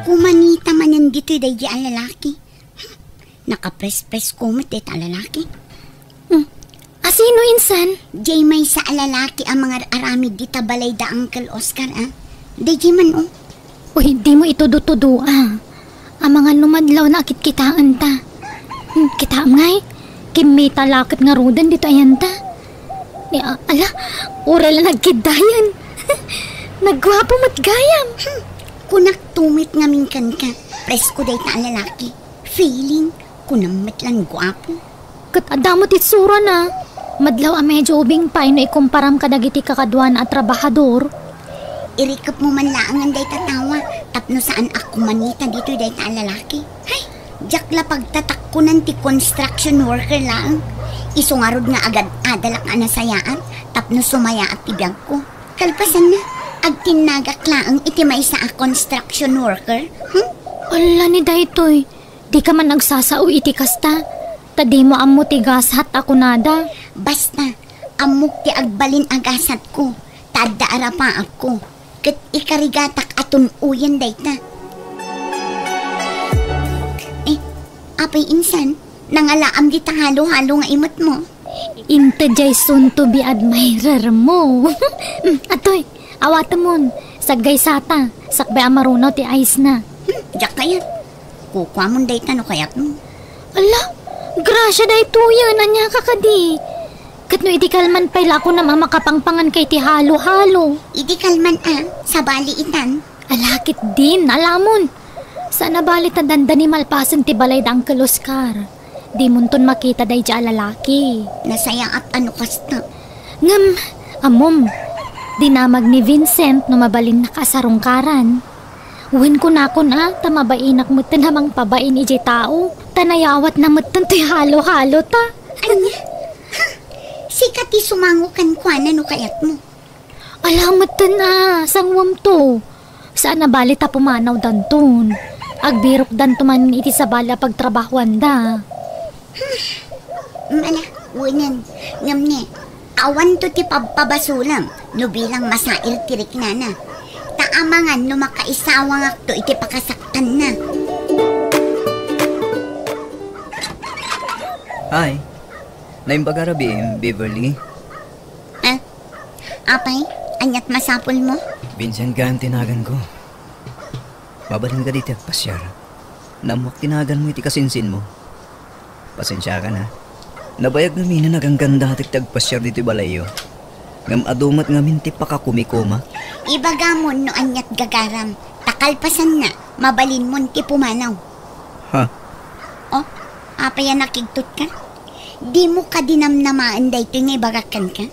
Kumanita man yan dito day ang lalaki. Nakapres-pres kumot dito ang lalaki. Asino insan? Jay may sa lalaki ang mga aramid dita balay da Uncle Oscar Day man Uy, di mo itudo-tudo Ang mga numadlaw na akit-kitaan ta. Kitaam ngay, kimita lakit nga rudan dito ayan ta. Ala, oral na nagkidayan. Nagwapo mat gayam. Kunak tumit nga minkan ka. Presko day ta ang lalaki. Feeling, kunamit lang gwapo. Kat adamot itsura na. Madlaw medyo ubing pa na ikumparam ka dagiti kakadwan at trabahador. Irikap mo man laangan day tatawa. Tapno saan ako manita dito day ta ang lalaki. Hay, jakla pagtatakkunan ti construction worker lang. Isungarod nga agad adalak nga nasayaan. Tapno sumaya at tibiyag ko. Kalpasan na, agtinagak laang iti may sa construction worker. Ala ni daytoy, di ka man nagsasao iti kasta. Tadi mo amo ti gasat ako nada. Basta, amok ti agbalin agasat ko. Tadaara pa ako. Kat ikarigatak aton uyan dayta. Apay insan, nangalaam di ta halo-halo nga imot mo. Inte jay soon to be admirer mo. Atoy, awatamon, saggay sata, sakbay amarunaw ti ayos na. Diyak kayat. Kukwa mo dayta no kayat mo. Ala, grasya day tuyan, anya ka kadi. Katno iti kalman pala ako na makapangpangan kay ti halo-halo. Iti kalman sa baliitan. Alakit din, alamon. Sana balit na dandani malpasan ti balay da Uncle Oscar. Di munton makita day di lalaki. Nasaya at ano kasta. Ngam, amom, dinamag ni Vincent no mabalin na kasarungkaran. Uwin ko na tamabainak mo hamang pabain iji tao. Tanayawat na mutan ti halo-halo ta. Anya? Sikat ti sumangukan kwa na no kayat mo. Alamat sangwam to. Saan na bali ta pumanaw danton. Agbirok danto man iti sa bala pagtrabahuan da. Mala, unan, ngamne. Awan to ti pabpabasulam. No bilang masair tirik na. Taamangan no makaisawang akto iti pakasaktan na. Hi. Naimbagarabi, Beverly. Apay, anyat masapol mo? Vincent ka ang tinagan ko. Mabalin ka dito at pasyar. Namuak tinagan mo iti kasinsin mo. Pasensya ka na. Nabayag namin na nagangganda at tagpasyar dito balayo. Ngam adumat ngamin ti pakakumikoma. Ibagamon no anyat gagaram. Takalpasan na, mabalin mo ti pumanaw. Ha? Apay nakigtot ka? Di mo ka dinamnamaan da ito nga ibagakan ka?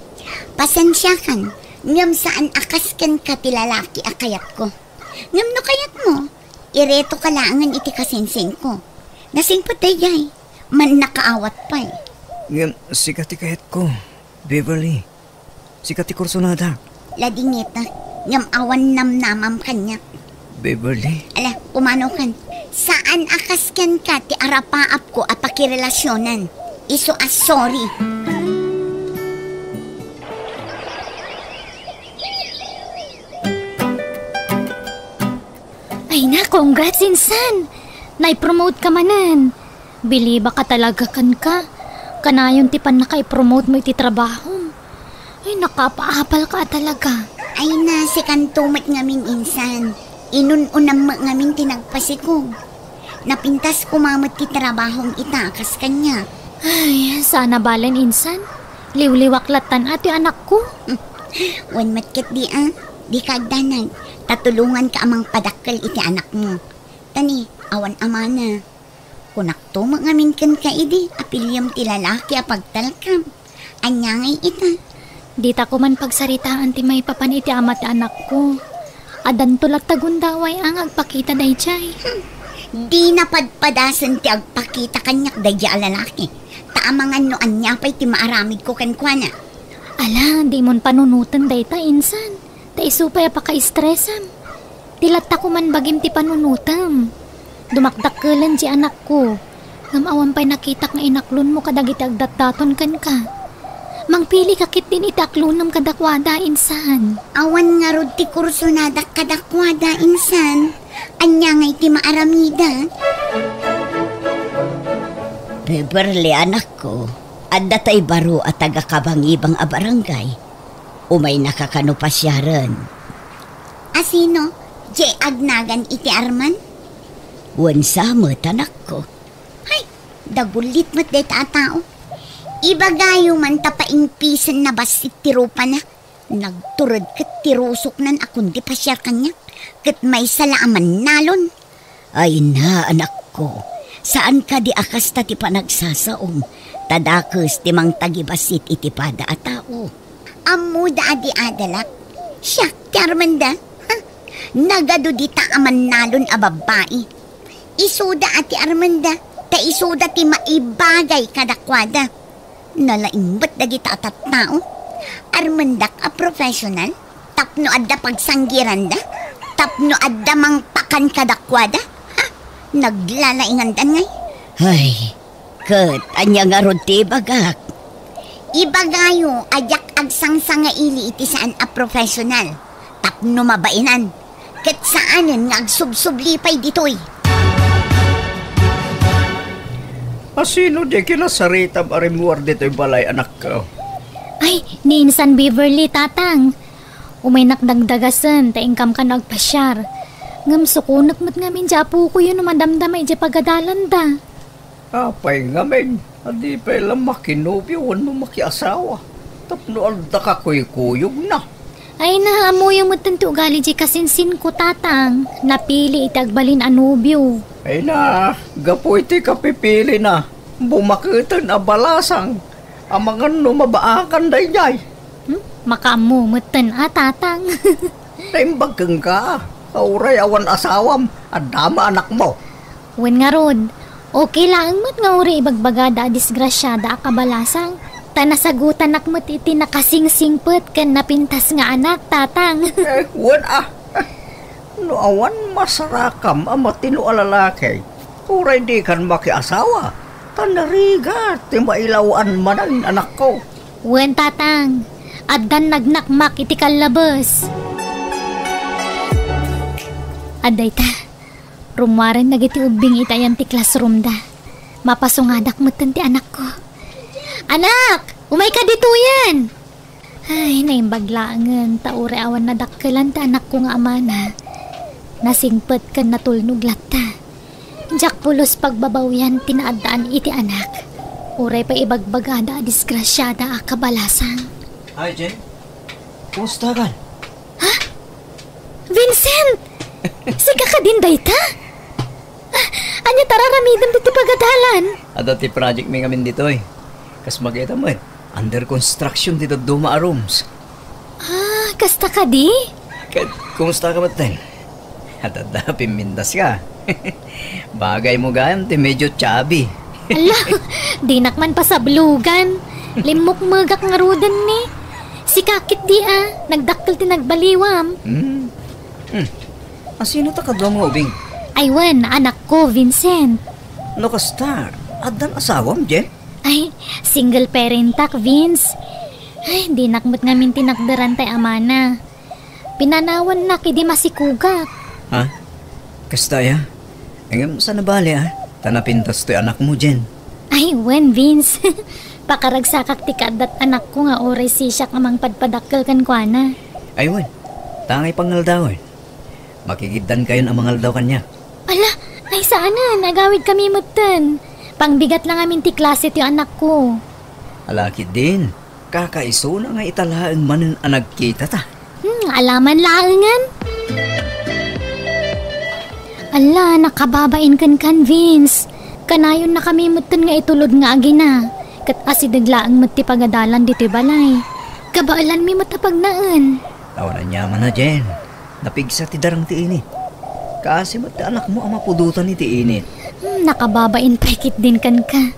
Pasensya kan, ngam saan akas kan ka tilalaki akayat ko. Ngam no kayat mo, ireto ka laangan iti kasinsin ko. Nasingpot dayay, man nakaawat pa Ngam, sikati kayat ko, Beverly. Sikati kursonada. Ladingita, ngam awan namnamam kanya. Beverly? Ala, umano kan. Saan akas kan ka ti arapaap ko at pakirelasyonan? Iso sorry. Ay na, congrats insan. Nai-promote ka manan. Biliba ka talaga kan ka. Kanayon tipan na kay-promote mo iti trabaho. Ay, nakapaapal ka talaga. Ay na, si kantumit ngamin insan. Inununam ngamin tinagpasikog. Napintas kumamot ti trabahong itakas kanya. Ay, sana balan insan. Liwliwaklatan ati anak ko. Wan matkit di di kagdanag. Tatulungan ka amang padakkel iti anak mo. Tani, awan amana. Kunak to ngamin kan ka idi, apilyam ti lalaki apagtalkam. Anyangay ita. Di ta ko man pagsaritaan ti may papan iti amat anak ko. Adan tulak tagundaway ang agpakita day chay. Di napadpadasan ti agpakita kanyak dayja lalaki. Taamangan no anya pa'y ti maaramid ko kankwana. Ala, di mon panunutan day ta insan. Ta isupay apaka-stressam. Tilata ko man bagim ti panunutam. Dumakdakkelan si anak ko. Ngamawan pa'y nakitak nga inaklon mo kadagiti agdataton kan ka. Mangpili kakit din itaklonam kadakwada insan. Awan nga rod ti kursunadak kadakwada insan. Anya nga iti maaramida. Beverly, anak ko, adda tay baro at taga-kabangibang a barangay. Umay nakakanupasyaren. Asino? Di agnagan iti Arman? Wansamot, anak ko. Hay, dagulit mo't day tao. Ibagayo man tapaingpisan na basit tirupa na. Nagturod kat tirusok nan akong di pasyar kanya. Kat may salaaman nalon. Ay na, anak ko. Saan ka di akas ta ti panagsasaom? Tadakes ti mang tagibasit iti pada a tao. Amu da adi adalak. Siya, ti Armanda. Nagado di ta aman nalon a babae. Isuda ati Armanda. Ta isuda ti maibagay kadakwada. Nalaimbat dagi ta atat tao. Armandak a professional. Tapno adda pagsanggiran da. Tapno adda mang pakan kadakwada. Ha? Naglalaingandan ngay. Ay, kat anya nga rod ti bagak. Ibagayo ajak agsang nga ili iti saan a professional. Tapno mabainan. Kat saanin nga agsubsublipay ditoy. Asino di kinasarita marimuar dito'y balay, anak ko? Ay, ni Insan Beverly, tatang. Umay nakdagdagasan, taingkam ka nagpasyar. Ngam sukunak mo't ngamin japo ko yun madamdamay di pagadalan da. Apay ngamin, adi pa ilang makinubyo, mo makiasawa. Tapno alda ka kuyog na. Ay, naamo yung matanto gali di kasinsin ko, tatang. Napili itagbalin anubyo. Ay na, gapo iti kapipili na. Bumakitan a balasang. Amangan no mabaakan day jay. Makamumutan tatang. Taimbag kang ka. Kauray awan asawam. Adama anak mo. Wen nga rod, okay lang mo't nga uri ibagbagada disgrasyada akabalasang. Tanasagutan nakmo't iti nakasingsingpet kan napintas nga anak, tatang. Wan no awan masarakam ang matino alalaki. Kuray di kan makiasawa. Tanariga, timailawan manan anak ko. Wen, tatang, addan nagnakmak iti kalabas. Aday ta, rumwaran nagiti ubing itayan ti classroom da. Mapasungadak mo ti anak ko. Anak! Umay ka dito yan! Ay, naimbaglaangan, taure awan na dakkelan ta anak ko nga amana. Nasingpet kan natulnog lata. Jak pulos pagbabawyan tinaadaan iti anak. Uray pa ibagbagada disgrasyada akabalasang. Hi, Jen. Kumusta ka? Ha? Vincent! Siga ka din dayta? Anya tararamidam dito pagadalan? Adati project may ngamin dito eh. Kas magita mo eh. Under construction dito Duma rooms. Kasta ka di? Kumusta ka ba tayo? At pimindas ka. Bagay mo gayam, ti medyo chubby. Ala, di nakman pasablugan. Limok magak nga rudan ni. Si kakit di nagdakkel ti nagbaliwam. Asino ta kadwa mo, Ubing? Aywan, anak ko, Vincent. No kasta, adan asawam, Jen? Ay, single parent tak, Vince. Ay, di nakmat ngamin tinakdaran tay amana. Pinanawan na kidi masikugak. Ha? Kasta ya? Engem sa nabali Tanapintas to'y anak mo, Jen. Ay, wen, Vince. Pakaragsakak ti kadat anak ko nga oray siyak amang padpadakkel kan kwa na. Ay, wen. Tangay pangaldaw eh. Makikiddan kayo ang mangaldaw kanya. Ala, ay sana, nagawid kami mutan. Pangbigat lang amin ti klase ti anak ko. Alakid din. Kakaiso na nga italaang manan ang nagkita ta. Alaman laangan. Ala, nakababain kan Vince. Kanayon na kami mutan nga itulod nga agina. Kat asidaglaang mati pagadalan dito'y balay. Kabaalan mi matapagnaan. Tawanan niya man na, Jen. Napigsa ti darang ti init. Kasi mati anak mo ang mapudutan ni ti init. Nakababain paikit din kan ka.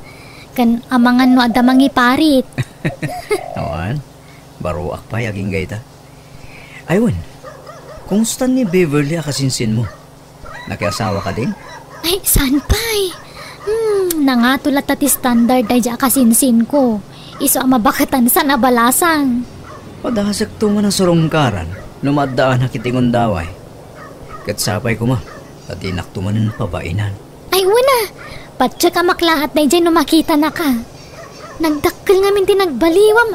Kan amangan no adamang iparit. Awan, baruak pa yaging gayta. Aywan, kumusta ni Beverly akasinsin mo? Nakiasawa ka din? Ay, saan pa'y? Nangatulad tati standard ay akasinsin ko. Iso ang mabakatan sa nabalasang. Padahasag tuman ang surungkaran, lumadaan na kitingon daway. Katsapay ko ma, Pati naktumanan pa ba inan? Ay, wala. Patsa ka maklaat na dyan no makita na ka. Nagdakkel nga min tinagbaliwam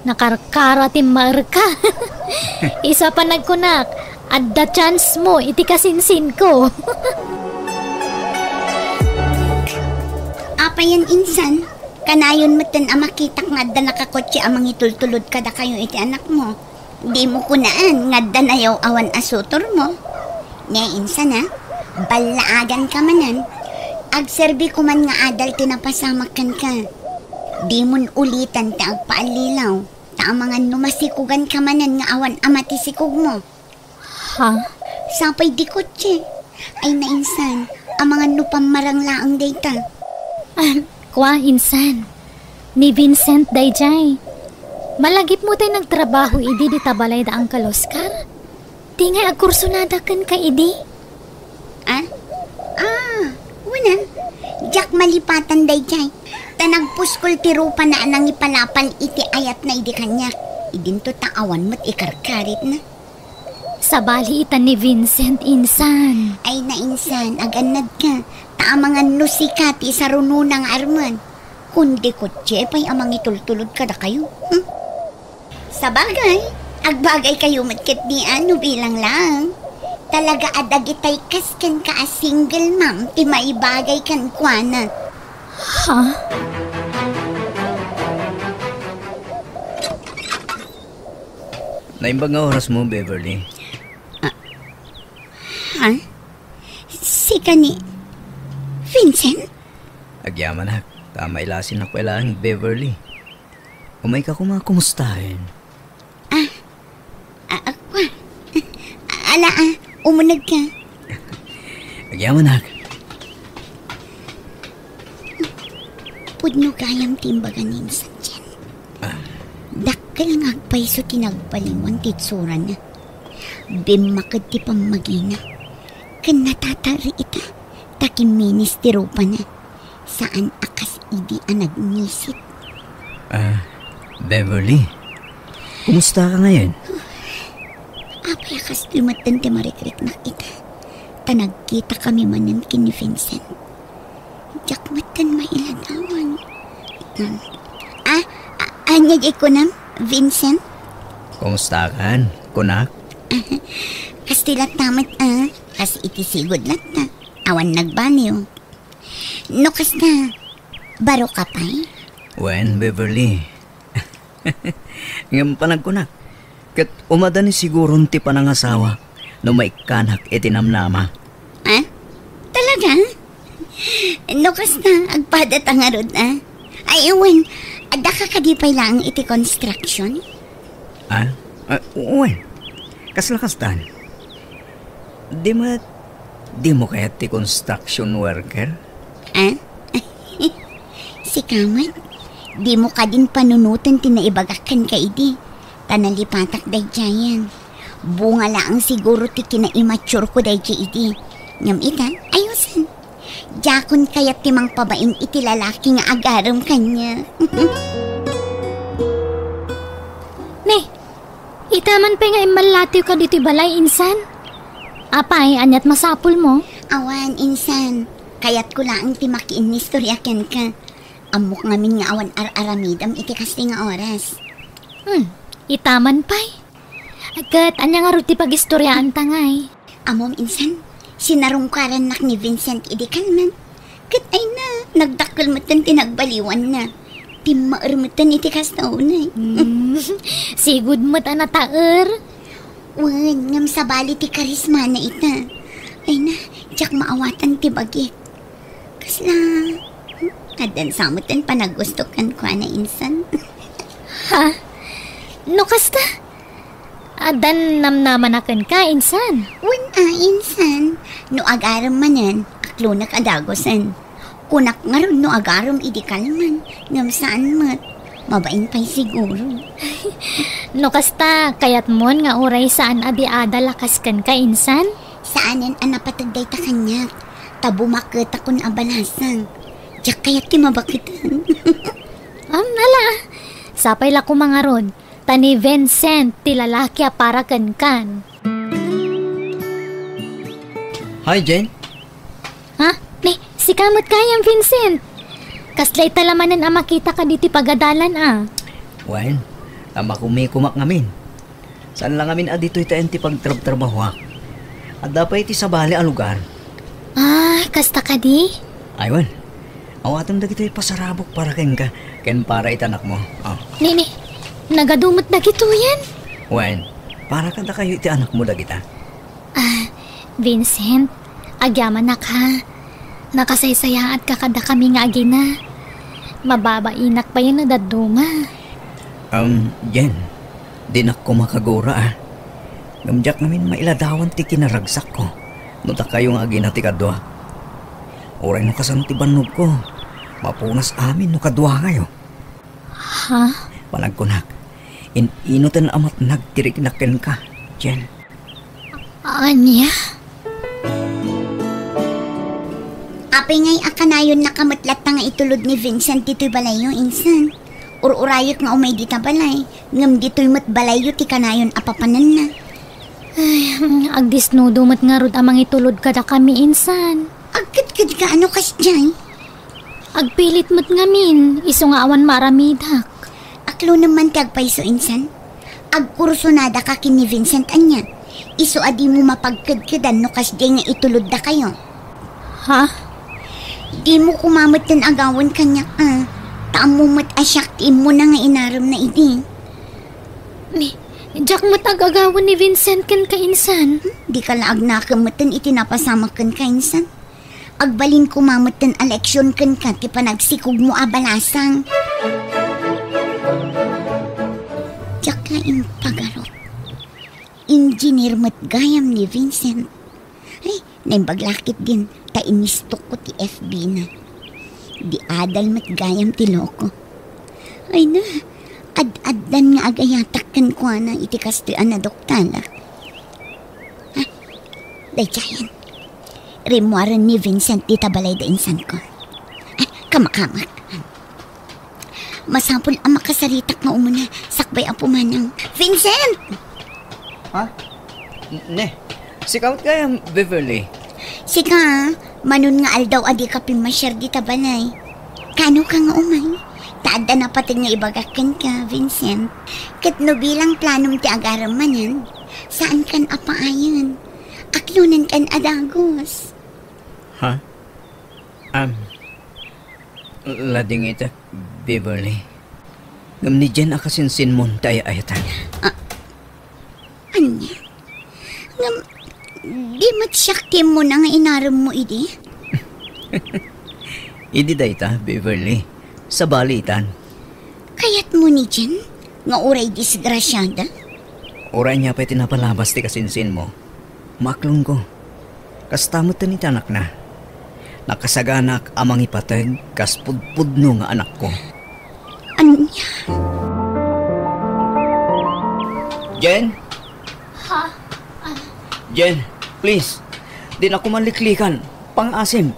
Nakarkara ti marka. Isa pa nagkunak. At the chance mo, iti kasinsin ko. Apa yan insan? Kanayon mo tan makita nga da nakakotse amang itultulod kada kayo iti anak mo. Di mo kunaan nga da nayaw awan asutor mo. Ne insan balaagan ka manan. Agserbi ko man nga adal tinapasamakan ka. Di mon ulitan ta agpaalilaw. Ta mga numasikugan ka manan nga awan amati sikog mo. Ha? Sapay di kotse. Ay na insan, ang mga nupamarang laang data. Kwa insan. Ni Vincent dayjay. Malagip mo tayo nagtrabaho idi di tabalay da ang Oscar. Tingay agkursunada kan ka idi. Wala. Jack malipatan dayjay. Tanagpuskol ti rupa na anang ipalapal iti ayat na idi kanya. Idin to taawan mo't ikarkarit na. Sabali itan ni Vincent insan. Ay na insan, aganad ka. Taamangan nusikati sa rununang arman. Kundi kotse pa'y amang itultulod ka da kayo. Sa bagay, agbagay kayo matkit ni ano bilang lang. Talaga adagitay kaskan ka a single mom ti maibagay kan kuana. Ha? Naimbag nga oras mo, Beverly. Ha? Si kani Vincent? Agyaman hak. Tama ilasin na kwelahan, Beverly. Umay ka kumakumustahin. Ako. Ala, umunag ka. Agyaman hak. Pudno kayang timbagan insan dyan. Dakkel nga agpay so tinagpalingon titsura na. Bimakad ti pamagina. Kan natatari ita. Takiminis ti rupa na. Saan akas idi ang nagnisit. Beverly. Kumusta ka ngayon? Apay akas lumatan ti marikrik na ita. Tanagkita kami manan kini Vincent. Jakmatan mailadawan. Anya di ko nam, Vincent? Kumusta ka, kunak? Kastilat tamat kas itisigod lat na. Awan nagbaniw. No kas na, baro ka pa'y? Wen, Beverly. Ngayon pa nagkunak. Kat umada ni siguro ti panangasawa no may kanak itinamnama. Talaga? No kas na, agpadat ang arod Ay, ewan, ada ka kadipay lang iti construction? Wen. Kaslakas tan. Di mo kaya ti construction worker? Si Kamat, di mo ka din panunutan tinaibagakan ka idi. Tanalipatak day jayan. Bunga lang siguro ti kina-immature ko day jay idi. Ngam ita, ayusan. Jakon kaya timang pabain iti lalaki nga agaram kanya. Ne, itaman pa nga imalatiw ka dito balay insan. Apay, anyat masapul mo? Awan, insan. Kayat ko lang ti makiin ni storyaken ka. Amok ngamin nga awan ar-aramidam iti kasi nga oras. Itaman pa'y. Agad, anya nga ruti pag-istoryaan tangay. Amom, insan. Sinarungkaran nak ni Vincent idi kalman. Kat ay na, nagdakkel mo tan tinagbaliwan na. Timaar mo tan iti kastaw na. Sigud mo ta nataer. Wan, ngam sabali ti karisma na ita. Ay na, jak maawatan ti bagit. Kasla, kadan samutan panagustukan ko na insan. Ha? No kasta? Adan namnamanakan ka, insan. Wan insan. No agaram manan, aklo na kadagosan. Kunak nga ron no agaram idi kalman. Ngam saan mat. Mabain pa'y siguro. No kasta, kayat mon nga oray saan adi-ada lakaskan ka, insan? Saanan anapatagday ta kanyak. Tabumakit akong abalasang. Diyak kayat ti mabakitan. Nala. Sapay la ko mga rod. Tani Vincent, ti lalaki para kan. Hi, Jen. Ha? Si kamot kayang Vincent. Kaslay talamanan ang makita ka diti pagadalan Wen, tama kumikumak ngamin. Saan lang ngamin dito itaen ti pagtrabaho ha? At dapat iti sabali ang lugar. Kasta ka di? Aywan, awatan da gito'y pasarabok para ken ka. Ken para itanak mo. Nini, nagadumot na gito yan. Wen, para kanta kayo iti anak mo da kita. Vincent, agyaman na ka. Nakasaysayaat ka kada kami nga agina. Mababainak pa yun na daduma. Jen, dinak ko makagura Gamjak namin mailadawan ti kinaragsak ko. Nuta kayo nga agina ti kadwa. Oray no kasan ti banog ko. Mapunas amin no kadwa kayo. Ha? Palagkunak, inutan amat nagtirik naken ka, Jen. Anya? Apay nga'y akanayon nakamatlat na nga itulod ni Vincent dito'y balayo, insan. Ururayok nga umay di ta balay. Ngam dito'y matbalayo ti kanayon apapanan na. Ay, agdisnudo mat nga rod amang itulod kada kami, insan. Agkad-kad ka ano kas dyan? Agpilit mat ngamin, iso nga awan maramidak. Aklo naman ti agpaiso, insan. Agkursunada ka kin ni Vincent anya. Iso adi mo mapagkadkadan no kas di nga itulod da kayo. Ha? Di mo kumamot ng agawan kanya Taamo mat asyak ti mo na nga inaram na idi. Jack mat agagawan ni Vincent kan kainsan. Di ka laag nakamatan itinapasama kan kainsan. Agbalin kumamot ng eleksyon kan ka ti panagsikog mo abalasang. Jack laing pagarot. Engineer mat gayam ni Vincent. Ay, naimbaglakit din. Tainistok ko ti FB na. Di adal mat gayam ti loko. Ay na, ad-addan nga agayatak kan kwa na iti kastoyan na doktala. Ha? Day jayan. Rimuaran ni Vincent di tabalay da insan ko. Ay, kamakamak. Masapol ang makasaritak nga umuna. Sakbay ang pumanang. Vincent! Ha? Ne, si kamot kaya Beverly. Sika, manon nga aldaw adi ka pimasyar di tabalay. Kano ka nga umay? Taada na pati nga ibagakan ka, Vincent. Kat no bilang planom ti agaram manan, saan kan apaayon? Aklunan kan adagos. Ha? Lading ito, Beverly. Ngam ni Jen akasinsin mo tayo ayatan. Anya? Ngam, di matsyakti mo na nga inaram mo, idi? Idi dayta, Beverly. Sa balitan. Kayat mo ni Jen? Nga uray disgrasyada? Oray niya pa'y tinapalabas ti kasinsin mo. Maklong ko. Kastamot ni tanak na. Nakasaganak amang ipatag kas pudpudno nga anak ko. Anya? Jen? Ha? Jen, please. Di na ko maliklikan. Pang-asim.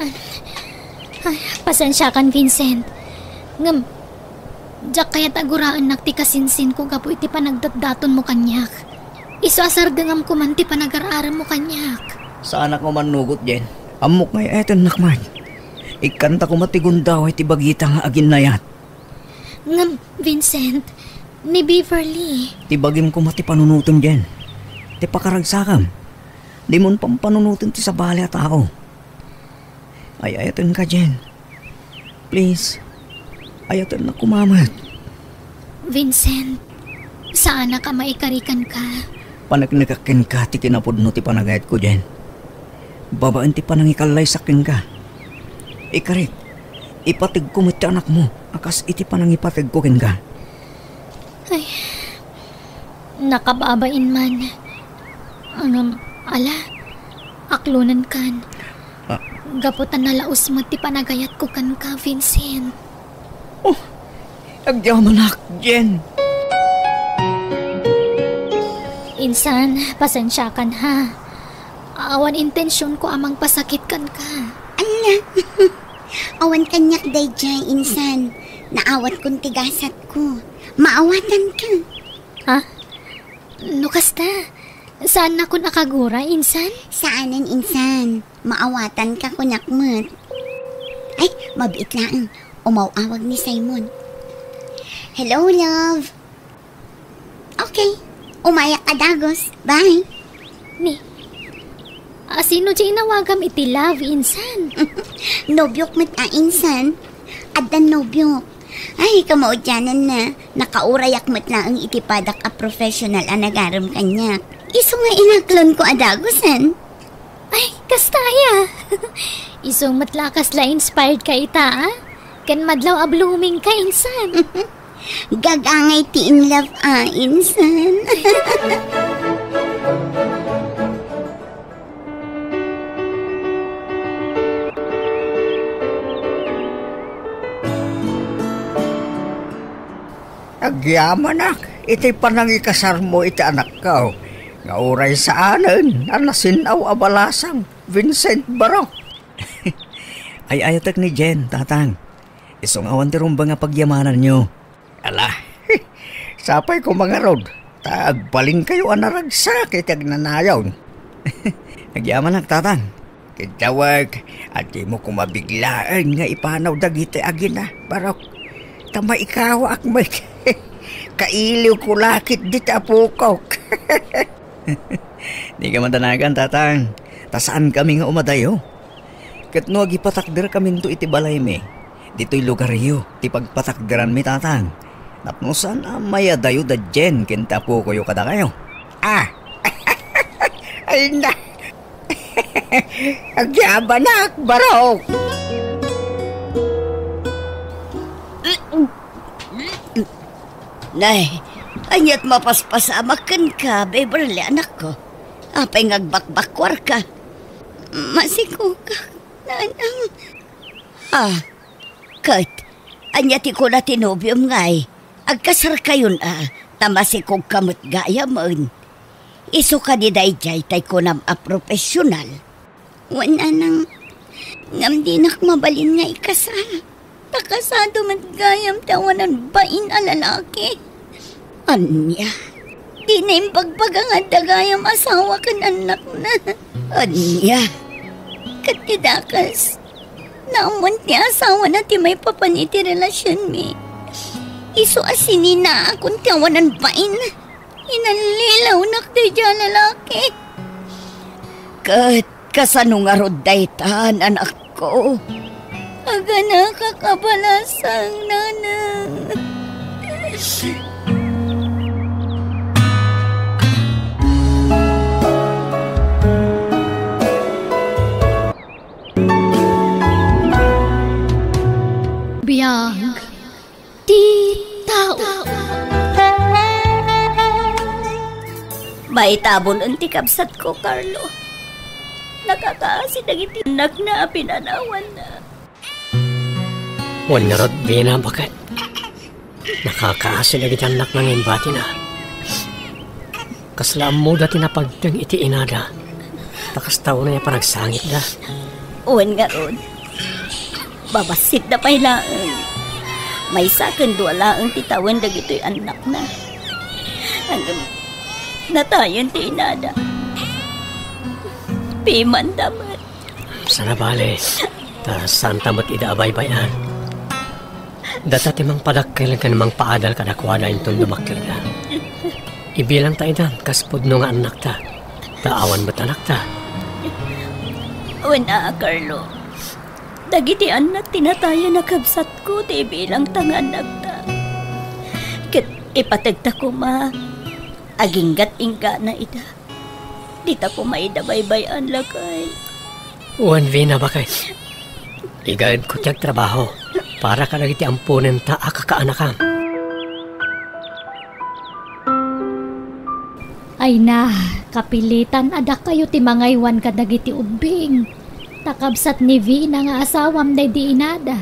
Ay, pasensya kan, Vincent. Ngam, Jack kaya taguraan nakti kasinsin ko gapo iti panagdatdaton mo kanyak. Iso asardangam ko man ti panag-araram mo kanyak. Sa anak mo manugot, Jen. Amok ngay eton nakman. Ikanta ko matigundaw iti bagita nga agin nayat. Ngam, Vincent, ni Beverly. Ti bagim ko mati panunuton, Jen. Ti pakaragsakam. Di mon pampanunuton ti sabali at ako. Ay ayaton ka, Jen. Please. Ayaton na kumamat. Vincent, saan na ka maikarikan ka? Panagnagakin ka ti kinapudno ti panagayat ko, Jen. Babaan ti panangikalay sakin ka. Ikarit, ipatig ko ti anak mo. Akas iti panangipatig ko kin ka. Ay, nakababain man. Ala, aklunan kan. Gaputan nalaos mo ti panagayat ko kan ka, Vincent. Oh, agyaman Jen. Insan, pasensya kan ha. Awan intensyon ko amang pasakit kan ka. Ala, awan kanyak day jay, insan. Naawat kong tigasat ko. Maawatan ka. Ha? Nukasta? Saan na ko nakagura, insan? Saanan, insan? Maawatan ka kunyakmat. Ay, mabait lang. Umawawag ni Simon. Hello, love. Okay. Umayak ka, Dagos. Bye. Sino di inawagam iti love, insan? Nobyok mat insan. Adan nobyok. Ay, kamaudyanan na. Nakaurayak mat lang ang itipadak a professional anagaram kanyak. Iso nga inaklon ko, Adagosan. Ay, kastaya. Isong matlakas la inspired ka ita, ah? Kan madlaw a blooming ka, insan. Gagangay ti in love, insan. Agyaman nak, iti panang ikasar mo iti anak ka. Nga oray sa anan, anasinaw abalasang, Vincent Barok. Ay ayatak ni Jen, tatang. Isong awan ti rumba nga pagyamanan nyo. Ala, sapay ko mga rod. Taagbaling kayo anaragsak iti agnanayaw. Nagyamanak, tatang. Kitawag, at di mo kumabiglaan nga ipanaw dagiti agina, Barok. Tama ikaw akmay. Kailiw ko lakit di tapukaw. Di ka matanagan, tatang. Tasaan kami nga umadayo? Kat no agipatakder kami to iti balay mi. Dito'y lugar iyo, ti pagpatakderan mi, tatang. Napnusan maya dayo da Jen kintapo ko yung kada kayo. Ay na. Agyabanak, Barok. Nay, anyat mapaspasamakan ka, Beverly, anak ko. Apay ngagbakbakwar ka. Masiko ka, nanang. Kat, anyat ko na tinobyom ngay. Agkasar kayon tamasiko kamot gaya mon. Iso ka di dayjay tay ko nam a profesional. Wala nang ngamdinak mabalin nga ikasal. Takasado man gayam tawanan bain a lalaki. Anya, di na yung pagpagangan dagayam asawa kan anak na. Anya, katidakas, naamon ti asawa na ti may papaniti relasyon mi. Iso asinina akong tawanan bain. Inanlilaw nak di dyan lalaki. Kat kasanong arod daytan anak ko. Aga nakakabalasang nanang. Biyag di tao. May tabon ang tikabsat ko, Carlo. Nakakaasin ang itinak na pinanawan na. Wan nga rod, Vina, bakit? Nakakaasin ang itinak ng imbati na. Kaslaan mo dati na pagdang iti inada. Takas tao na yung panagsangit na. Uwan nga ron. Babasit na pailaan. May sakin duwala ang titawan na gito'y anak na. Hanggang natayan ti inada. Piman damat. Sana bale, ta santa mo't idaabay-bayan. Data timang padakkel ka namang paadal kadakwada yung tundumakil ka. Ibilang ta idan, kaspod no nga anak ta. Taawan mo't anak ta. Wala, Carlo. Dagiti anak tinataya na kabsat ko, ti bilang tanganak ta. Kit ipatagta ko ma. Aginggat-ingga na ida. Dita ko maidabay-bayan lakay. Uwan, Vina, bakit? Igayad ko tiyag trabaho para ka nagiti ampunin ta akakaanakam. Ay na, kapilitan adak kayo ti mangaywan ka dagiti ubing. Takabsat ni Vina nga asawam na di inada.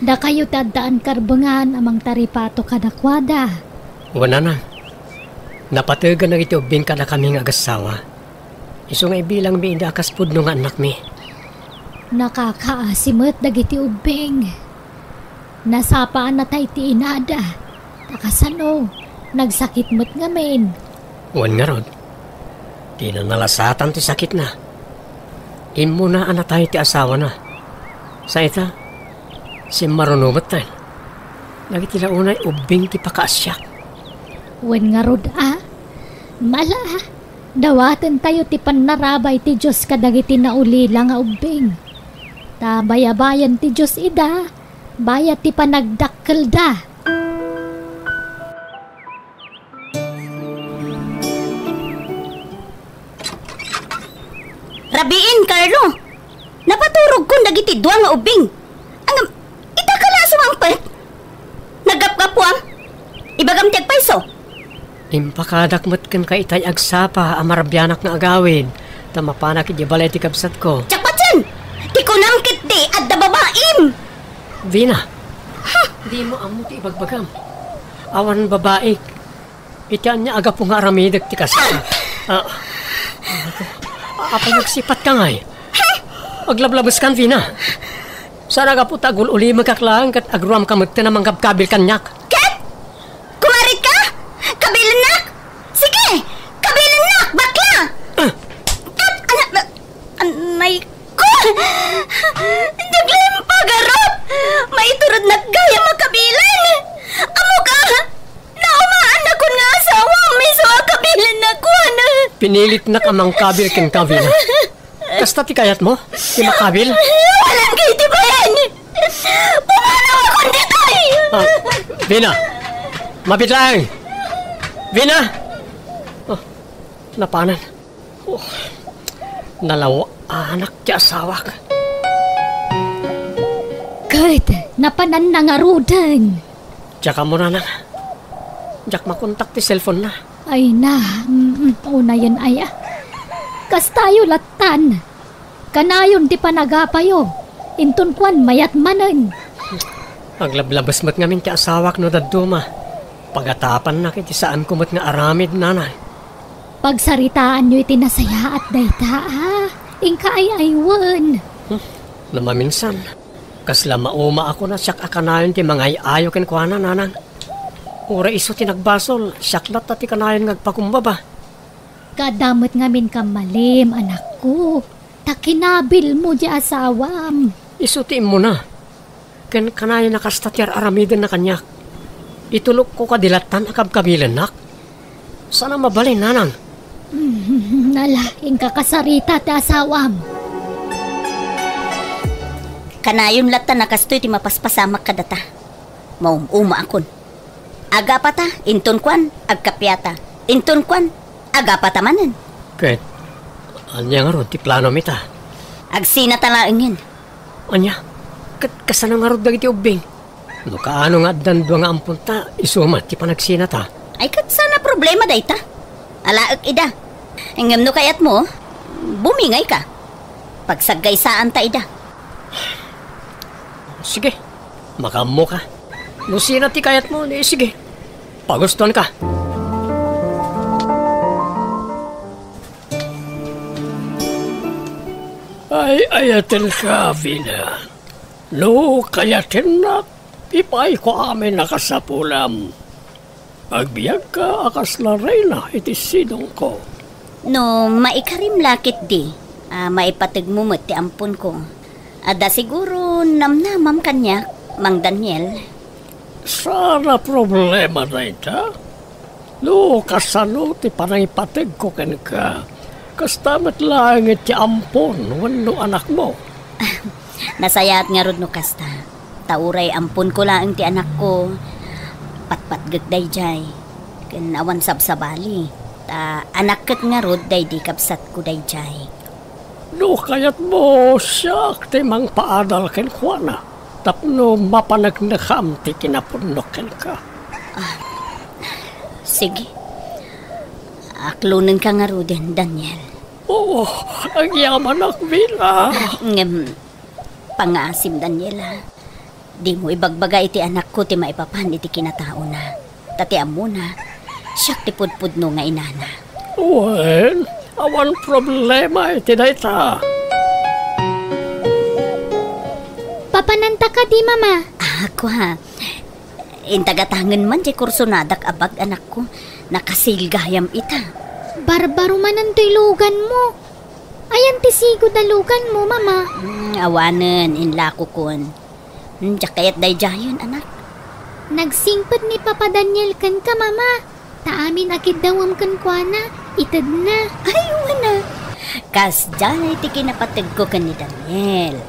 Da kayo tadaan karbengan amang taripato kadakwada. Wala na. Napatagan na iti ubing ka na kaming agasawa. Iso nga ibilang mi ida kaspud no nga anak mi. Nakakaasimot dagiti ubing. Nasapaan na tayo ti inada. Takasano, nagsakit mo't ngamin. Uwan nga rod. Di na nalasatan ti sakit na. Imo na anatay ti asawa na. Sa ita, si marunumat tayo. Nagitila unay ubing ti pakaasyak. Wen nga rod mala dawatan tayo ti panarabay ti Diyos kadagiti na ulila nga ubing. Tabayabayan ti Diyos ida, bayat ti panagdakkel da. Rabiin, Carlo. Napaturog ko dagiti duwa nga ubing. Ang itakala sumangpet. Nagapkapuam. Ibagam ti agpaiso. Impakadakmat kan ka itay agsapa amarabyanak nga agawid. Tamapanak iti balay ti kabsat ko. Tiyakpatsin! Ti kunamkit di at da babaim! Vina, di mo amo ti ibagbagam. Awan babaik. Itian niya aga po nga aramidag ti kasama. Apa nagsipat ka ngay? Aglablabas kan, Vina. Sana ka po tagul uli magkaklaan kat agruam kamot na manggabkabil kanyak. Kat? Kumarit ka? Kabilanak? Sige! Kabilanak! Bakla! Kat, anay ko! Naglim pagarot! Maiturod na gaya makabilan! Amo ka! Naumaan na kun nga asawa! May suwa kabilan na kun! Pinilit na kamang kabil kin ka, Vina. Kasta ti kayat mo? Ti makabil? Walang kayo ti bayan! Pumanaw ako dito! Vina! Mabitlang! Vina! Oh, napanan. Oh, nalawa anak ti asawa ka. Kurt, napanan na nga rudan. Tsaka mo na. Diyak makontak ti cellphone na. Ay na, una yan ay kas tayo latan. Kanayon di pa nagapayo. Intun kwan mayat manan. Aglablabas mat ngamin ti asawak no daduma. Pagatapan na kiti saan kumot nga aramid nanay. Pagsaritaan nyo iti nasaya at dayta Ingka ay aywan. Namaminsan. Kasla mauma ako na siyak akanayon ti mga ayo ken kuana nanang. Ura iso tinagbasol, siyaklat na ti kanayon ngagpakumbaba. Kadamot ngamin ka malim, anak ko. Takinabil mo di asawam. Iso ti mo na. Ken kanayon nakastatyar aramiden na kanyak. Itulok ko kadilatan akabkabilan nak. Sana mabalin nanang. Nalaing kakasarita ti asawam. Kanayon latan nakastoy ti mapaspasamak kadata. Maumuma akon. Agapata, inton kwan, agkapyata. Inton kwan, agapata manen. Ket, anya nga ron, ti plano mita. Agsina talaingin. Anya, kasana nga ron dagiti ubing. No kaano nga dandwa nga ampunta, isumat ti panagsinata. Ay kat sana problema dayta. Alaak ida. Ingam no kayat mo, bumingay ka. Pagsagay saan ta ida. Sige, makamo ka. No sina ti kayat mo, sige. Pagustuhan ka. Ay, ayatin ka, Vina. No, kayatin na. Ipay ko amin nakasapulam. Agbiyag ka, akas na reyna, iti sidong ko. No, maikarim lakit di. Maipatig mo ti ampun ko. Ada siguro namnamam kanya, Mang Daniel. Sana problema na ita. No, kasano ti panaypatig ko ken ka. Kastamat lang iti ampon, wano anak mo. Nasayat nga rod no kasta. Tauray ampon ko lang ti anak ko. Patpatgag day jay. Ken awan sabsabali. Anak ket nga rod day di kapsat ko day jay. No, kayat mo siyak ti mang paadal ken kuana. Tapno mapanagnakam ti kinapunok ken ka. Sige. Aklunin ka nga rod, Daniel. Oo, ang yaman ak, Vina. Pangasim, Daniela. Di mo ibagbaga iti anak ko ti maipapan iti kinatao na. Tatiam mo na, siyak ti pudpudno nga inana. Well, awan problema iti dayta. Papananta ka di, mama. Ako ha. Intagatangan man di kursonadak abag anak ko. Nakasilgayam ita. Barbaro man ang lugan mo. Ayan tisigod na lugan mo, mama. Awanan, inla ko kun. Diyak kayat day jayon, anak. Nagsingpad ni Papa Daniel kan ka, mama. Taamin akid dawam kan kwa na. Itad na. Ay, wala. Kas dyan ay tiki napatag ko kan ni Daniel.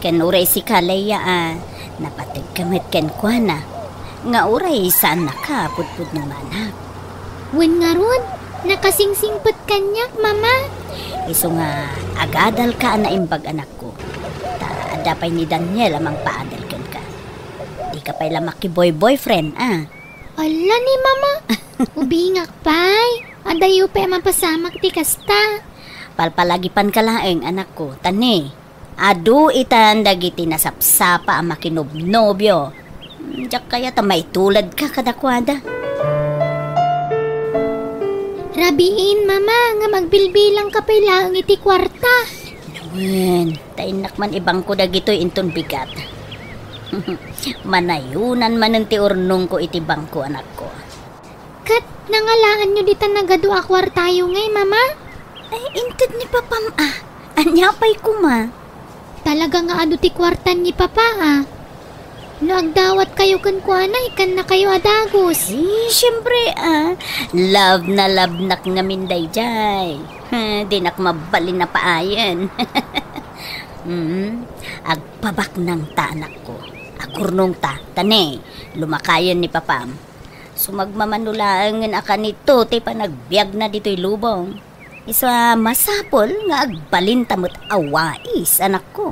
Kan uray si Kalaya napatag kamit kan kwa na. Nga uray saan nakapudpud ng manak. Wen nga ron, nakasingsingpad kanyak, mama. Iso nga, agadal ka na imbag anak ko. Adapay ni Daniel amang paadal kan ka. Di ka pa'y lamaki boyfriend, Ala ni mama. Ubingak pa'y. Adayo pa'y mapasamak ti kasta. Palpalagipan ka laeng anak ko, tani. Adu itan dagiti nasapsapa ang makinobnobyo. Diyak kaya tamay tulad ka kadakwada. Rabiin, mama, nga magbilbilang ka pa'y laang iti kwarta. Naman, tainak man ibang ko dagito'y inton bigat. Manayunan man ang tiurnong ko iti bangko anak ko. Kat, nangalaan nyo dita nagadua kwartayo ngay, mama? Ay, intid ni papam Anyapay ko ma. Talaga nga ado ti kwartan ni papa No agdawat kayo kan kuana, ikan na kayo adagos. Siyempre love na ngamin day jay. Di nak mabalin na paayan. Agpabak ng tanak ko. Agurnong tane, lumakayan ni papam. Sumagmamanulaan nga akan nito, ti panagbiag na dito'y lubong. Isa masapol nga agbalin tamot awais, anak ko.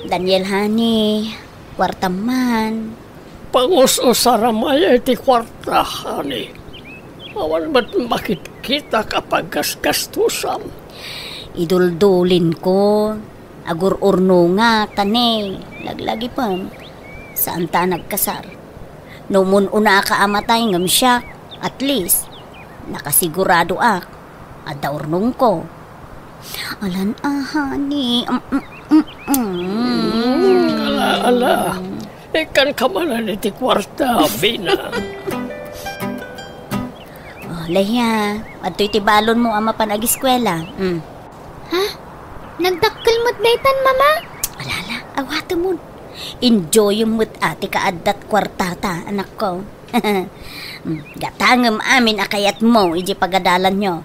Daniel hani, kwarta man. Pangus-usaramay iti kwarta, hani. Awan ba't makikita kapag gastusan? Iduldulin ko. Agur-urno nga, tane. Laglagi pa. Saan ta nagkasar? Noon una ka amatay ngam siya, at least, nakasigurado adaurnong ko. Alan honey. Ala. Ikan ka man iti kwarta, Vina. Leya, ato'y tibalon mo ama panag-eskwela. Ha? Nagdakkel mo't daytan, mama? Alala, awata mo. Enjoy mo't ati kaadat kwartata, anak ko. Gatangam amin akayat mo, iji pagadalan nyo.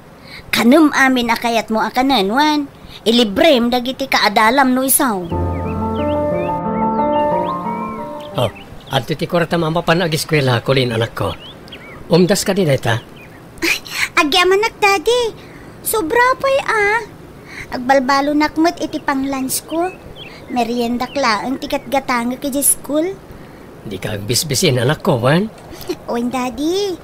Kanum amin akayat mo akanan, wan. Ilibrem dagiti kaadalam no isaw. At iti kwarta mamapan ag-eskwela, kulin anak ko. Umdas ka din, ta? Agyaman nak, daddy. Sobra pa'y Agbalbalo nakmat iti pang lunch ko. Merienda klaang tikat gatanga ka di school. Di ka agbisbisin, anak ko, wan? Oin, daddy.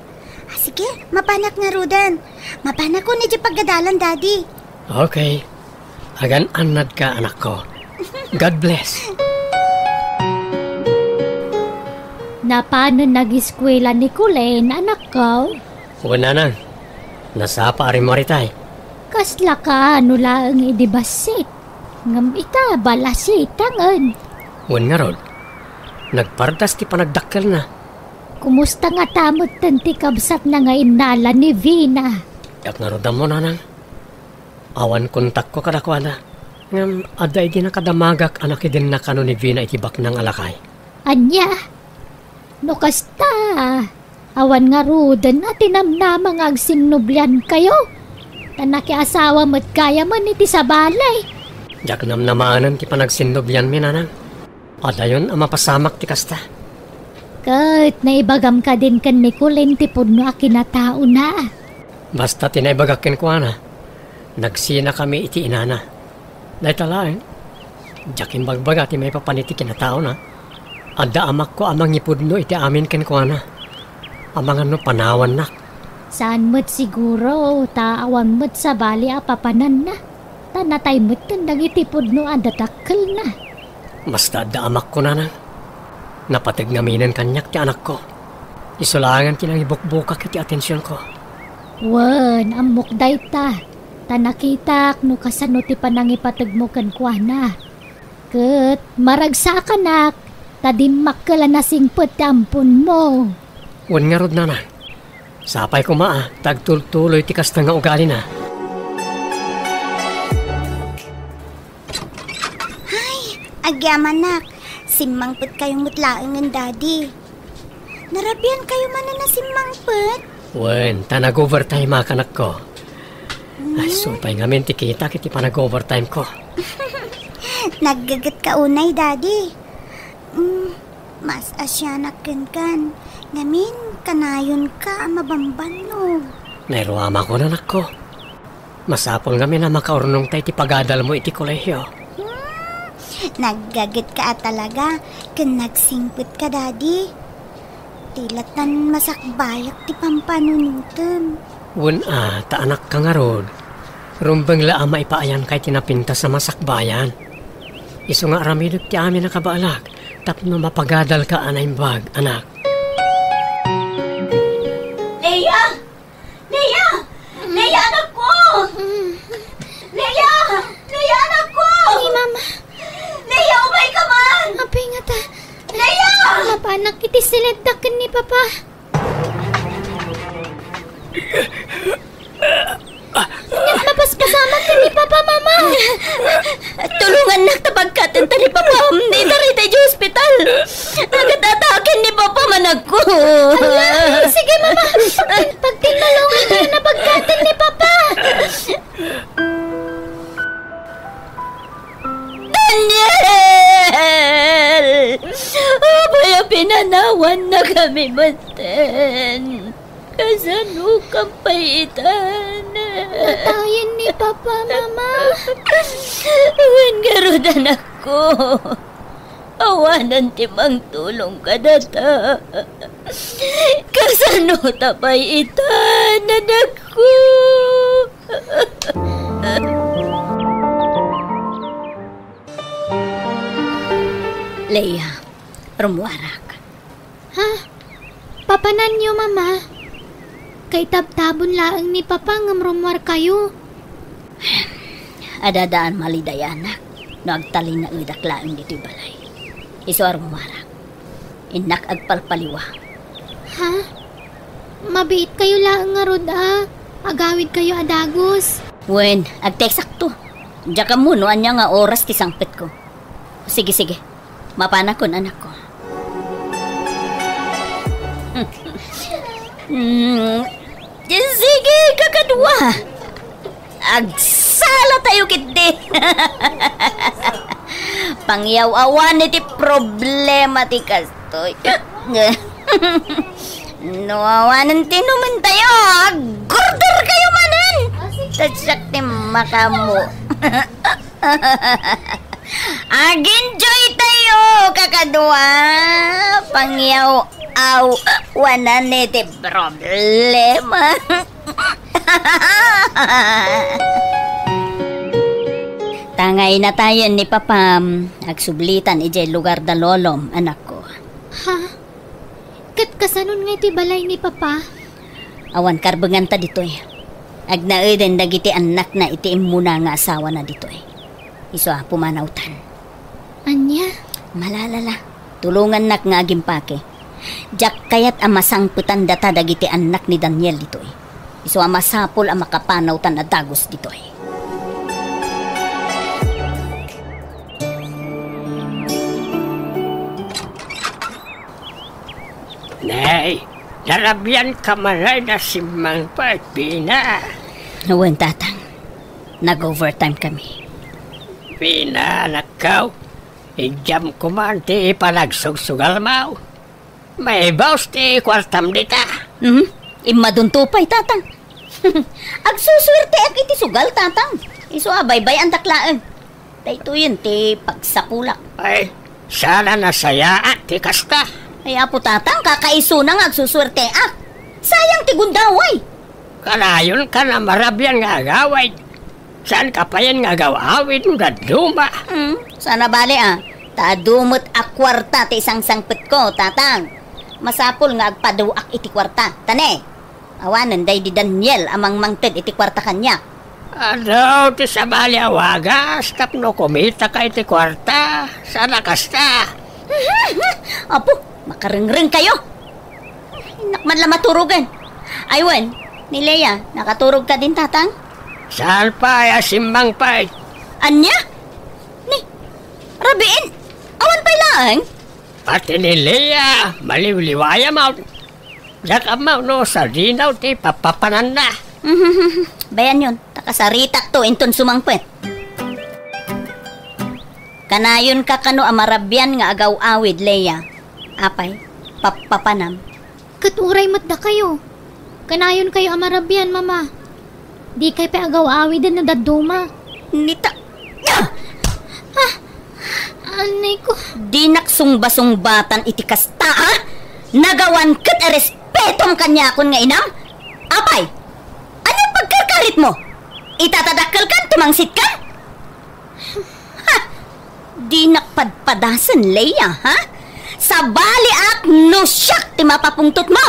Sige, mapanak nga rudan. Mapanak ko na di paggadalan, daddy. Okay. Agan anad ka, anak ko. God bless. Na paano nag-eskwela ni Kulen, anak ko? Una na. Nasapa rin mo ritay. Kasla ka, nula ang idibasit. Ngam ita, balasit, tangan. Wan nga rod. Nagpardas ti panagdakkel na. Kumusta nga tamot tanti kabsat na nga inala ni Vina? Yak nga rodam mo, nanang. Awan kontak ko kadakwada. Ngam, aday di nakadamagak anak din na kano ni Vina itibak ng alakay. Anya? No kasta, awan nga rudan at tinamnamang agsinublian kayo. Tanaki asawa mo't kaya man iti sa balay. Jak namnamanan ti panagsinubyan mi, nanang. Adayon ang mapasamak ti kasta. Kat naibagam ka din kan ni Kulen ti pudno a kinatao na. Basta tinaibagakin ko na. Nagsina kami iti inana. Dahil talaeng, jakin bagbaga ti may papaniti kinatao na. Adda amak ko amang ipudno iti amin ken ko na. Amang ano panawan na. Saan mo't siguro, taawan mo't sa bali a papanan na. Tanatay mo't tandang iti pudno adatakkel na. Basta adda amak ko na. Napatig ngaminan kanyak ti anak ko. Isulangan kinang ibukbukak iti atensyon ko. Wan, amok day ta. Tanakitak no kasano ti panangipatag mo kan kwa na. Kat, maragsakan tadimak ka la nasingpot ampun mo. Wan nga rod, nanang. Sapay ko tagtultuloy tikas na nga ugali na. Agyaman nak, simangput kayong mutlaang ng daddy. Narabian kayo man na simangput? Wen, nag-overtime kanak ko. Ay, supay nga minti kita kiti pa nag-overtime ko. Naggagat ka unay, daddy. Mas asyanakin kan. Ngamin, kanayon ka mabamban no. Nairuama ko na ko. Masapol nga na makaurnong tayo ti pagadal mo iti kolehyo. Naggagit ka talaga, kan nagsingput ka, daddy. Tilatan masakbayak ti pampanunutan. Wen taanak ka nga rod. Rumbang la maipaayan kay tinapinta sa masakbayan. Iso nga ramidot ti amin nakabaalag. Tapno mapagadal ka anay bag, anak. Leia! Leia! Leia, anak ko! Leia! Leia, anak ko! Ay, mama. Leia, umay ka man! Apay nga ta. Leia! Mapanak iti siladdakan ni Papa. Mapaspasama ka ni Papa, mama. Tulungan nak tabagkatan ta ni Papa. Hindi na rin tayo hospital. Nagatatakin ni Papa manag ko. Sige, mama. Pagtinalungan niyo na pagkatan ni Papa. Daniel! Abaya pinanawan na kami maten. Kasano kang paitan? Tayin ni Papa, mama. Wen garudan ako. Awanan timang tulong ka data. Kasano tapaitan, anak ko? Leia, rumuarak. Ha? Papanan niyo, mama. Kay tabtabon laang ni Papa ngam rumwar kayo. Adadaan malidayanak. Nagtalin na udak laang dito'y balay. Iso rumuarak. Inak agpalpaliwa. Ha? Mabiit kayo laang nga rod, Agawid kayo adagos. Wen, agteksakto. Diya ka mo, no, anya nga oras ti sangpit ko. Sige, sige. Mapanakon, anak ko. Sige, kakadwa. Agsala tayo kiti. Pangyaw-awan iti problema ti kastoy. Nawawanan tinuman tayo. Agorder kayo manan. Tatsak ti makamu. Ag-enjoy tayo, kakadwa. Pangyaw-aw, wanan iti problema. Tangay na tayo ni Papa. Agsublitan ijay lugar da lolom, anak ko. Ha? Kat kasanon nga iti balay ni Papa? Awan karbengan ta dito eh. Agnaeden dagiti anak na iti imuna nga asawa na dito eh. Iso pumanawtan. Anya? Malalala. Tulungan nak nga agimpake. Jak kayat amasangputan data dagiti anak ni Daniel dito eh. Iso amasapol ang makapanawtan na dagos dito eh. Nay, narabyan ka maray na si Mang Pina. Nawan tatang. Nag-overtime kami. Pina, nakaw. Ijam ko man ti panagsugsugal mau. May baos ti kwartam dita. Imaduntupay tatang. Agsuswerte ak iti sugal tatang. Iso abay-bay ang taklaan. Dahito yun ti pagsapulak. Ay, sana nasaya at ti kasta. Ay apo tatang, kakaiso na nga agsuswerte ak. Sayang ti gundaway. Kanayon ka na marabyan nga agaway. Saan ka pa yan nga gawawin nga duma? Sana bali Tadumot ak kwarta ti isang sangpit ko, tatang. Masapol nga agpaduak iti kwarta. Tane, awanan day di Daniel amang mangted iti kwarta kanya. Ano, ti sabali awagas, tapno kumita ka iti kwarta. Sana kasta. Apo, makaringring kayo. Inak man lang maturugan. Aywan, ni Leia, nakaturog ka din tatang? Saan pa ay asimbang pa? Anya? Ni, Rabiin, awan pa lang? Pati ni Leia, maliwliwaya mo. Yak amaw no, sa dinaw ti papapanan na. Bayan yun, takasaritak to inton sumangpet. Kanayon ka kano amarabyan nga agaw awid, Leia. Apay, papapanam. Katuray matda kayo. Kanayon kayo amarabyan, mama. Di kay pa agaw awid na daduma. Nita, Anay ko. di naksungba-sungbatan iti kasta, ha? Nagawan kat a respetom kanya akon nga inam? Apay, ano pagkarkarit mo? Itatadakkel kan, tumangsit ka? Ha? Di nakpadpadasan, Leia, ha? Sa bali ak no siyak ti mapapungtot mo.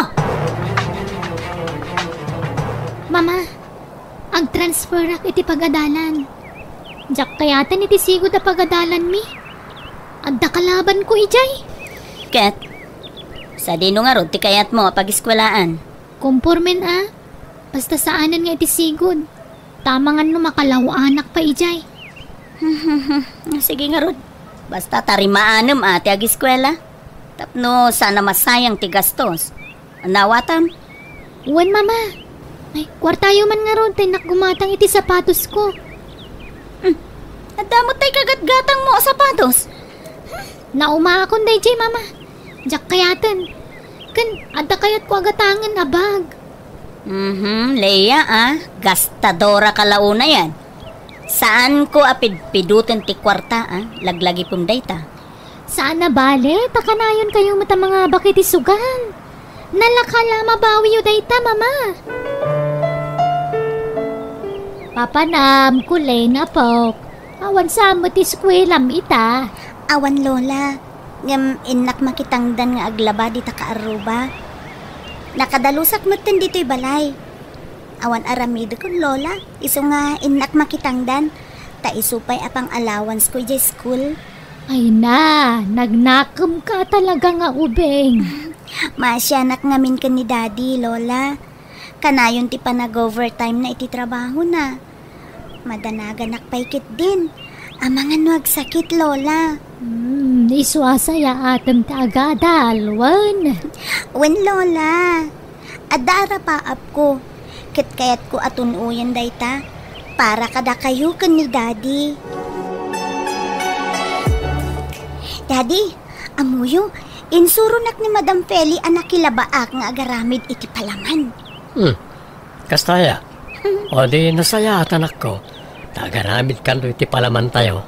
Mama, ag-transfer ak iti pagadalan. Jak kayatan iti sigod a pagadalan mi. Adda kalaban ko ijay. Ket, sa dino nga rod ti kayat mo pag-eskwelaan. Kompormen Basta saanan nga iti sigod. Tamangan no makalaw anak pa ijay. Sige nga rod. Basta tarimaanem ati ag-eskwela. Tapno sana masayang ti gastos. Nawatan? Uwan, mama. Ay, kwartayo man nga ron tay nakgumatang iti sapatos ko. At damot tay kagat-gatang mo sapatos. Nauma akong day, mama. Jak kayatan. Kan, adda kayat ko agatangan a bag. Leia, gastadora ka launa yan. Saan ko apidpidutan ti kwarta, laglagi pong dayta. Saan na bale? Takanayon kayo mata mga bakit isugan. Nalakala mabawi yu dayta, mama. Papanam, kulay na po. Awan sa amot iskwelam ita. Awan, Lola. Ngam inak makitangdan nga aglaba di ta kaaruba. Nakadalusak mo tin dito'y balay. Awan aramido ko, Lola. Iso nga inak makitangdan. Ta isupay apang allowance ko di school. Ay na, nagnakam ka talaga nga ubeng. Masyanak ngamin ka ni Daddy, Lola. Kanayon ti pa nag-overtime na iti trabaho na. Madanagan akpaykit din. Amangan wag sakit, Lola. Iswasaya atam ta agadalwan. Wen, Lola. Adara pa ap ko. Kit kayat ko atunuyan dayta. Para kada kayo kan ni Daddy. Daddy, amuyo. Insurunak ni Madam Feli anak kilabaak nga agaramid iti palaman. Kastaya. O di nasaya at anak ko. Tagaramid kan do iti palaman tayo.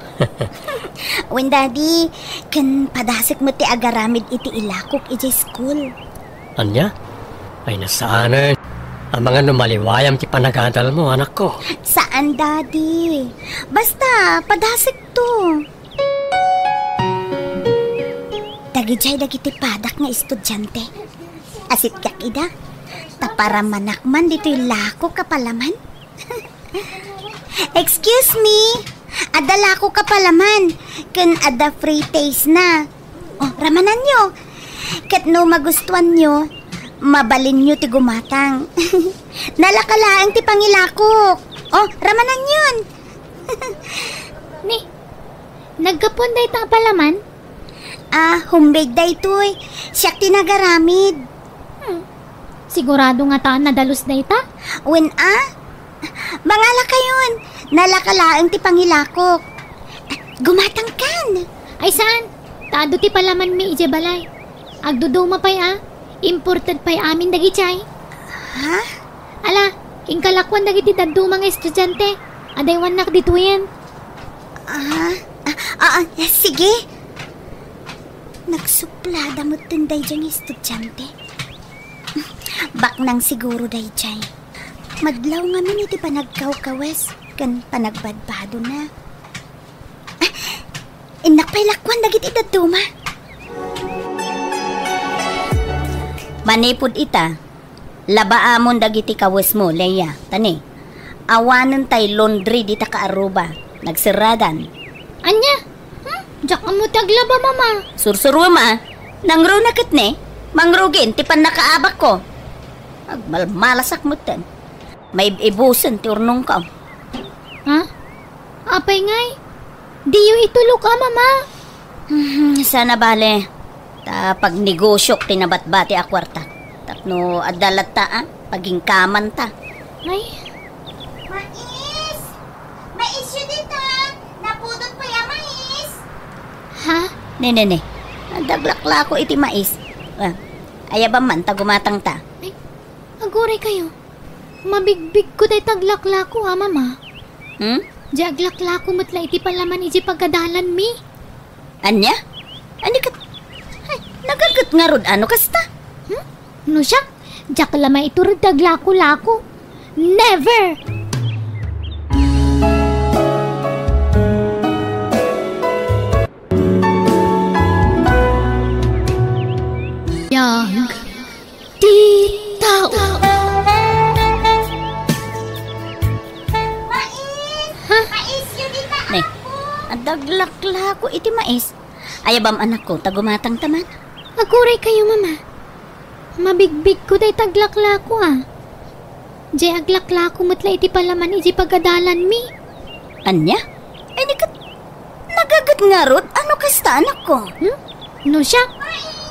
Wen, Daddy, kan padasik mo ti agaramid iti ilakok iti school. Anya? Ay nasaanan. Ang mga numaliwayam ti panagadal mo, anak ko. Saan, Daddy? Basta, padasik to. Dagijay dagiti padak nga estudyante. Asit kak ida. Tapara manakman dito'y lako kapalaman. Excuse me. Ada lako kapalaman. Kan ada free taste na. Oh, ramanan nyo. Kat no magustuhan nyo, mabalin nyo ti gumatang. Nalakalaang ti pangilakok. Oh, ramanan yun. Ni, nagkapon day ta palaman? Homemade day to'y. Siyak tinagaramid. Sigurado nga taan nadalos day ta? Wen, mangala kayon. Nalakalaang ti pangilakok. Gumatang kan. Ay saan? Taado ti palaman mi ije balay. Agduduma pa'y imported pa'y amin dagichay. Ha? Ala, ingkalakwan dagiti daduma nga estudyante. Adaywan nak dituyen. Sige. Nagsuplada mo tinday diyang estudyante. Bak nang siguro day chay. Madlaw nga min iti panagkaw-kawes. Kan panagbadbado na. Inak pa'y lakwan dagiti daduma. Manipod ita. Labaamon dagiti kawes mo, Leia. Tani. Awanan tay laundry dita kaaruba. Nagsiradan. Anya? Diyak mo taglaba, mama. Sursuro ma. Nangro na kit ne. Mangrugin, tipan nakaabak ko. Agmalmalasak mo ten. May ibusan ti urnong ka. Ha? Apay ngay? Di yung itulog ka, mama. Sana bale. Pag negosyo tinabat-bati a kwarta. Tapno adalat ta paging kaman ta. Ay, Mais! Mais yun dito! Napudot pa yung mais! ha? Ne. Daglakla ko iti mais. Ayaba man tagumatang ta. Ay, aguray kayo. Mabigbig ko day taglakla ko, ha, mama. Di aglakla ko matla iti palaman iti pagkadalan mi. Anya? Ani kat... Ay, nagagat nga rod ano kasta? No siya? Diyak lamay ito rin taglako-lako. Never! Yang titaw. Mais yun dito! Ne, daglakla ko iti mais. Ayabam anak ko, tagumatang taman. Aguray kayo, mama. Mabigbig ko day taglakla ko, Di aglakla ko matla iti palaman iti pagkadalan mi. Anya? Ani kat... Nagagat nga rod? Ano kasta anak ko? No siya?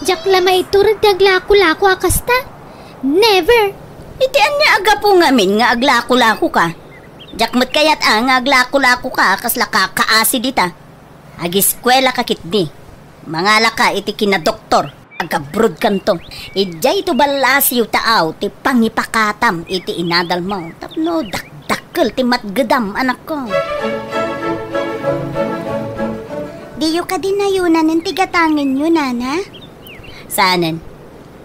Diyak lamay ito rin taglako-lako akasta. Never! Iti anya aga po ngamin nga aglako-lako ka. Diyak mat kayat nga aglako-lako ka kasla kakaasi dita. Agiskwela ka kitdi. Mangala ka iti kinadoktor. Agabrod kanto. Ijay ito balas yu taaw ti pangipakatam iti inadal mo. Tapno dakdakkel ti matgedam anak ko. Diyo ka din na yunan ng tigatangin yun, nana? Saanan?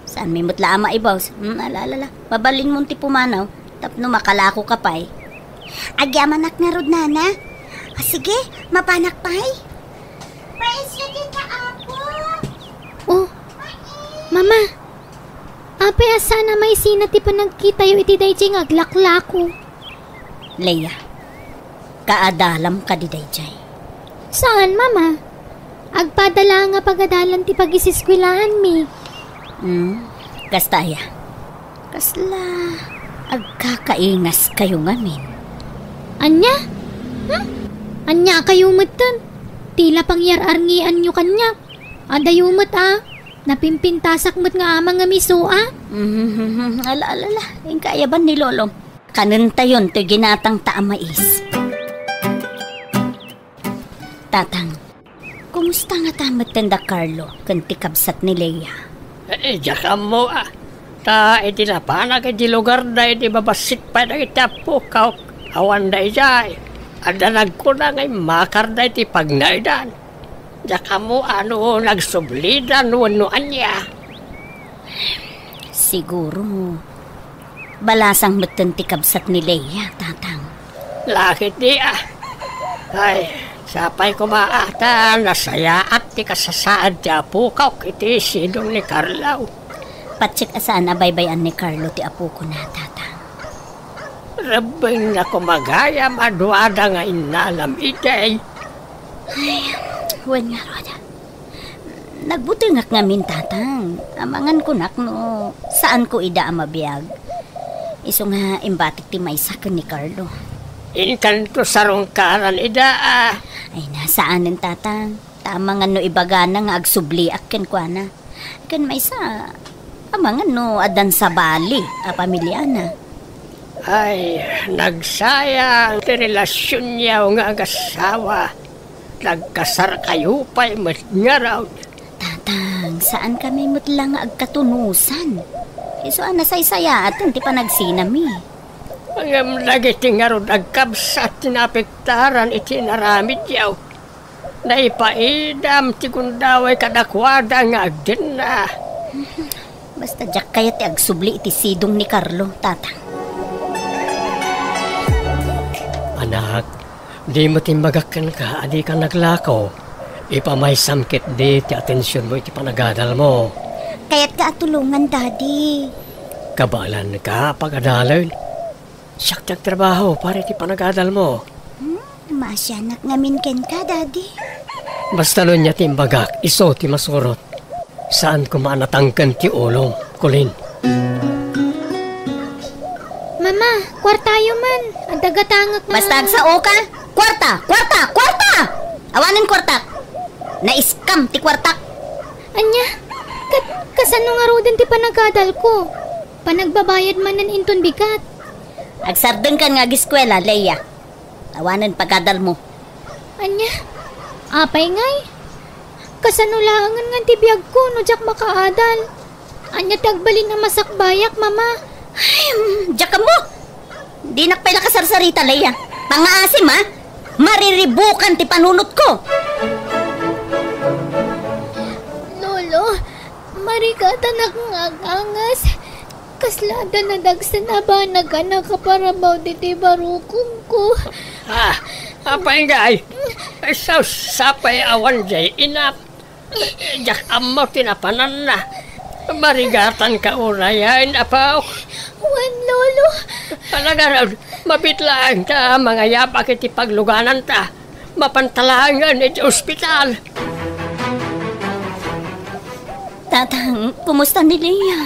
Saan may mutla ama ibaws? Alalala. Babalin mo ti pumanaw. Tapno makalako ka pa'y. Agyamanak na rod, nana. Sige, mapanak pa'y. Presyo din ka, apo. Oh, mama. Ape asana may sinati pa nagkita yu iti dayjay nga aglaklako. Leia, kaadalam ka di dayjay. Saan, mama? Agpadala nga pagadalan ti pag-isiskwilaan mi. Kastaya. Kasla, agkakaingas kayo ngamin. Anya? Anya kayo matan? Tila pangyararngian nyo kanya. Adayumot napimpintasak mo't nga amang nga misoa. Alala, yung kayaban ni Lolo. Kanunta yun, to'y ginatang taamais. Tatang, kumusta nga tamat tanda Carlo, kanti kabsat ni Leia? Diyan mo Ta iti napanag iti lugar da iti babasit pa na iti apukaw. Awan da ijay. Adanag ko na ngay makar da iti pagnaidan. Diyan mo nagsublidan wanuan niya. Siguro, balasang matanti kabsat ni Leia, tatang. Lakit niya. Ay, sapay ko maata, nasaya at ti kasasaad ti apukaw iti sidong ni Carlo. Patsik asaan abaybayan ni Carlo ti apo ko na, tatang. Rabing na kumagaya maduada nga inalam itay. Ay, huwan nga roda. Nagbuti ngak ngamin, tatang. Amangan ko nak no, saan ko ida amabiyag. Iso nga imbatik ti maysakan ni Carlo. Inkanto sarong karan ida Ay, nasaanin, tatang. Tama nga no ibagana nga agsubli akin kwa na. Kan may sa amangan no adan sa bali a pamilya na. Ay, nagsayang ti relasyon niya nga agasawa. Nagkasar kayo pa'y nga raw. Tatang, saan kami mutlang agkatunusan? Iso nasaysaya atin ti panagsinami. Ang lagi nga rin nagkabsat tinapiktaran iti naramid yaw. Naipaidam ti kundaway kadakwada nga agdin na. Basta jak kaya ti agsubli iti sidong ni Carlo, tatang. Anak, di mo timbagakan ka, adi ka naglakaw. Ipamay samkit di ti atensyon mo iti panagadal mo. Kaya't ka atulungan, daddy. Kabalan ka pagadalan. Siyak trabaho para ti panagadal mo. Masyanak ngamin ken ka, daddy. Basta nun niya timbagak, iso ti masurot. Saan ko maanatangkan ti ulong, kulin. Mama, kwartayo man. Ang dagatangak na... Basta agsao ka. Kwarta! Awanan kwarta. Na-scam ti kwarta. Anya, kasano nga rodin ti panagadal ko? Panagbabayad man ng inton bigat. Agsardeng kan nga giskwela, Leia. Awanan pagkadal mo. Anya, apay ngay. Kasano laangan nga ti biyag ko no jak makaadal. Anya tagbalin na masakbayak, Mama. Ay, diyak mo. Di nakpay lakasarsarita, Leia. Pangaasim, ha? Mariribukan ti panunot ko. Lolo, marikata nakangagangas. Kaslada na dagsan na ba nagkanakaparabaw diti barukong ko. Apay ngay. Sapay awan jay inap. Jak amaw tinapanan na. Marigatan ka urayan, apaw. Wan, Lolo. Palagaran, mabitlaan ka mga yapak iti pagluganan ta. Mapantalangan iti ospital. Tatang, kumusta ni Leia?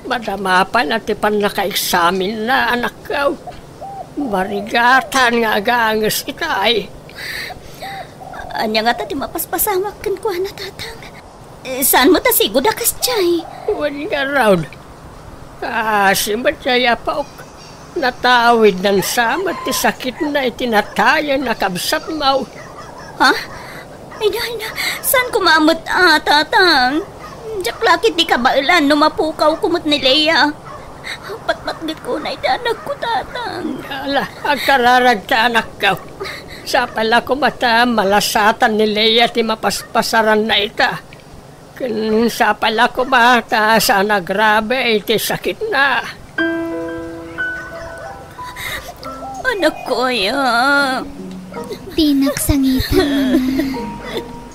Madama pa na ti panaka-examin na anak ko. Marigatan nga agangas kita ay. Anya nga ti mapaspasamak kan kuha na, Tatang. Saan mo ta sigod akas chay? Wali nga round. Si Matsaya pa natawid ng samat ti sakit na itinatayan na kabsat mo. Ha? Ay na, saan kumamot Tatang? Diyak lakit di kabailan numapukaw kumot ni Leia. Patmatgit ko na itanag ko, Tatang. Ala, agkararag ka anak ko. Sa pala ko mata malasatan ni Leia ti mapaspasaran na ita. Sa pala ko mata sana grabe iti sakit na. Anak ko, ya. Di nagsangita, Mama.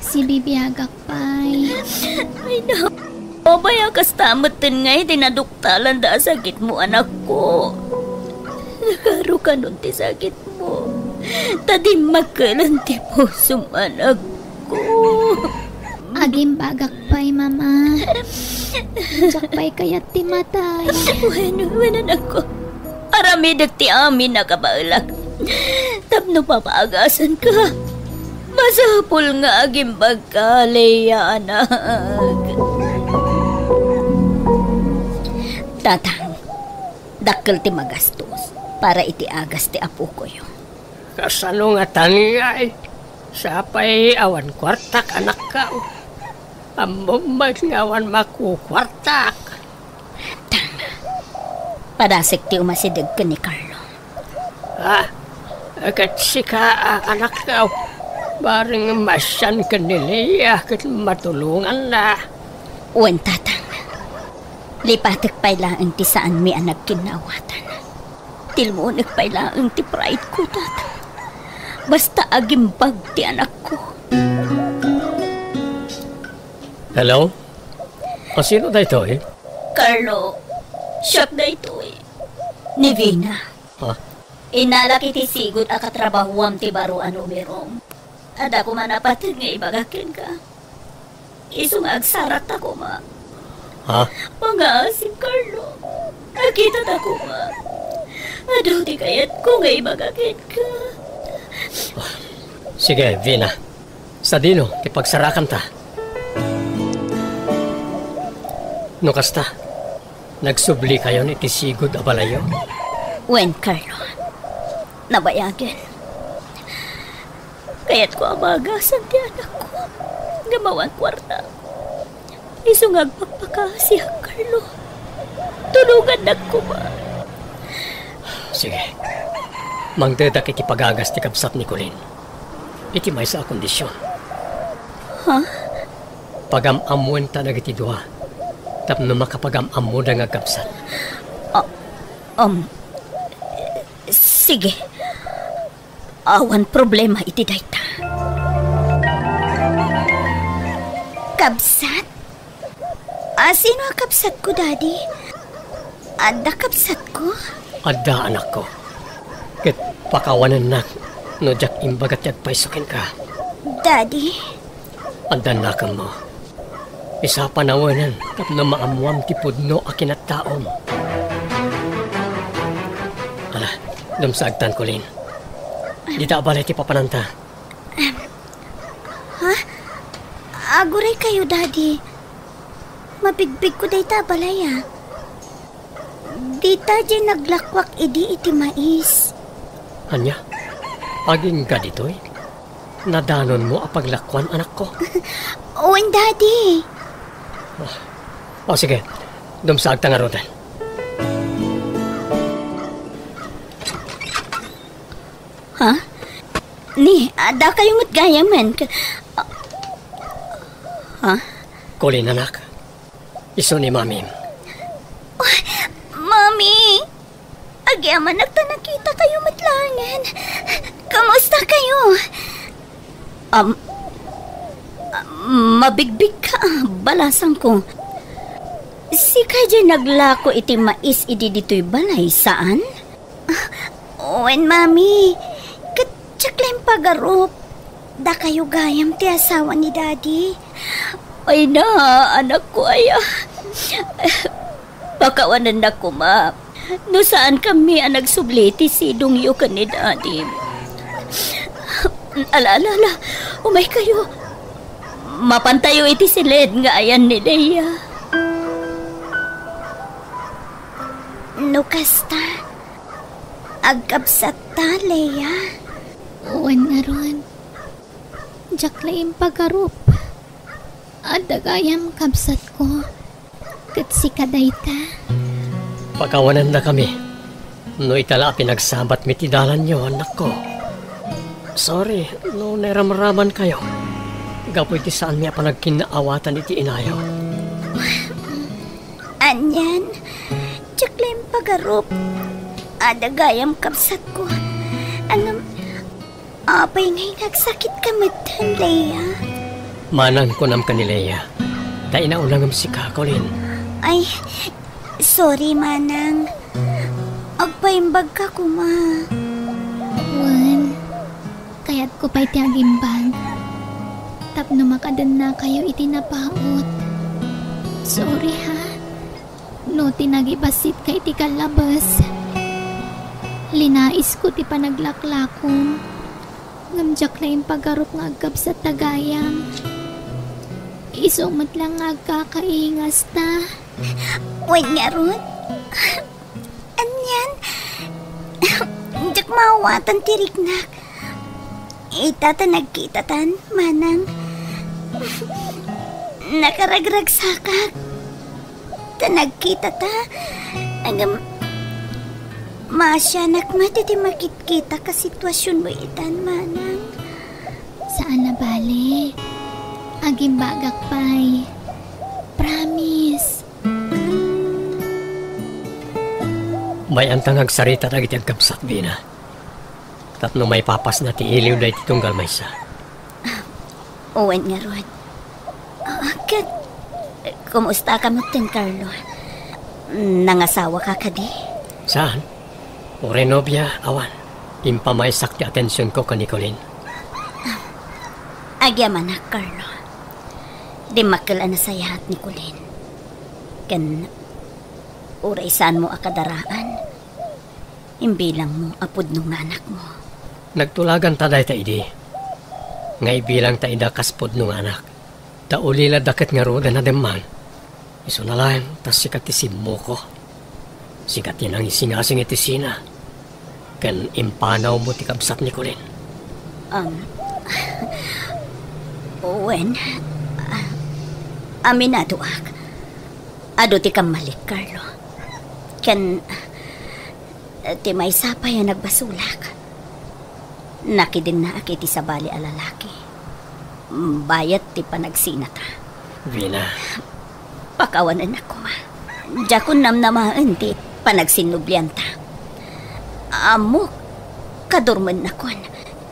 Si Bibiyagak pa'y. Ay na. Babaya kas tamutin ngay, dinaduktalan da sakit mo, anak ko. Nakaro ka nun ti sakit mo. Tadi magkalan ti pusong anak ko. Agim bagak pa'y, Mama. Jak pa'y kayat ti matay. Bueno, anak ko. Aramidag ti amin na kabailag. Tapno papaagasan ka. Masapul nga agim bagka, Leia, anak. Tatang, dakkel ti magastos para iti agas ti apo ko yun. Kasano nga tani ay sapay awan kwartak anak ka. Amumag nga awan makukwartak. Tanga, padasik ti umasidag ka ni Carlo. Akat sika anak ka. Baring masyan ka ni Leia kat matulungan na. Uwan, Tatang. Lipatik pa'y laang ti saan mi anak kinawatan. Tilmunik pa'y laang ti pride ko, Tatang. Basta agimbag ti anak ko. Hello? Sino da ito eh? Carlo, siya na ito eh. Ni Vina. Inalaki ti sigot a katrabahuam ti baruan umirong. Ada ko man napatid nga ibagakin ka. Isong agsarat ako, ma. Pangasim, Carlo. Nakita ako, ma. Adaw ti kayat ko nga ibagakin ka. Sige, Vina. Sa dino, ipagsarakan ta. No kasta, nagsubli kayo ni tisigod abalayo? Wen, Carlo. Nabayagin. Kaya't ko amagasan ti anak ko. Gamawang kwarta. Isong agpagpakasi ang Carlo. Tulugan na ko ba? Sige. Mangdedak iti pagagas ti kapsat ni Colin. Iti may sa kondisyon. Ha? Pagamamuan ta nagiti duha. Tapno makapagamamu na nga kapsat. Sige. Awan problema iti dayta. Kapsat? Sino ang kapsat ko, Daddy? Ada kapsat ko? Ada anak ko. Ket pakawanan na. No jak imbagat yag paisukin ka. Daddy? Ada na ka mo. Isa panawanan tapno maamuam ti pudno akin at taom. Dumsagtan ko, Lin. Di ta balay ti papananta. Aguray kayo, Daddy. Mabigbig ko day ta balaya. Di ta dyan naglakwak iti mais. Anya, aging ka dito'y. Nadanon mo apaglakwan, anak ko. Owen, Daddy. O sige, dumsagtan nga rodan. Ha? Ni, ada kayong matgayaman. Ha? Kulin, anak. Iso ni Mami. Mami! Agyaman, nakita kayo matlangan. Kamusta kayo? Mabigbig ka, balasang ko. Si Kaja naglako iti mais idi dito'y balay, saan? Owen, Mami, katsaklaim pagarop. Da kayo gayam ti asawa ni Daddy. Ay na, anak ko, pakawanan na ko, ma. No saan kami ang nagsubliti si Dungyo ka ni Daddy. Ala, umay kayo. Mapantayo iti si Led nga ayan ni Leia. No kasta, agkapsat ta, Leia. Uwan nga ron. Jaklaim pagarup. Adagayam kapsat ko. Katsi kaday ta. Pagkawanan na kami. No itala pinagsabat mitidalan nyo, anak ko. Sorry, no naramraman kayo. Gapoy ti saan niya pa nagkinaawatan iti inayaw. Anyan, tsaklaim pagarup. Adagayam kapsat ko. Apay ngay nagsakit ka matan, Leia. Manan ko nam ka ni Leia. Dahil naunang si Kakolin. Ay, sorry, Manang. Agpaimbag ka ko, ma. Uwan, kaya't ko pa'y tiagimbag. Tapno makadan na kayo itinapaot. Sorry, ha? No tinagibasit ka iti kalabas. Linais ko ti panaglaklakong. Ngamjak na yung paggarot nga agkap sa tagayam. Isumat lang nga agkakaingas ta. Wait nga ron. Anyan. Jak mawatan tiriknak. Itata nagkitatan, Manang. Nakaragrag sakak. Tanagkita ta. Agam... Masyanak matiti makit-kita ka sitwasyon mo itan, Manang. Saan na bali? Agimbagak pa'y. Promise. May antang agsarita na iti agkapsat, Bina. Tatno may papas na ti iliw na iti tunggal may sa. Owen nga, Rod. Kumusta ka mo tin, Carlo? Nangasawa ka ka di? Saan? O renobya, awan. Impamaysak ti atensyon ko ka, Nicolin. Agyaman na, Carlo. Di makala na sayahat ni Colin. Kan, uray saan mo akadaraan. Imbilang mo apod nung anak mo. Nagtulagan taday ta idi. Nga ibilang ta ida kaspod nung anak. Ta ulila daket nga roda na demman. Iso na lang, tas sikat isim mo ko. Sikat yan ang isingasing itisina. Kan impanaw mo ti kabsat ni Colin. Owen, aminado ak. Ado ti kamalik, Carlo. Kan, ti may sapay ang nagbasulak. Nakidin na akiti sa bali alalaki. Bayat ti panagsinata. Vina. Pakawanan ako, ma. Diyakon namnamaan ti panagsinublianta. Amok, kadurman na kon.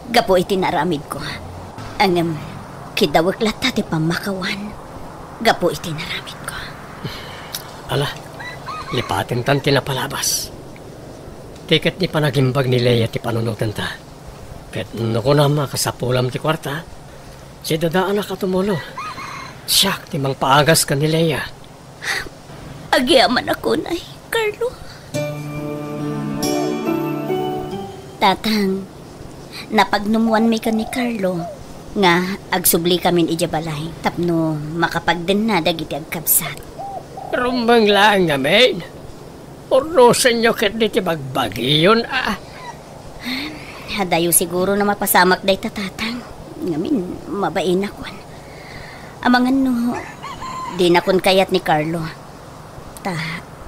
Gapo iti naramid ko. Ang kidawag lata ti pamakawan. Gapo iti naramid ko. Ala, lipatin tan tinapalabas. Tiket ni panagimbag ni Leia ti panunutan ta. Ket nuko na makasapulam ti kwarta. Si dadaan na katumulo. Siyak ti mang paagas ka ni Leia. Agyaman ako na, Carlo. Tatang, napagnumuan may ka ni Carlo, nga agsubli kamin ijabalay, tapno makapagden na dagiti agkabsat. Rumbang lang namin. Urusan nyo kat di bagbagiyon Hadayo siguro na mapasamak day tatang. Ngamin, mabain akon. Amangan no, di nakon kayat ni Carlo.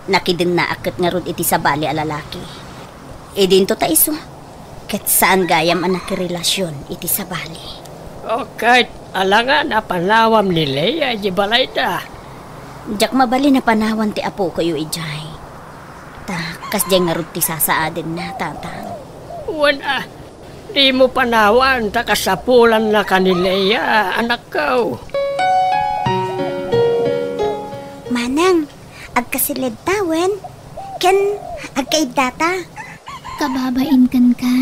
Nakidin na akit nga rod iti sa bali alalaki. Idin to ta iso. Ket saan gayam anak relasyon iti sa bali. Okay, alangan na panawam ni Leia ibalay ta. Jak mabali na panawan ti apo kayo ijay. Kasdya nga rod ti sasaadin na tatang. Wala, di mo panawan ta kasapulan na ka ni Leia, anak ko. Manang, agkasilid tawen, ken agkaidata. Kababain kan ka.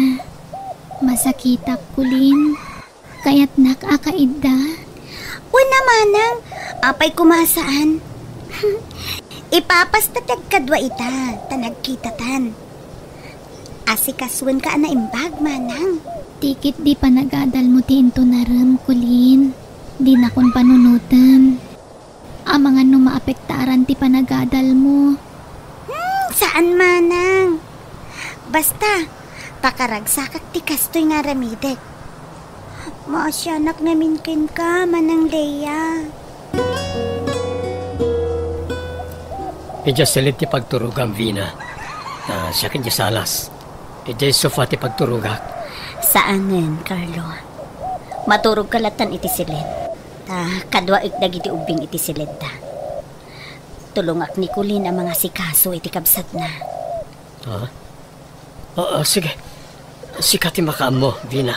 Masakitak kulin. Kaya't nakakaida. Wala manang, apay kumasaan. Ipapastatag kadwa ita, tanagkitatan. Asikaswan ka na imbag, manang. Tikit di pa nagadal mo tinto na ram, kulin. Di na kon panunutan. Ang mga numaapektaran ti panagadal mo. Saan, manang? Basta, pakaragsakak ti kastoy nga ramidek. Maasyanak namin kin ka, manang Leia. Ija silit ti pagturugam, Vina. Siya kin salas. Ija sofa ti pagturugak. Saanen, Carlo? Maturog kalatan iti silid. Kadwa ikdag iti ubing iti silid ta. Tulungak ni Kulin ang mga sikaso iti kabsat na. Sige. Sikati makaam mo, Vina.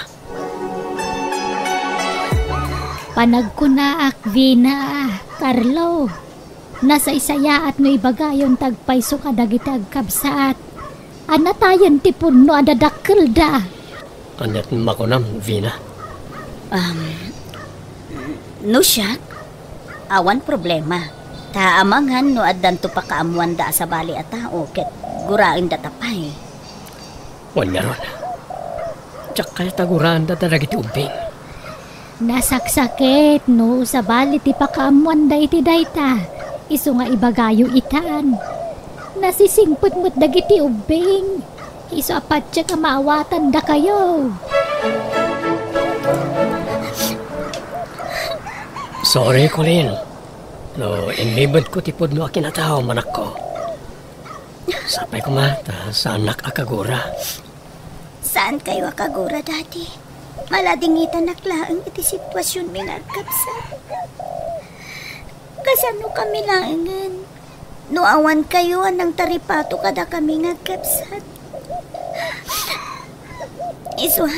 Panagkunaak, Vina, Carlo. Nasa isaya at no ibagayon tagpayso ka dagiti agkabsaat. Anatayan ti puno adadakkel da. Anyat makunam, Vina. No siya, awan problema. Taamangan no addan to pakaamuan da sa bali at tao ket gurain da tapay. Wanya ron. Tsak kaya taguraan da dagiti ubing. Nasaksakit no sa bali ti pakaamuan da iti dayta. Isu nga ibagayo itaan. Nasisingput mo't dagiti ubing. Isu apat siya ka maawatan da kayo. Sorry, Colin. No, inibad ko tipod no akinatao, manak ko. Sapay ko mata sa anak akagura. Saan kayo akagura, Daddy? Maladingitan naklaang iti sitwasyon may nagkapsat. Kasano kami laangan? No awan kayo anang taripato kada kami nagkapsat. Iswa,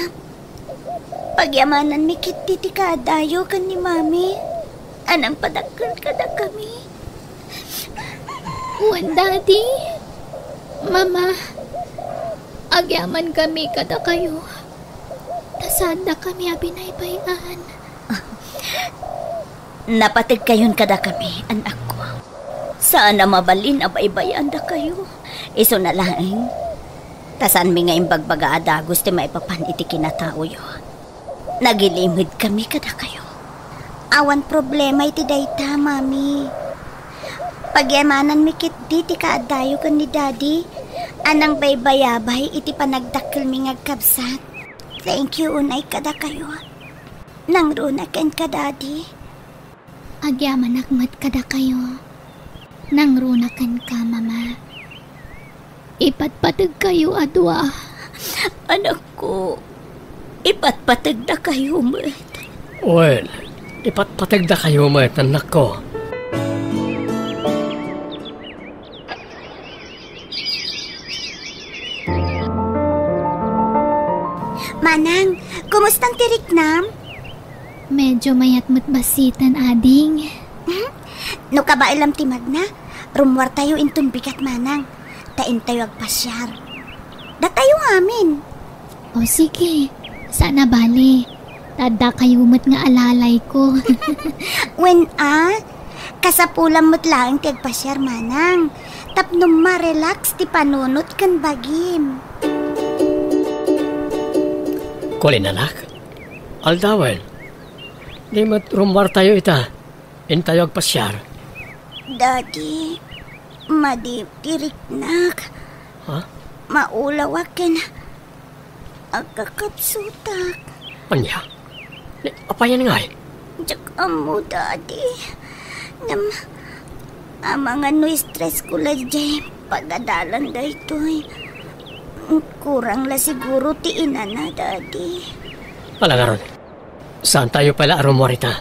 pagyamanan mi kiti ti kadayo kan ni Mami. Anang padakkel kada kami. Wan, Daddy. Mama, agyaman kami kada kayo. Tasada kami abinaybayan. Napatig kayon kada kami, anak ko. Saan na mabalin abaybayan da kayo? Iso na laeng. Tasan mi nga imbagbaga adagos ti maipapan iti kinatao yo. Nagilimid kami kada kayo. Awan problema iti dayta, Mami. Pagyamanan mi kit di ti kaadayo kan ni Daddy. Anang baybayabay iti panagdakkel mi ngagkabsat. Thank you unay kada kayo. Nang runaken ka, Daddy. Agyaman akmat kada kayo. Nang runakan ka, Mama. Ipatpatag kayo, adwa. Anak ko, ipatpatag na kayo, Mat. Well, ipatpatag na kayo, Mat, anak ko. Manang, kumustang tiriknam? Medyo mayat mo't basitan, ading. No kabailam timag na, rumwar tayo intun bigat, Manang. Tain tayo agpasyar. Da tayo amin. O sige, sana bali. Tada kayo mo't nga alalay ko. When kasapulam mo't lang ti agpasyar, Manang. Tapno ma-relax ti panunot kan bagim. Kulin anak. Aldawan. Di matrumar tayo ita. Intayo agpasyar. Daddy, madibdiriknak. Ha? Maulaw akin. Agkakapsutak. Anya? Apa yan nga eh? Diyak mo, Daddy. Mga no stress ko la dyan. Pagadalan da ito eh. Kurang la siguro tiinan na, Daddy. Wala nga ron. Saan tayo pala aromorita?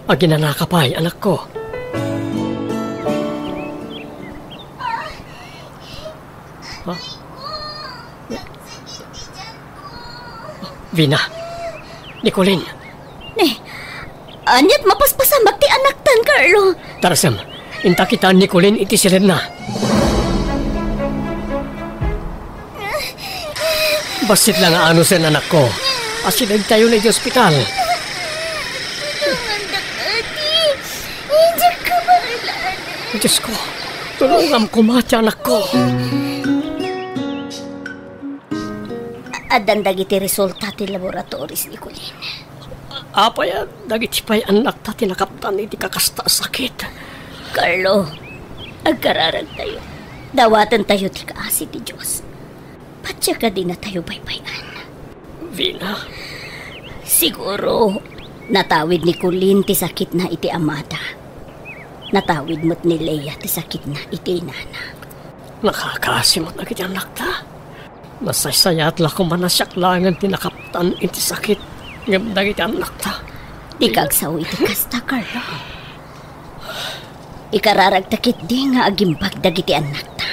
Aginanakapay, anak ko. Ha? Vina. Nicolin. Anyat mapaspasamak ti anak tan, Carlo. Tarasam, inta kita Nicolin iti silid na. Basit lang ano sen anak ko. Asidag tayo na di ospital. Diyos ko, tulungan ko mati anak ko. Adan dagiti resulta ti laboratories ni Colin. Apa ya, dagiti pa'y anak ta tinakaptan iti kakasta sakit. Carlo, agkararag tayo. Dawatan tayo ti kaasi ti Diyos. Patya ka din na tayo baybayan. Vina. Siguro, natawid ni Colin ti sakit na iti amada. Natawid mo't ni Leia ti sakit na iti nana. Nakakasimot na kiti anak ta. Nasaysayat la ko manasyaklangan tinakaptan iti sakit. Ngam dagiti anak ta. Di kagsaw iti kasta, Carlo. Ikararag takit di nga agimbag dagiti anak ta.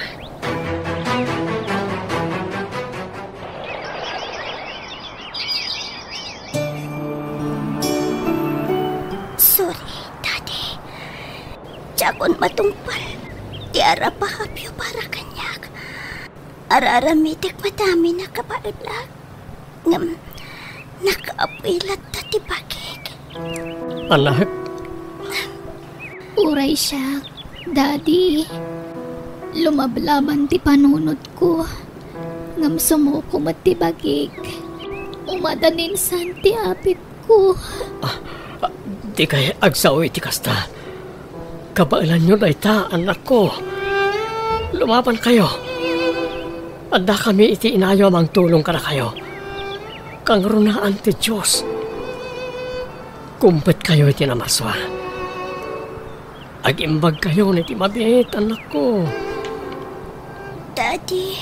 Sorry, Daddy. Tiyakon matungpal. Di ara pahapyo para kanyak. Araramitik madami na kapaidlag. Ngam, nakaapilat na tibagig. Anak. Uray siya, Daddy. Lumablaban ti panunod ko. Ngam sumuko matibagig. Umadanin san ti apit ko. Di kay agsaw iti kasta. Kabailan nyo na ita, anak ko. Lumaban kayo. Anda kami iti inayo ang tulong ka na kayo. Kang runaan ti Diyos. Kumpet kayo iti namaswa. Agimbag kayo niti mabit, anak ko. Daddy,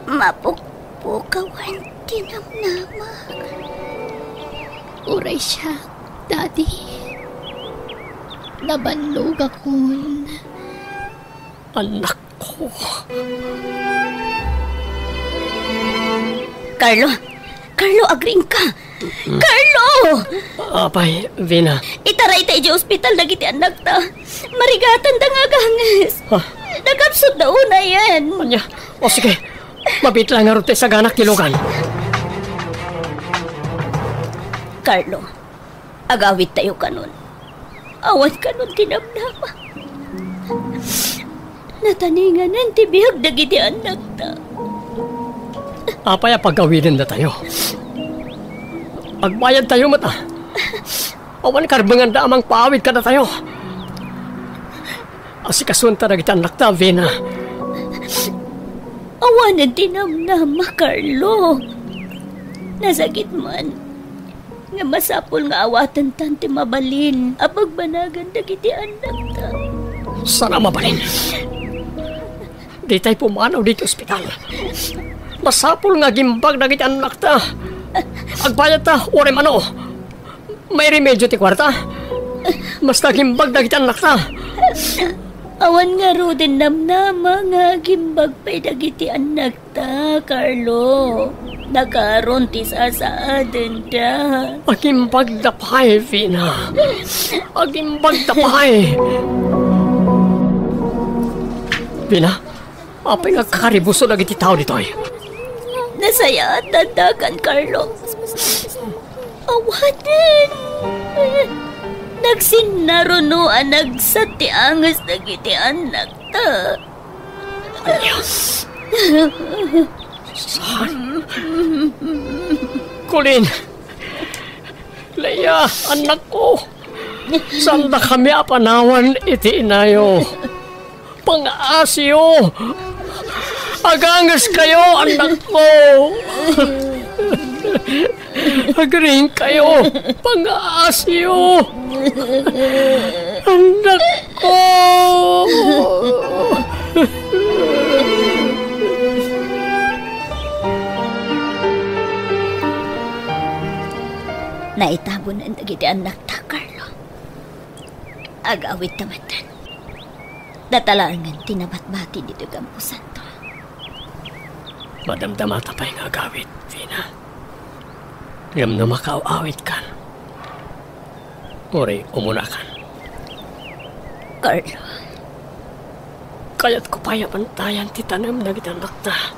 mapukpukawan tinamnamag. Uray siya, Daddy. Nabanlog akon. Anak ko. Carlo, agring ka. Carlo! Apay, Vina. Itaray tayo di ospital dagiti anak ta. Marigatan da nga ganges. Ha? Nagapsot na una yan. Anya, o sige. Mabit lang nga rute sa ganak tilugan. Carlo, agawit tayo kanon. Awan kanon tinamnama. Nataningan ang tibihag dagiti anak ta. Apay, pagkawinin na tayo. Pagbayad tayo mata. Awan karbangan da amang paawid ka na tayo. Asikasunta na kita anak ta, Vina. Awan ang tinamnama, Carlo. Nasakit man. Nga masapol nga awatan tanti mabalin. Apag banagan dagiti anak ta. Sana mabalin. Di tayo pumanaw dito ospital. Masapol nga gimbag dagiti anak ta. Agbayad ta, orem ano. May remedyo ti kwarta. Mas nagimbag dagiti anak ta. Awan nga ro din namnama nga gimbag pa'y dagiti anak ta, Carlo. Nakaroon ti sasaaden da. Agimbag dapay, Vina. Agimbag dapay. Vina, apay nga karibuso dagiti tao ditoy. Nasaya at tandakan, Carlo. Awatin. Nagsinarunoan nagsati angas dagiti anak ta. Anya. Saan? Kulin! Leia, anak ko! Saan na kami apanawan iti inayo? Pang-asyo! Agangas kayo, anak ko! Agring kayo, pang-asyo! Anak ko! Naitabo na nagiti anak ta, Carlo. Agawit tamatan. Datalangan tinabat-bati dito gampusan to. Madamdamata pa yung agawit, Vina. Ngam na makaaawit kan. Uri, umuna kan. Carlo. Kaya't ko pa yapantayan ti tanam na gitanak ta.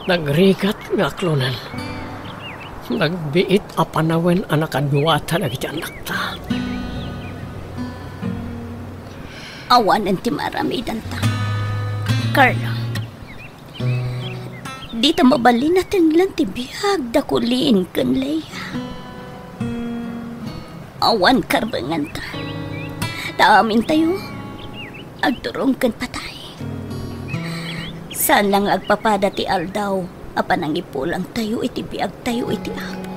Nagrigat nga klonan. Nagbiit apanawen anak aduwata na gitanak ta. Awan ang timaramidan ta. Carlo. Di ta mabalin natin lang tibiyag da kulin kan Leia. Awan karbangan ta. Taamin tayo. Agturong kan patay. Saan lang agpapada ti aldaw. Apan ang ipulang tayo iti biyag tayo iti abo.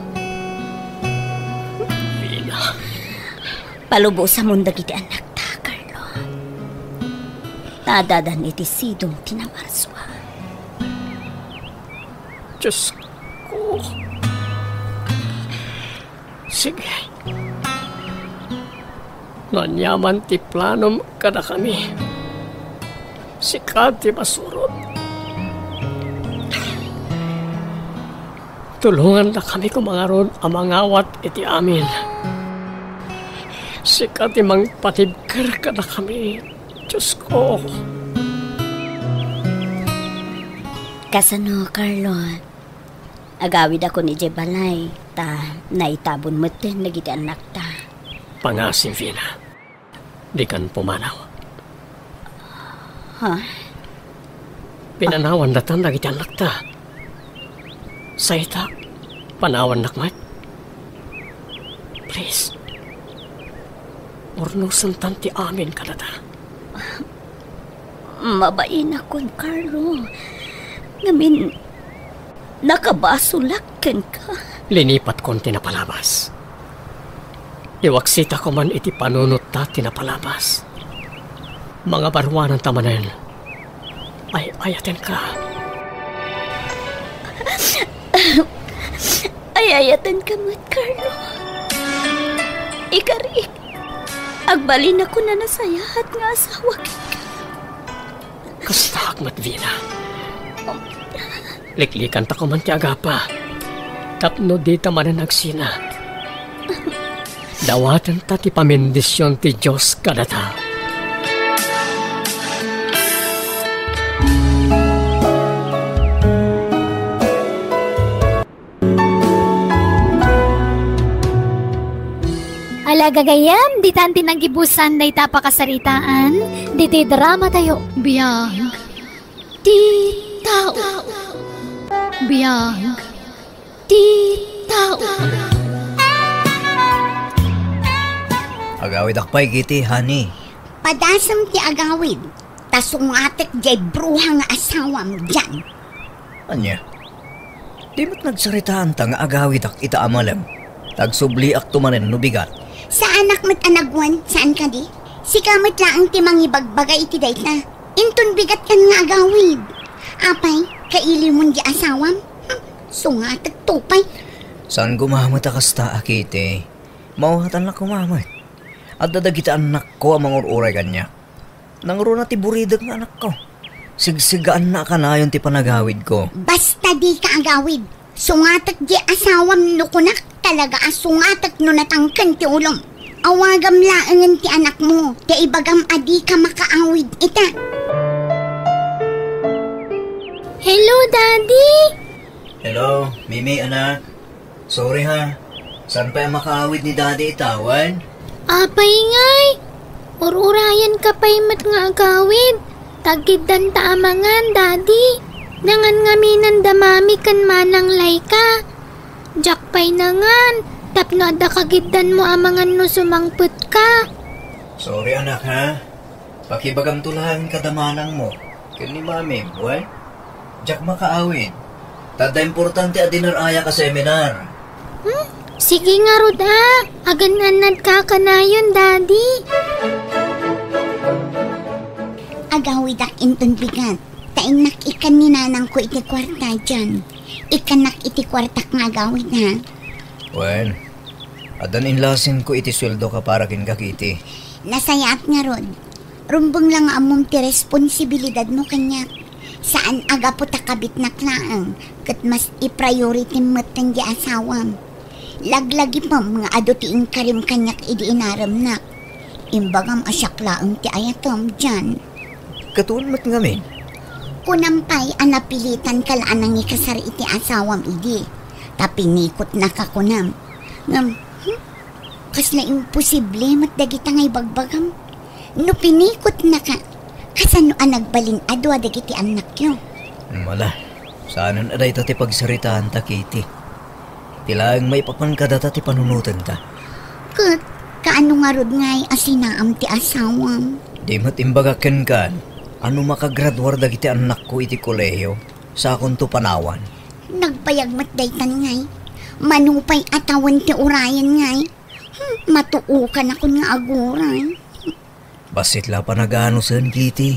Vina. Palubo sa mundo iti anak ta, Carlo. Nadadan iti sidong tinamarswa. Diyos ko. Sige. Nanyaman ti planom kada kami. Sikat ti masurot. Tulungan na kami kumangaron ang mangawat iti amin. Sikat ti mangpatibker kada kami. Diyos ko. Kasano, Carlo? Agawid ako ni Jebalay. Ta, naitabon mo din nagiti anak ta. Pangasim, Vina. Di kan pumanaw. Ha? Pinanawan na tan nagiti anak ta. Sayta, panawan nakmat. Please. Ornusan tanti amin kadata. Mabain akon, Carlo. Ngamin, nakabasulakan ka. Linipat kon tinapalabas. Iwaksita ko man iti panunot ta tinapalabas. Mga barwanan tamanan, ay ayaten ka. Ayayatan ka mo't, Carlo. Ikarik, agbalin ako na nasayahat nga asawa ka. Kasta akmat, Vina. Liklikan ta ko man ti agapa. Tapno di ta man nagsina. Dawatan ta ti pamendisyon ti Diyos kadata. Alagagayam, di tanti nagibusan na itapakasaritaan, di ti drama tayo. Biyag, di tao. Biyag, di tao. Agawid akpay kiti, honey. Padasam ti agawid. Tasungatek jay bruha nga asawam dyan. Anya? Di mo't nagsaritaan ta nga agawid ak ita amalam. Tagsubli ak tumanen no bigat. Sa anak mo't anagwan, saan ka di? Si kamot laang timang ibagbagay iti dayta. Inton bigat kan nga agawid. Apay, kaili mo di asawam? Sungatek tupay. Saan gumamit akasta akite? Mauhatan na kumamit. At dadagita anak ko ang mga uray kanya. Nanguro na ti buridag nga anak ko. Sigsigaan na ka na yun ti panagawid ko. Basta di ka agawid. Sungatek di asawam no kunak. Talaga asungatek no natangkan ti ulom. Awagam laangan ti anak mo. Ti ibagam adi ka makaawid ita. Hello, Daddy! Hello, Mimi anak. Sorry ha. Saan pa yung makaawid ni Daddy itawan? Apay ngay! Ururayan ka pa'y mat nga agawid. Tagid dan taamangan, Daddy. Nangan ngaminan damami kan manang layka. Jakpay nangan, tapno ada kagidan mo amangan no sumangput ka. Sorry anak ha. Pakibagam tulahan kadamanang mo. Kini mami, buhay? Jak makaawin. Tada importante a dinaraya ka seminar. Sige nga rod agan-anad ka kanayon, daddy. Agawid ak inton bigat. Tainak ikan ni nanang ko iti kwarta dyan. Ikanak iti kwartak nga agawid ha. Well, adan inlasin ko iti sweldo ka para kin kakiti. Nasayaat nga rod. Rumbong lang amom ti responsibilidad mo kanya. Saan aga po takabit na klaang. Kat mas i-priority mo tan di asawam. Laglagi pa mga ado ti inkarim kanyak idi inaram na. Imbagam asyaklaang ti ayatom dyan. Katuon mat ngamin. Kunampay anapilitan kalaan ang ikasar iti asawam idi. Tapinikot na kakunam. Ngam, kasla imposible mat dagita ngay bagbagam. No pinikot na ka, kasano nagbalin adwa dagiti anak yo. Mala, saanan aday tati pagsaritaan ta, Kitty. Tilaang may papangkada tati panunutan ta. Kat, kaano nga rod ngay asinaam ti asawam. Di matimbagaken kan, ano makagraduar dagiti anak ko iti kolehiyo sa akong to panawan. Nagpayag mat daytan ngay, manupay atawan ti urayan ngay. Matuukan ako nga aguran. Basit la pa nagano sen, Kitty.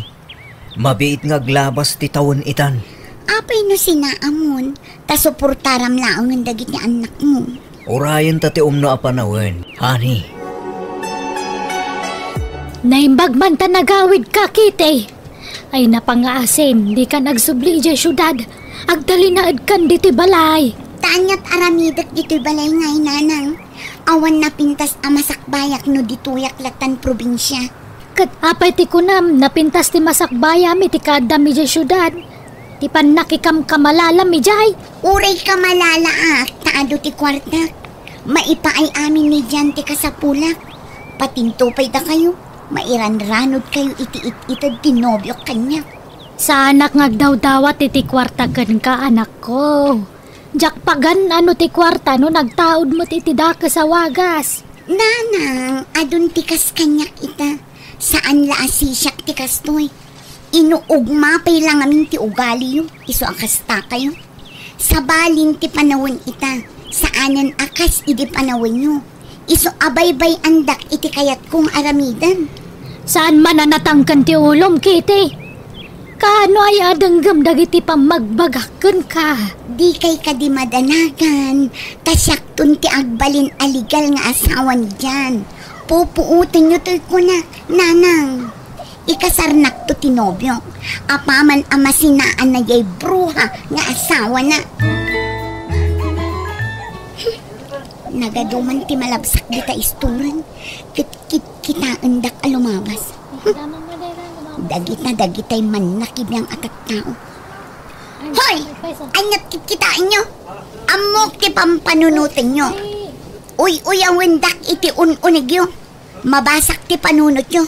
Mabiit nga glabas ti tawon itan. Apay no sinaamon, ta suportaram laang ng dagiti anak mo. Urayan tati umno apanawen, honey. Naimbag man ta nagawid ka, Kitty. Ay napangaasim, di ka nagsubli dya syudad. Agdalinaad kan diti balay. Tanyat aramidak dito'y balay ngay nanang. Awan na pintas amasakbayak no dituyak latan probinsya. Kat apay ti kunam, napintas ti masakbaya mi ti kadami dya syudad. Ti panakikam kamalala mi jay. Uray ka malala taado ti kwartak. Maipaay amin ni dyan ti kasapulak. Patintupay da kayo. Mairanranod kayo iti-it-itad tinobyok kanya. Sa anak ngagdaw-dawat iti kwarta kan ka, anak ko. Jak pagan ano ti kwarta no nagtaod mo ti daka sa wagas. Nanang, adun tikas kanyak ita. Saan la asisyak tikas to'y. Inuugma pay lang amin ti ugali yung. Iso akasta kayo. Sa balin ti panawin ita. Saanan akas idi panawin nyo. Iso abaybay andak iti kayat kong aramidan. Saan mananatangkan ti ulom, Kitty? Kaano ay adanggam dagiti pamagbagakan ka? Di kay kadi madanagan. Tasyak tun ti agbalin aligal nga asawan dyan. Pupuutin nyo to'y ko na, nanang. Ikasarnak to tinobyo. Apaman amasinaan na yay bruha nga asawa na. Nagaduman ti malabsak di ta isturan. Kita endak alumabas. Dagitay man nakibiyang atat tao. Hoy! Anyat kikitain nyo. Amok ti pampanunutin nyo. Uy ang wendak iti unig yo. Mabasak ti panunot nyo.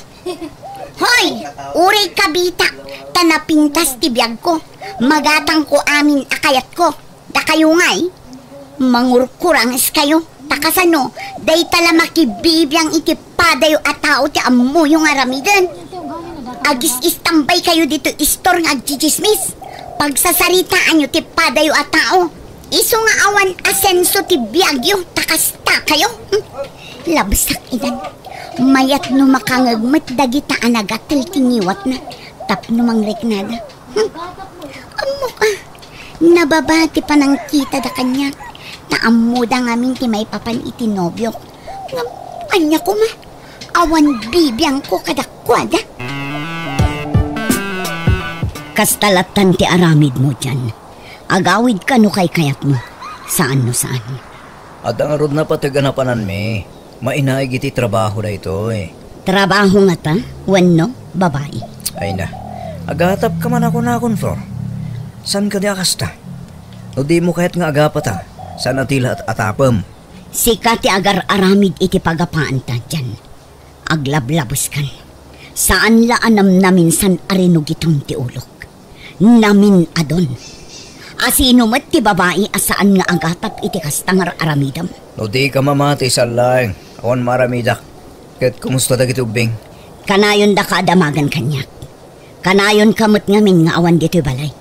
Hoy! Uray kabita. Tanapintas ti biyag ko. Magatang ko amin akayat ko. Da kayo ngay. Mangurkurangs kayo. Takasano, day tala makibibiyang iti padayo at tao ti amu yung aramidan. Agis istambay kayo dito istor ng agjijismis. Pagsasaritaan nyo ti padayo at tao. Iso nga awan asenso ti biyagyo, takasta kayo. Labsak idan. Mayat no makangagmat dagita anagatal tiniwat na. Tapno mangriknada. Amo ka. Nababati pa ng kita da kanya. Taamuda ngamin ti may papan itinobyo. Anya ko ma. Awan bibiyang ko kadakwada. Kastalatan ti aramid mo dyan. Agawid ka no kay kayat mo. Saan no saan. At ang arod na patiganapanan mi. Mainaig iti trabaho na ito eh. Trabaho nga ta? Wano? Babae? Ay na. Agatap ka man ako na akong for. San ka di akasta? O di mo kahit nga agapata. San atila at atapam. Sika ti agar aramid iti pagapaan ta dyan. Aglablabos kan. Saan la anam namin san arinog itong ti ulok. namin adon. Asino mat ti babae asaan nga agatap iti kastang aramidam. No di ka mamati sa laing. Awan maramidak. Ket kumusta dagiti ubing? Kanayon da kaadamagan kanyak. Kanayon kamot ngamin nga awan dito balay.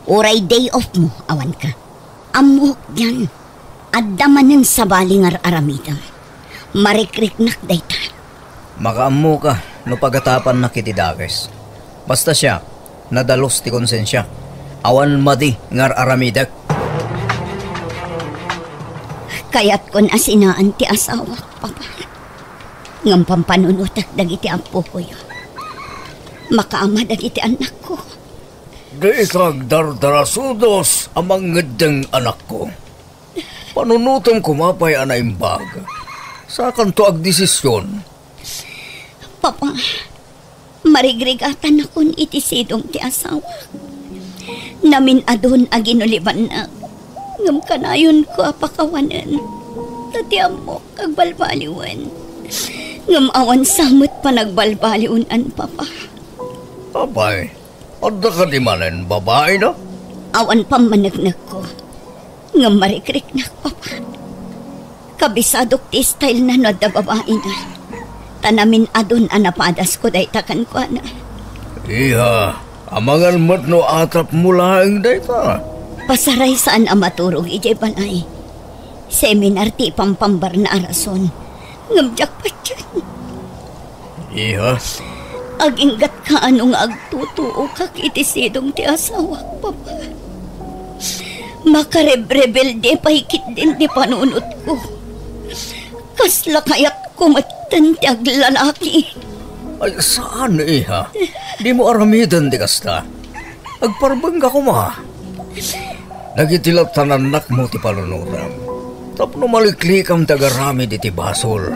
Uray day off mo, awan ka. Amok yan. Addamanen sa baling aramidam. Marikriknak dayta. Makaammo ka no pagatapan na kiti dakes. Basta siya, nadalos ti konsensya. Awan madi ngar aramidak. Kaya't kon asinaan ti asawa, papa. Ngam pampanunutak dagiti ampo ko yun. Makaama dagiti anak ko. Di kag dardarasudos amang ngedeng anak ko. Panunutom kumapay ana imbag. Sa kanto ag desisyon. Papa, marigrigatan akon iti sidong ti asawa. Namin adon aginuliban na. Ngam kanayon ko apakawanan. Tatiam mo kag balbaliwan. Ngam awan samot pa nagbalbaliunan, papa. Abay, adda ka di manen babae na? Awan pa managnag ko. Ngam marikrik na, papa. Kabisadok ti style na no da babae na. Tanamin adon anapadas ko day takan ko na. Iha, amangan mat no atap mulaing dayta. Pasaray saan amaturog ijay balay. Seminar ti pampambar na arason. Ngamjak pa dyan. Iha, Aginggat ka anong agtutuo kak itisidong ti asawa, papa. Makarebrebelde pahikit din ti panunot ko. Kasla kayak kumatan ti aglalaki. ay saan iha? Di mo aramidan di kasta. Agparbang ka kuma. Nagitilat tananak mo ti palunuram. Tapno maliklikam tagarami di ti basol.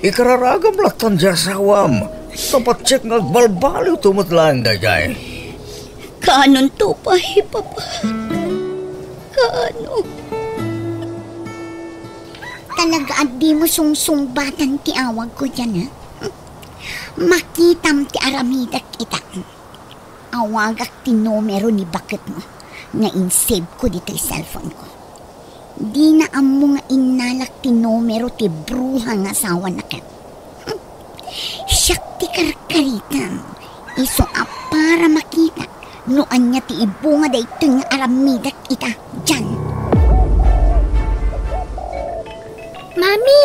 Ikararagam laktan di asawam. Tapat check ngagbalbaliw tumutlang dayay. Kanon to pa, papa. Kano? Talaga at di mo sungsungbatan ti awag ko dyan, ha? Makitam ti aramidak ita. Awagak ti numero ni bakit mo na in-save ko dito yung cellphone ko. Di na amo nga inalak ti numero ti bruhang asawa na ka. Siyak ti karkaritam. Iso para makita noan niya ti ibunga da ito yung aramidak ita dyan. Mami,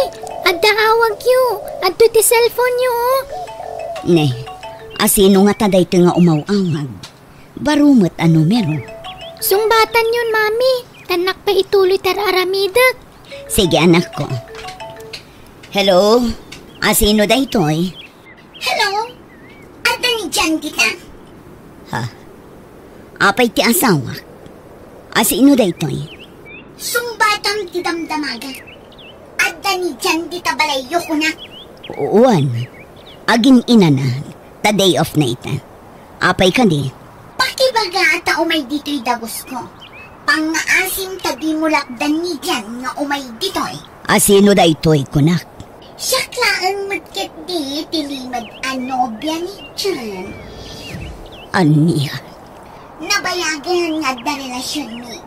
adda awag yu. Adto ti cellphone yu. Ne, asino nga tada ito nga umawawag. Barumot ano meron. Sungbatan yun, mami. Tanak pa ituloy tar aramidak. Sige anak ko. Hello? Asino da ito'y? Hello? Ada ni Jan kita? Ha? Apay ti asawa? Asino da ito'y? Sumbatang ti damdamaga. Ada ni Jan kita balayo ko na. Uwan. Agin inanan. Ta day off na ita. Apay ka di? Pakibaga ata umay dito'y dagos ko. Pang-aasim ta di mo lakdan ni Jan nga umay dito'y. Asino da ito'y kunak? Siya klaang magkat di tilimad anobya ni Jan. Aniya? Nabayagan nga da relasyon ni.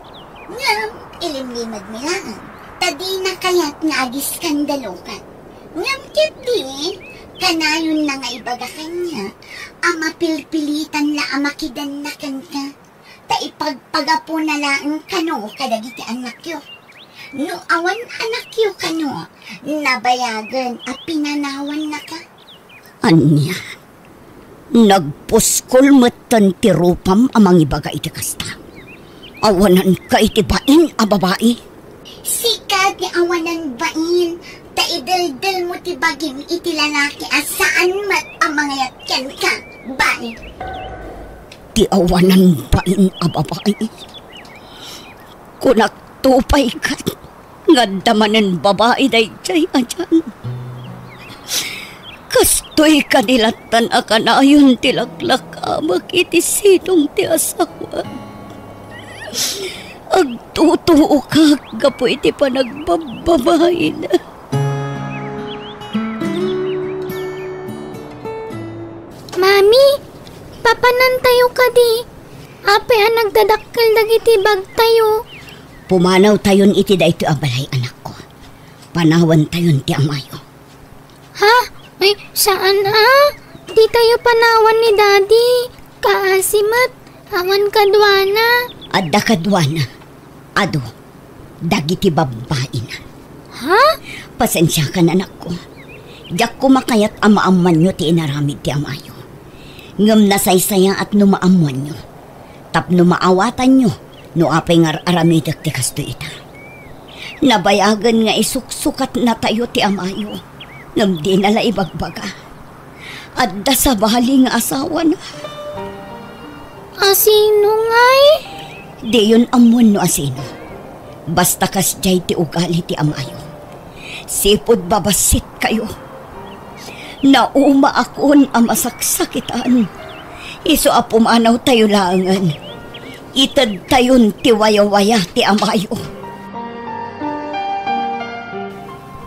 Ngam, ilimlimad nilang. Tadi na kaya't nga agiskandalo ka. Ngam kiti, kanayon na nga ibaga kanya, ama pilpilitan la amakidan na kanta. Ta ipagpagapo na lang kano kadagiti anak yo. No awan anak yo kano, nabayagan at pinanawan na ka. Anya, nagpuskol matan ti rupam amang ibaga iti kasta. Awanan ka iti bain a babae. Sikad ni awanan bain, ta idaldal mo ti bagim iti lalaki asaan mat ang mga yatyan ka, bae. Ti awanan bain a babae. Kunak tupay ka, nga damanan babae day jay ajan. Kastoy kanilatan akanayon tilaklak amag iti sidong ti asawa. Agtutuo ka, gapo iti panagbababae na. Mami, papanan tayo ka di. Ape ang nagdadakkel dagiti bag tayo. Pumanaw tayon iti dayto abalay anak ko. Panawan tayon ti amayo. Ha? Ay, saan Di tayo panawan ni Daddy. Kaasimat, awan kadwana. Adda kadwana. Ado, dagiti babae na. Ha? Pasensya ka na, anak ko. Diyak ko makayat amaaman nyo ti inaramid ti amayo. Ngam nasaysaya at numaamuan nyo. Tapno maawatan nyo, no apay nga aramidak ti kasto ita. Nabayagan nga isuksukat na tayo ti amayo. Ngam di nala ibagbaga. Adda sa bali nga asawa na. Asino ngay? Di yun amuan no asino. Basta kasjay ti ugali ti amayo. Sipod babasit kayo. Nauma akon ang masaksakitan. Iso apumanaw tayo langan. Itad tayon ti waya-waya ti amayo.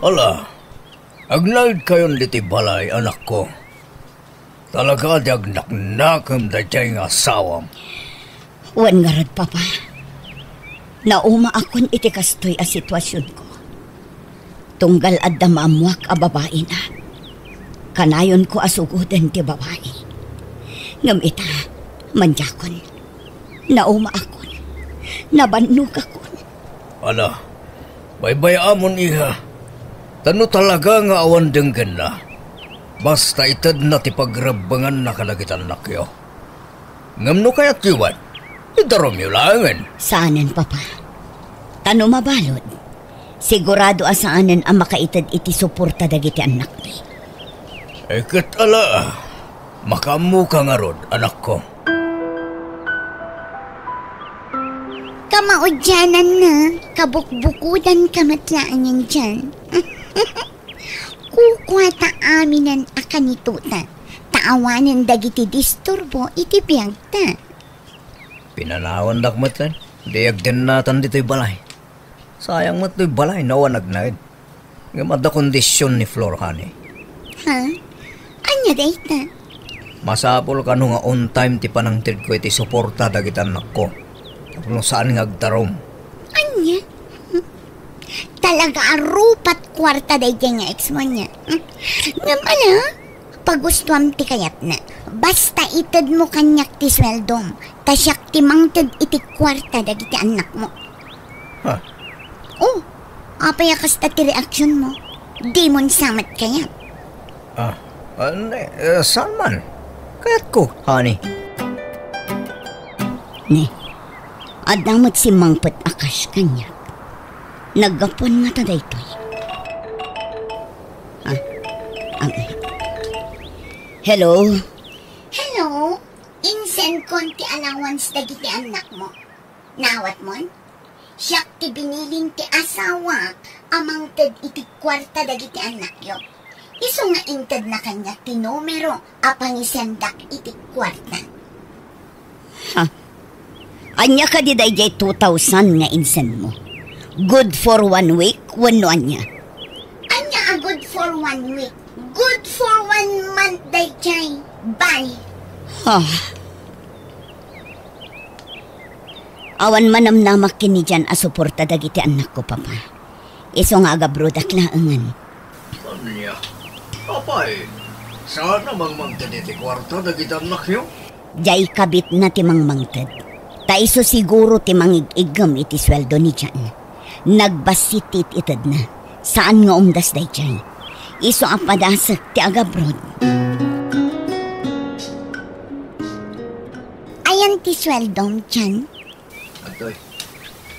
Ala, agnaid kayon diti balay, anak ko. Talaga di agnaknakam da diyay nga asawam. Wan nga rad, papa. Nauma akon iti kastoy a sitwasyon ko. Tunggal adda maamuak a babae na. Kanayon ko asugudan ti babae. Ngam ita, manjakon. Nauma akon. Nabannog akon. Ala, baybayamon iha. Tano talaga nga awan denggan na. Basta itad na ti pagrabangan na kalagitan nakyo. Ngam no kaya't iwan, idarom yu langan. Saanan, papa? Tano mabalod. Sigurado asaanan ang makaitad iti suporta dagiti anak ni. Eket ala, makamu ka nga rod, anak ko. Kamaudyanan na, kabukbukudan kamatlaan yan dyan. Kukwa ta aminan akanituta, taawanan dagiti disturbo iti biyag ta. Pinanawan dakmat lan. Diag din natan dito'y balay. Sayang mat to'y balay nawanag na id. Ngamad kondisyon ni Flor, honey. Ha? Anya dayta? Masapol ka no nga on time ti panangtid ko iti suporta dagiti anak ko. Kung saan nga agtarom. Anya? Talaga arupat kwarta day nga ex mo niya. Ngam ala, pagustuam ti kayat na. Basta itad mo kanyak ti sweldom. Tasyak ti mangtad iti kwarta dagiti anak mo. Ha? Oh, apay kasta ti reaksyon mo. Di mon samat kayat. Saan man? Kaya't ko, honey. Ne, adamot si mangpet akas kanya. Naggapon nga ta daytoy. Hello? Hello? Insen konti allowance dagiti anak mo. Nawat mon? Siyak ti binilin ti asawa amang ted iti kwarta dagiti anak yo. Iso nga inted na kanya ti numero apangisendak iti kwarta. Ha? Anya ka di dayjay 2,000 nga insen mo. Good for 1 week, wano anya? Anya a good for 1 week. Good for 1 month dayjay. Bye. Ha? Awan manamnamak kini dyan a suporta dagiti anak ko, papa. Iso nga agabrodak laangan. Anya, papay, saan namang mangtad iti kwarta dagiti anak yo? Jay kabit na ti mangmangtad. Ta iso siguro ti mangigigam iti sweldo ni dyan. Nagbasitit itad na. Saan nga umdas day dyan? Iso ang padasak ti agabrod. Ayan ti sweldom dyan. Antoy,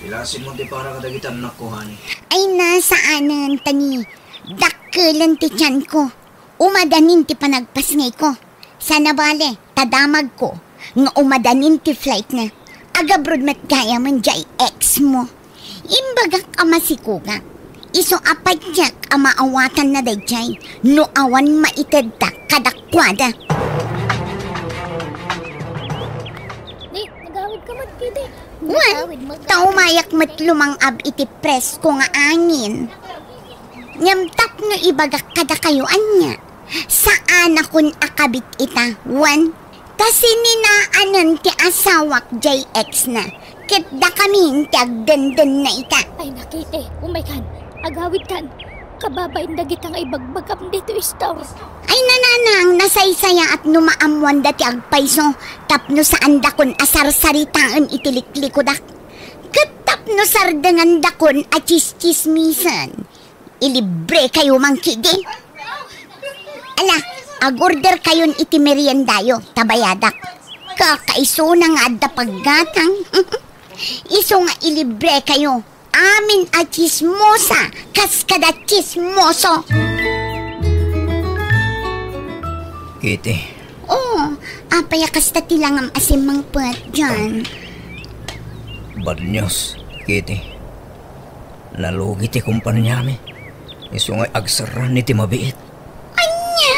ilasin mo di para kadagitan anak ko, honey. Ay nasaanan tani. Dakkelan ti tiyan ko. Umadanin ti panagpasngay ko. Sana bale, tadamag ko. Nga umadanin ti flight na. Agabrod mat gaya man jay ex mo. Imbagak ama si kuga. Iso apadyak ama awatan na dayjay. No awan maitad ta kadakwada. Nagawid ka magkide. Wan, taumayak mat lumangab iti pres ko nga angin. Nyamtap no ibagak kada kayo anya. Saan akon akabit ita? Wan, Kasi ninaanan ti asawak JX na. Kitda kami ti agdandan na ita. Ay nakite, umay kan, agawid kan. Kababain dagit ang ibagbagam dito store. Ay nananang nasaysaya at numaamuan dati agpayso. Tapno saan dakon asar saritaan itiliklikod ak. Katapno sardangan dakon at chis-chismisan. Ilibre kayo mangkigi. Ala, agorder kayon iti meriendayo, tabayadak. Kakaiso na nga adda paggatang. Iso nga ilibre kayo. Amin a chismosa, kas kada chismoso. Kitty, Oh, apaya kasta tilang ang asimang puwet dyan. bad news, Kitty. Nalugi ti kumpanya mi. Isungay agsaran ni ti mabiit. Anya!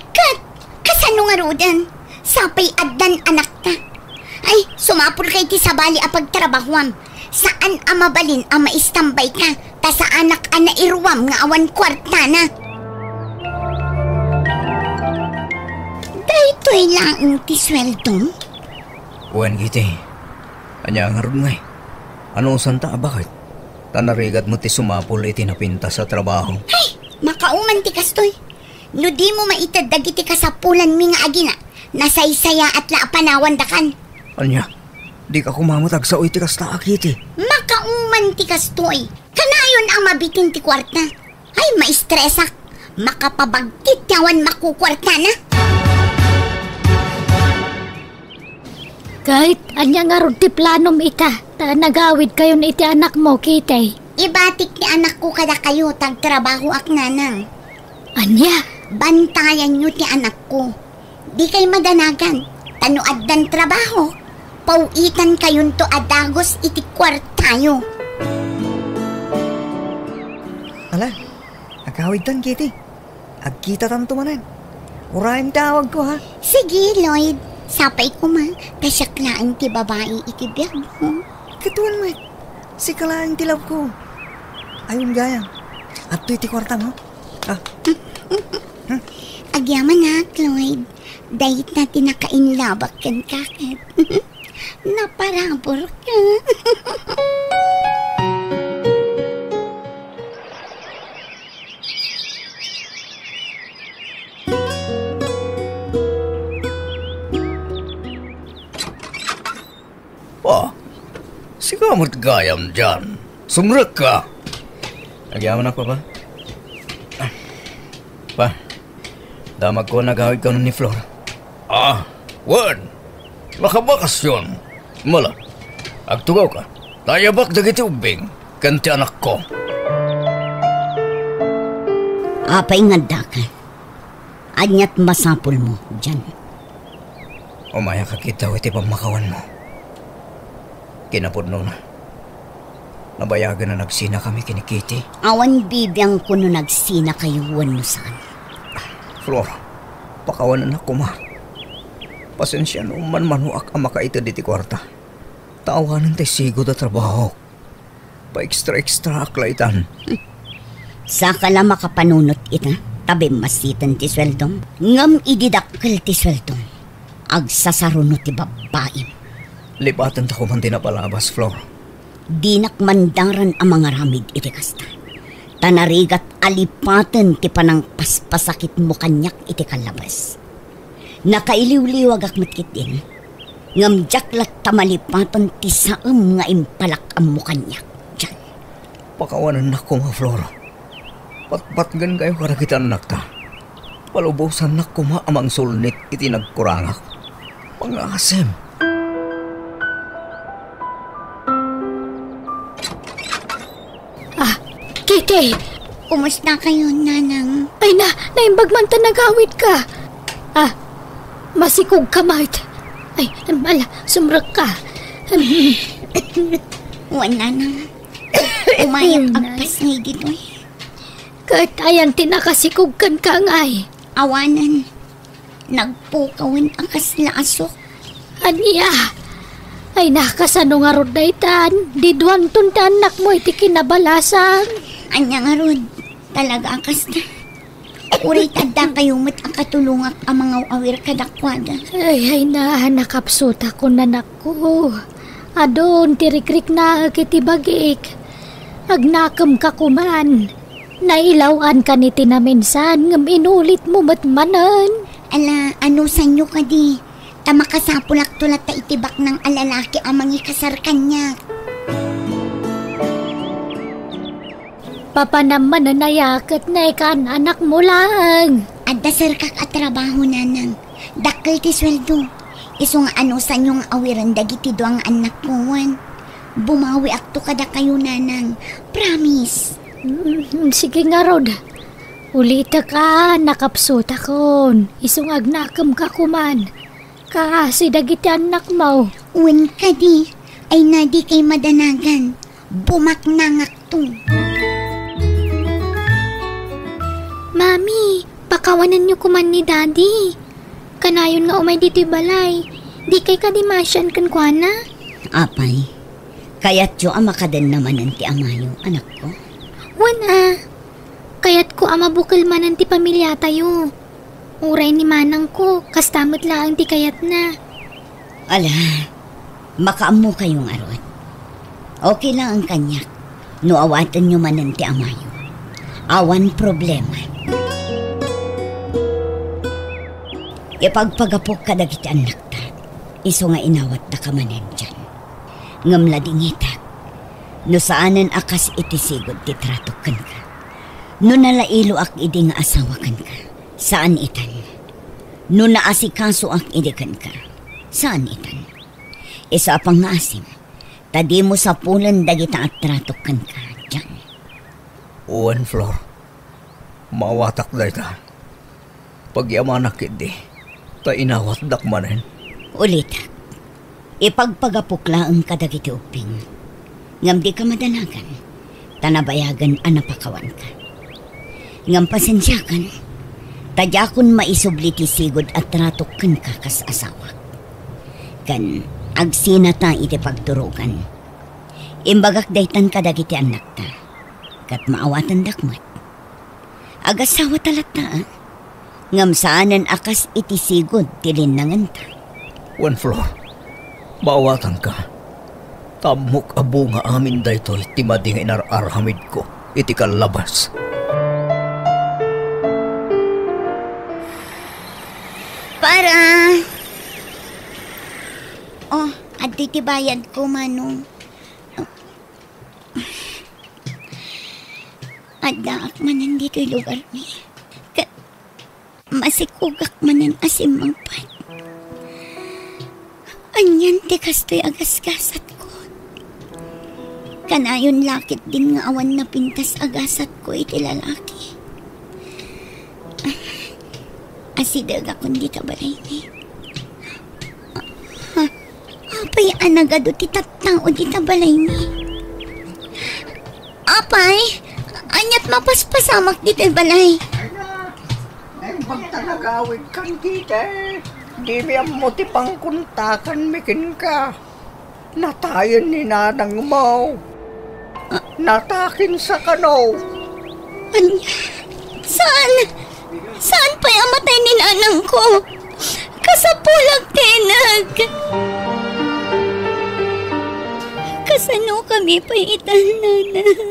Kat, kasano nga rodan? Sapay addan anak ta. Ay, sumapul kay ti sabali a pagtrabahuam. Saan amabalin ang maistambay ka? Ta sa anak ana irwam nga awan kwarta na. Dahito'y lang ti sweldom. Uwan, Kitty. Anya nga rin ngay. Ano santa bakit? Tanarigat mo ti sumapul iti napinta sa trabaho. Ay, makauman ti kastoy. No di mo maitadag iti kasapulan mi nga agina. Nasaysaya at laapanawan dakan. Anya, di ka kumamutag sa uy ti kasta, Kitty. Makauman ti kastoy. Kanayon ang mabitin ti kwarta. Ay, maistresak. Makapabagtit yawan makukwarta na. Kahit anya nga ron ti planom ita, ta nagawid kayo na iti anak mo, Kitty. Ibatik ni anak ko kada kayo tagtrabaho ak nanang. Anya? Bantayan nyo ti anak ko. Di kay madanagan. Tanuad dan trabaho. Pauitan kayon to adagos iti kwartayo. Ala, agawid tan, Kitty. Agkita tan tumanan. Uraim tawag ko, ha? Sige, Lloyd. Sapay ko ma. Kasyaklaan ti babae iti biyag mo. Katuan mo, si kalaang tilab ko. Ayun gayang. At iti kwarta mo. Ah, Agyaman na, Lloyd. Dahit na tinakainlabak kan kakit. Naparabor ka. Pa, si kamot gayam dyan. Sumrek ka. nagyaman ako ba? Pa, damag ko nagawid ka nun ni Flor. Ah, wan. Nakabakasyon. Mala, agtugaw ka. Tayabak dagiti ubing. Kanti anak ko. Apay nga dakan. Anyat masapul mo dyan. Umaya ka kita iti pamakawan mo. Kinapudno na. Nabayagan na nagsina kami kini Kitty. Awan bibiyang ko no nagsina kayuan mo saan. Flor, pakawanan ako ma. Pasensya no man-manuak ang makaita diti kwarta. Tawanan tayo sigo da trabaho. Pa-extra aklaitan. Saka lang makapanunot ita. Tabi masitan ti sweldom. Ngam ididakkel ti sweldom. Agsasarunot ti babaim. Lipatan ta ko man tinapalabas, Flor. Dinak mandaran ang mga ramid iti kasta. Tanarigat alipatan ti panang paspasakit mo kanyak iti kalabas. Nakailiw-liwag ak matkit din. Ngamjak lat tamalipatan ti saem nga impalak ang mo kanyak. Diyan. Pakawanan na ko, ma Flor. Patpatgan kayo karakitan anak ta. Palubusan na ko ma amang sulnit iti nagkurangak. Pangasem. Kitty! Kumusta kayo, nanang? Ay na, naimbagman ta nagawid ka. Ah, masikog ka, Mart. Ay, mala, sumrak ka. Wala nang. Umayag agpas ngay dito eh. Kahit ayan tinakasikog kan ka ngay. Awanan. Nagpukawin ang kaslasok. Aniya, ay nakasano nga rod na itan. Diduan tunta anak mo iti kinabalasan. Anya nga rod. Talaga akas na. Uray tada kayo mat ang katulungak ang mga awir kadakwada. Ay na, nakapsuta ko na nako. Adon, tirikrik na kitibagik. Agnakam ka kuman. Nailawan ka ni tinaminsan, ngam inulit mo matmanan. Ala, ano sanyo ka di? Tamakasapulak tulat ta itibak ng alalaki ang mga kasar kanya. Papa naman na nayakat na ikan anak mo lang. Adda sir kak at trabaho nanang. Dakil ti sweldo. Isong ano sanyong awiran dagiti doang anak ko. Bumawi akto kada kayo nanang. Promise. Sige nga, Rod. Ulita ka, nakapsuta kon. Isong agnakam ka kuman. Kasi dagiti anak mo. Uwin ka di. Ay nadi kay madanagan. Bumaknangak to. Mami, pakawanan niyo kuman ni Daddy. Kanayon nga umay dito balay. Di kay kadimasyan kan kwa na. Apay, kaya't yo amakadan naman ang ti amayo, anak ko. Wana, kaya't ko amabukal man ang ti pamilya tayo. Uray ni manang ko, kastamot lang ti kayat na. Ala, makaammo kayong arot. Okay lang ang kanyak. No awatan nyo man ang ti amayo. Awan problema. Ipagpagapok ka dagiti anak ta. Iso nga inawat na kamanan dyan. Ngamla dingitak. No saanan akas itisigod titratokan ka. No nalailo ak idi nga asawakan ka. Saan itan? No naasikaso ak idikan ka. Saan itan? Isa pang nga asim. Tadi mo sa pulan dagita at tratokan ka dyan. Uwan, Flor. Mawatak da ita. Pagyamanak hindi. Ta inawat dakmanen. Ulit. Ipagpagapukla ang kadagiti uping. Ngam di ka madanagan. Tanabayagan anapakawan ka. Ngam pasensyakan. Tadyakon maisubliti sigod at tratokan ka kas asawa. Kan agsinata iti pagturugan. Imbagak daytan kadagiti anak ta. Kat maawatan dakmat. Agasawa talata. Ngam saanan akas iti sigod tilinangan ta. One Flor, maawatan ka. Tamok abo nga amin daytoy timadi nga inararhamid ko iti kalabas. Para! Oh, at titibayad ko, Manong. Adaak manan dito'y lugar ni. Masikugak manan asim mangpat. Anyan ti kasto'y agasgasat ko. Kanayon lakit din nga awan na pintas agasat ko iti lalaki. Asidag akong di tabalay ni. Apay anagado ti tattao di tabalay ni. Apay, anyat mapaspasamak di tabalay. Ay, magtanagawid kan kita. Di miyam mo ti pangkuntakan mikin ka. Natayan ni nanang mo. Natakin sa kano. Anya? Saan? Saan pa'y amatay ni nanang ko? Kasapulag tinag. Kasano kami pa'y itan nanang.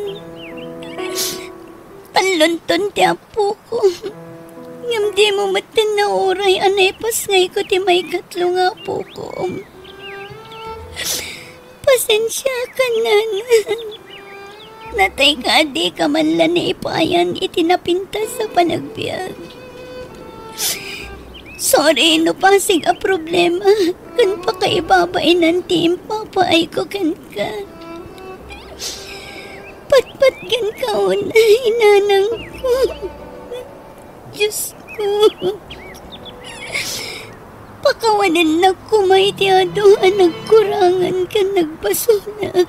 Panlunton ti apo ko. Ngam di mo matin na oray anay pasngay ko ti may katlo nga po ko. Pasensya ka nanang. Natay ka di ka man lang na ipayan itinapintas sa panagbiag. Sorry no pasig a problema. Kan pa kaibabain ng team papaay ko kan ka. Patpat kan ka unay nanang ko. Diyos ko. Pakawanan na kumay ti aduhan nagkurangan ka nagbasunak.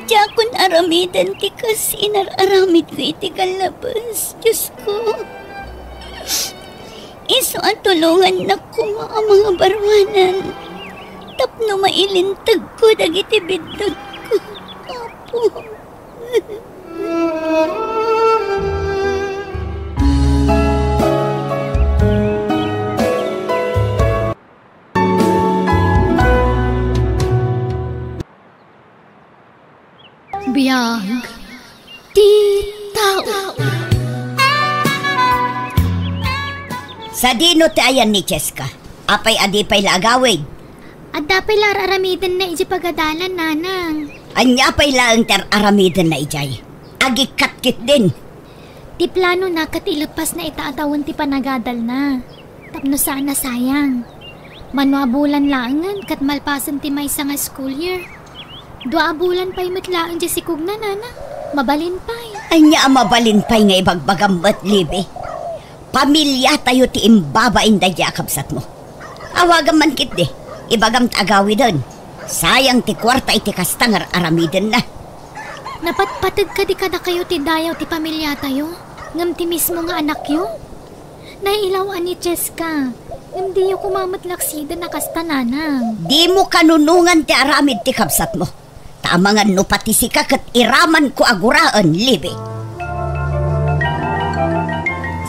Diyakon aramidan ti kas inararamid ko iti kalabas. Diyos ko. Iso ang tulungan na kuma ang mga barwanan. Tapno mailintag ko dagiti bidod ko. Apo. Sa dino ti ayan ni Cheska. Apay adipay lagawid. At dapay lararamidan na iji pagadalan, nanang. Anya pay laang ter aramidan na ijay. Agikatkit din. Ti plano na kat ilapas na itaatawon ti panagadal na. Tapno sana sayang. Manuabulan laangan kat malpasan ti may nga school year. 2 bulan pa'y matlaan di sikog na, nana. Mabalin pa'y. Anya mabalin pa'y nga ibagbagam at libe. Pamilya tayo ti imbaba inday yakabsat mo. Awagan man kit di. Ibagam tagawi doon. Sayang ti kwarta iti kastangar aramiden na. Napatpatag ka di kada kayo ti dayaw ti pamilya tayo. Ngam ti mismo nga anak yo. Nailawan ni Cheska. Ngam di yo kumamatlaksida na kastananang. Di mo kanunungan ti aramid ti kabsat mo. Tamangan no pati sika kat iraman ko aguraan, libe.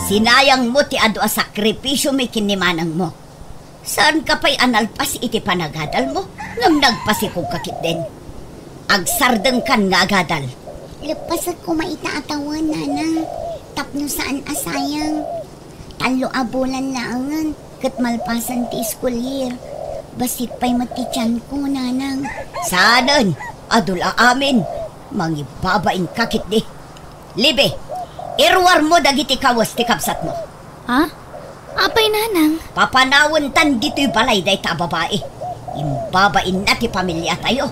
Sinayang mo ti adu a sakripisyo may kinimanang mo. Saan ka pa'y analpas iti panagadal mo? Ngam nagpasikog kakit din. Agsardeng kan nga agadal. Lapasat ko maitaatawan, nanang. Tapno saan asayang. 3 bulan laangan. Kat malpasan ti school year. Basit pa'y matityan ko, nanang. Saanan? Adula amin. Mangibabain kakit di. Libe, irwar mo dagiti kawas ti kapsat mo. Ha? Apay, nanang? Papanawon tan dito'y balay day ta babae. Imbabain na ti pamilya tayo.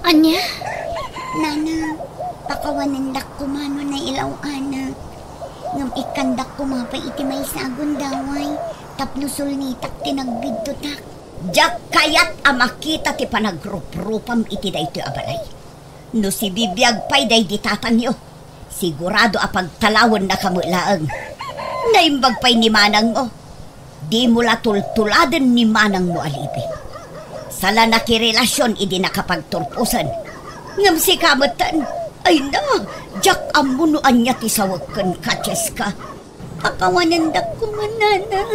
Anya? Nanang, pakawanandak ko mano na ilaw, anak. Ngam ikandak ko mapay iti may sagon daway. Tapno sulnitak tinagbidtotak. Diyak kayat amakita ti panagrupropam iti daytoy abalay. No si bibiyag pay day ditatanyo. Sigurado apagtalawon na kamulaang. Naimbag pa'y ni manang mo. Di mula tultuladan ni manang mo alibi. Sala nakirelasyon idi nakapagturpusan. Ngam si kamatan. Ay na, jak amunuan niya ti sawagkan ka, Cheska. Pakawanandak ko mananang.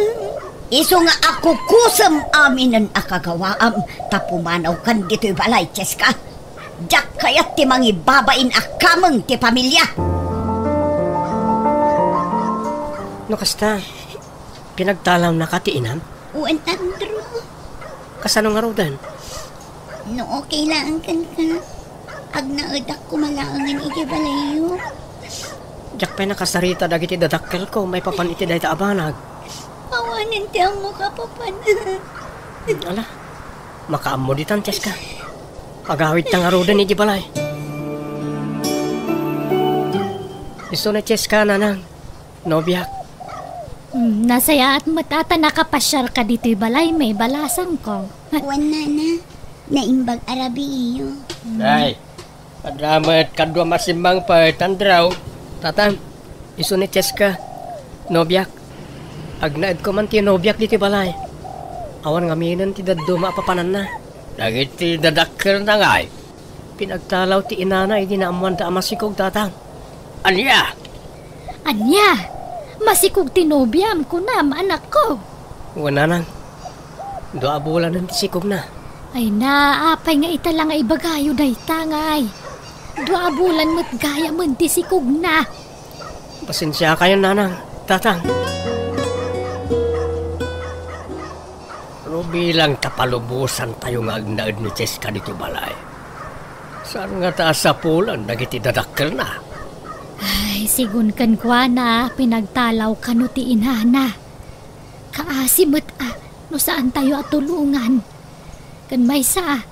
Iso nga ako kusam aminan akagawaam. Tapumanaw kan dito'y balay, Cheska. Jak kayat ti mangibabain akamang ti pamilya. No kasta, pinagtalam na katiinam? Uwan, Andrew. Kasano nga rodan? No, okay lang kan ka. Ag naadak ko malaangan iti balayo. Diyak pa'y nakasarita dagiti dadakkel ko, may papan iti dahi ta abanag. Pawanan ti ang mukha papan. Ala, makaammo di tan, Cheska. Pagawid ta nga rodan iti balay. Iso na, Cheska, nanang. Nobiyak. Nasaya at matata nakapasyar ka dito'y balay, may balasan ko. Uwan, nana. Naimbag arabi iyo. Ay, padramat kadwa masimbang pa tandraw. Tatang, iso ni Cheska. Nobiyak. Agnaed ko man ti nobiyak dito'y balay. Awan nga minan ti daddo maapapanan na. Dagit ti dadakkel na nga ay. Pinagtalaw ti inana, hindi na amuan ta amasikog, tatang. Anya? Anya? Masikog tinobyam ko na, anak ko. Wala nang. 2 bulan ng tisikog na. Ay na, apay nga italang ay bagayo day tangay. 2 bulan mo't gaya man tisikog na. Pasensya kayo, nanang. Tatang. Pero bilang tapalubusan tayo nga agnaad ni Cheska dito balay. Saan nga taas sa pulan, nagiti dadakkel na. Ay, sigun kan kwa na, pinagtalaw ka no ti inana. Kaasimot no saan tayo atulungan. Kan may sa,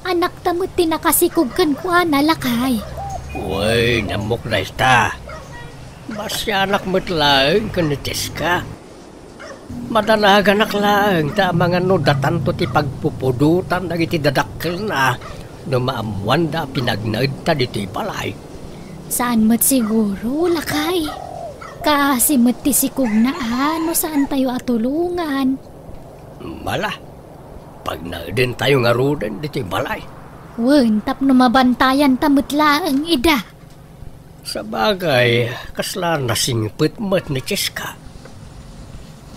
anak tamot ti nakasikog kan kwa na lakay. Uy, namok na ista. Masyanak mo't laeng kan ni Cheska. Madanagan lang ta mga no datanto ti pagpupudutan nagiti dadakkel na no maamuan da pinagnaid ta dito balay. Saan mo't siguro, lakay? Kasi mo't tisikog na no saan tayo atulungan? Mala, pag naidin tayo nga rudan dito balay. Wen, tapno mabantayan tamot laang ida. Sa bagay, kasla nasingpit mo't ni Cheska.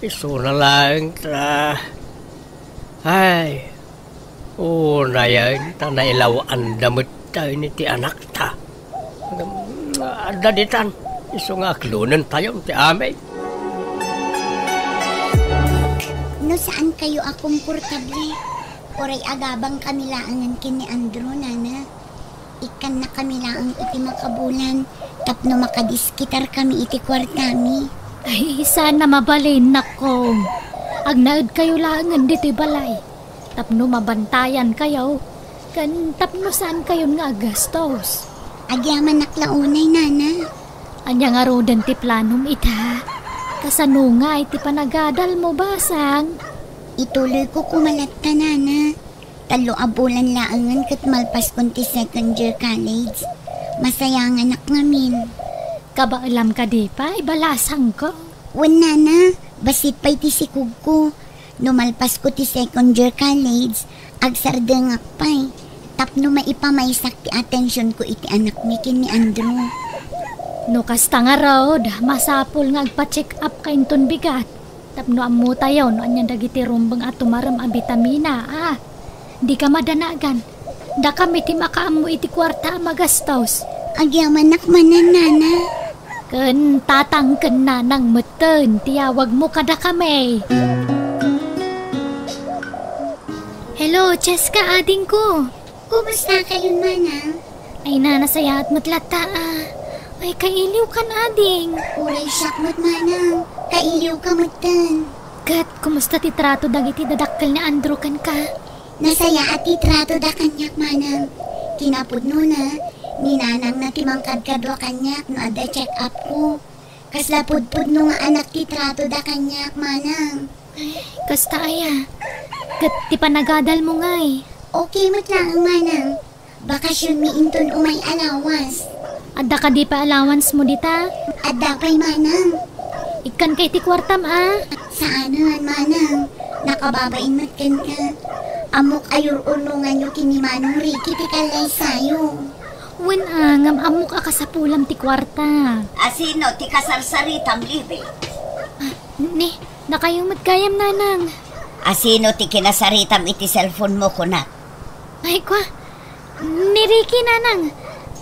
Iso na lang ta. Ay, una yan, ta nailawaan damot tayo ni ti anak ta. Daditan, iso nga aklunan tayo ti amay. no saan kayo akomportable? Oray agabang kami laangan kini Andrew, nana. Ikan na kami laang iti makabulan, tapno makadiskitar kami iti kwartami. Ay, sana mabalin na ko. Agnaad kayo laangan dito'y balay. Tapno mabantayan kayo. Kan tapno saan kayo nga gastos. Agyaman naklaunay, nana. Anya nga rodan ti planong ita. Kasano nga iti panagadal mo basang. Ituloy ko kumalat ka, nana. 3 abulan laangan kat malpas kon ti second year college. Masaya nga anak ngamin. Kaba alam ka di pa, ibalasang ko. Wen, nana, basit pa'y ti sikug ko. Numalpas ko ti second year college, agsarda nga pa'y. Tapno maipamaysak ti atensyon ko iti anak mi kin ni Andrew. No kasta nga raod, masapol nga agpa-check up ka inton bigat. Tapno amu tayo, no anyan dagiti rumbang at tumaram ang vitamina, Di ka madanagan. Da kami ti makaamu iti kwarta magastos. Agyaman nakmanan, nana. Ken tatang ken nanang meten, tiyawag mo kada kami. Hello, Cheska, ading ko. Kumusta kayo, manang? Ay nanasaya at matlata, Ay kailiw kan ading. Uray syakmat, manang. Kailiw ka matan. Kat, kumusta ti trato dagiti dadakkel ni Andrew kan ka? Nasaya at itrato da kanyak, manang. Kinapudno na, ninanang na timangkadkadwa kanyak no ada check up ko. Kaslapudpudno nga anak titrato da kanyak, manang. Kasta aya. Kat, ti panagadal mo ngay. Okay matlang, manang. Bakasyon mi inton umay alawas. Adda ka di pa allowance mo dita? Adda pa'y, manang. Ikan kay ti kwartam, Saanan, manang? Nakababain matkan ka. Amok ayur unungan nyo kini Manong Ricky ti kalay sayo. Wen ngam amok akasapulam ti kwarta. Asino ti kasarsaritam libe? Ni, nakayong magkayam nanang. Asino ti kinasaritam iti cellphone mo kunak? Ay kwa, ni Ricky nanang.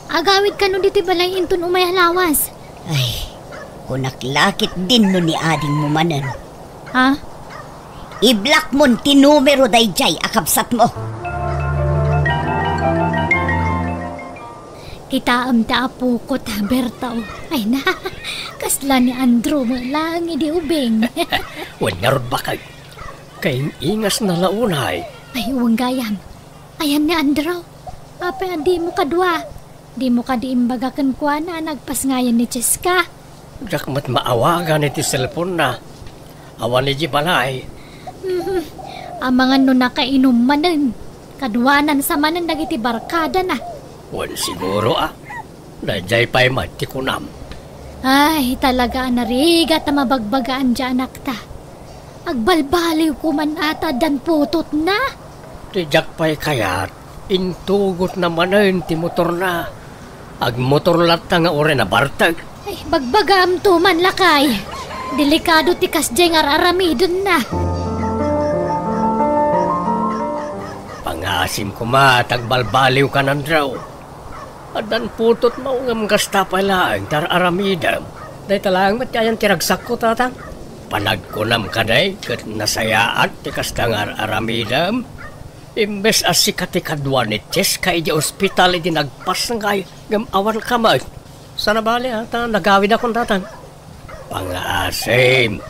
Agawid ka no dito balay inton umay halawas. Ay, kunak lakit din no ni ading mo manan. Ha? I-block mo ti numero dayjay akabsat mo. Kita ta apo ko ta Bertaw. Ay na, kasla ni Andrew mo lang idi ubing. Wanyarod ba kay? Kayong ingas na launay. Ay uwang gayam. Ayan ni Andrew. Apa di mo kadwa. Di mo ka di imbagakan kwa na nagpas ngayon ni Cheska. Jak mat maawagan iti cellphone na. Awan ni Jibalay. Ang mga no nakainom manen. Kadwanan sa manen dagiti barkada na. Wan siguro Dajay pa'y matikunam. Ay talaga narigat na mabagbagaan dyan akta. Agbalbaliw ko man ata dan putot na. Tijak pa'y kayat. Intugot naman ti motor na. Agmotor lata nga ore na bartag. Ay bagbagam to man lakay. Delikado ti kasjeng araramidon na. Pangasim ko tagbalbaliw ka ng draw. Adan putot maungam gasta pala ang tararamidam. Day talang matyayan tiragsak ko tatang. Panagkunam ka day kat nasayaat ti kastang aramidam. Imbes as sikati kadwa ni Ches ka iti ospital iti nagpas ng kay gamawan kamay. Sana bali nagawid akong tatang. Pangasim,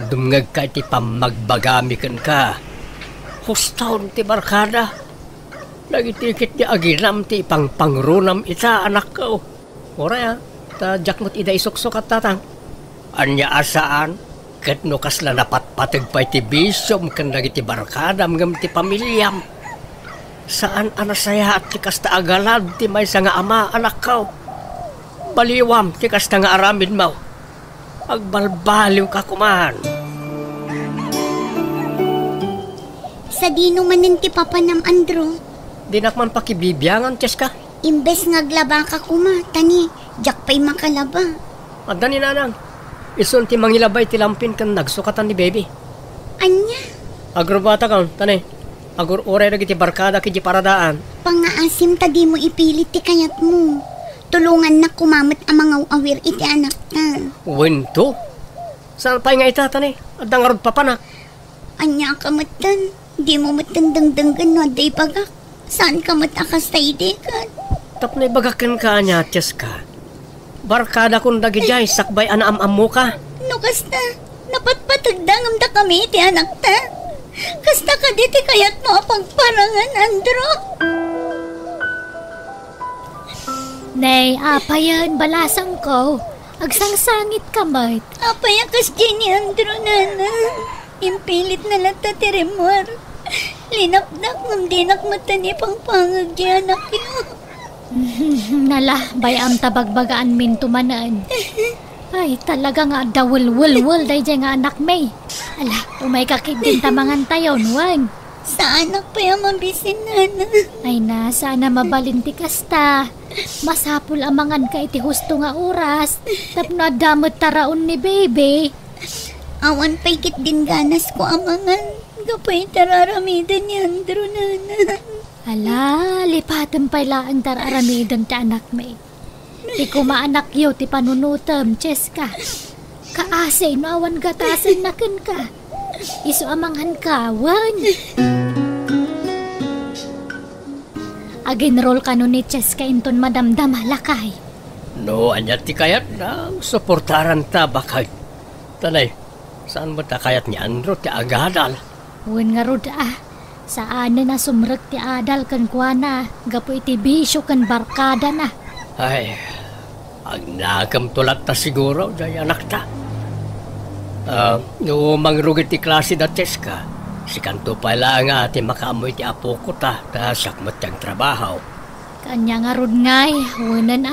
dumngag ka iti pamagbagamikan ka. Hustaon ti barkada. Nagitikit ti aginam ti pangrunam ita anak ko. Ora jakmot ida isuksok at tatang. Anya asaan, ket no kasla napatpatag pa iti bisyom kan nagiti barkada ngam ti pamilyam. Saan anasaya at ti kasta agalad ti may nga ama anak ko. Baliwam ti kasta nga aramid mo. Agbalbaliw ka kuman. Sa dino manin ti Papa ng Andrew. Dinak man pakibibiyangan, Cheska. Imbes ngaglaba ka kuma, tani, jak pa'y makalaba. Adda ni nanang. Isun ti mangilabay ti lampin kan nagsukatan ni baby. Anya? Agrobata kan, tani. Agur oray lagi ti barkada kiji paradaan. Pangaasim ta di mo ipilit ti kayat mo. Tulungan na kumamit ang mga awir iti anak na. Wento? Saan pa'y nga ita, tani? Adda nga rod papanak. Anya ka matan. Di mo matandang-danggan no, day bagak. Saan ka matakas tayo dekan? Tapno ibagakan ka niya, Cheska. Barkada kong dagijay, sakbay anaam-am mo ka. No, kasta. Napatpatagdangam da kami, ti anak ta. Kasta ka diti kayat mo pagparangan, Andro. Nay, apa yan, balasang ko. Agsangsangit ka, Mart. Apaya kas ni Andro, nana. Impilit na lata ti Remor. Linapnak ng dinak mata ni pangpangag di anak yun. Nala, bayam tabagbagaan min tumanan. Ay, talaga nga dawul-wul-wul day nga anak may. Ala, umay kakit din tamangan tayon, wan. Sa anak pa yung mabisin, nana. Ay na, sana mabalinti kasta. Masapul amangan ka iti husto nga oras. Tapno damot taraon ni baby. Awan pa'y kit din ganas ko amangan. Kapay tararamidan ni Andro, nana. Ala, lipatan pala ang tararamidan ti anak may. Ti kumaanak yaw ti panunutam, Cheska. Kaasay no awan gatasan na ken ka. Isu amanghan ka, wan. Aginroll ka no ni Cheska inton madamdam halakay. No, anya ti kayat na suportaran ta bakay. Tanay, saan mo ta kayat ni Andro ti agadal? Wan nga rod saan na sumrek ti adal kan kuana. Gapo iti bisyo kan barkada na. Ay, ang nakam tulat ta siguro, day anak ta. No mangrugit ti klase da Cheska, si kanto pala nga ti makaamoy ti apo ko ta sakmat tiyang trabaho. Kanya nga rod ngay, wanan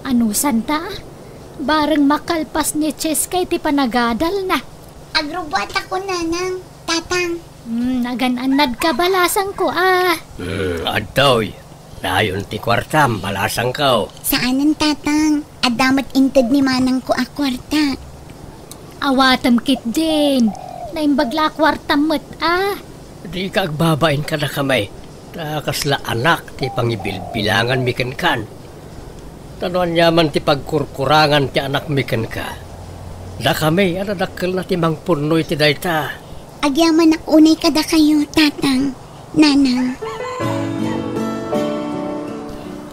anusan ta? Bareng makalpas ni Cheska iti panagadal na. Agrobot ako, nanang. Tatang. Nagananad ka balasang ko Adtoy, dayon ti kwartam, balasang ka. Saanan, tatang? Adamat intad ni manang ko a kwarta. Awatam kit din. Naimbagla kwartam mo't Di ka agbabain ka na kamay. Kasla anak ti pangibilbilangan miken kan. Tanuan yaman ti pagkurkurangan ti anak miken ka. Da kami, adadakkel na ti mangpurnoy ti dayta. Agyaman ak unay kada kayo, tatang, nanang.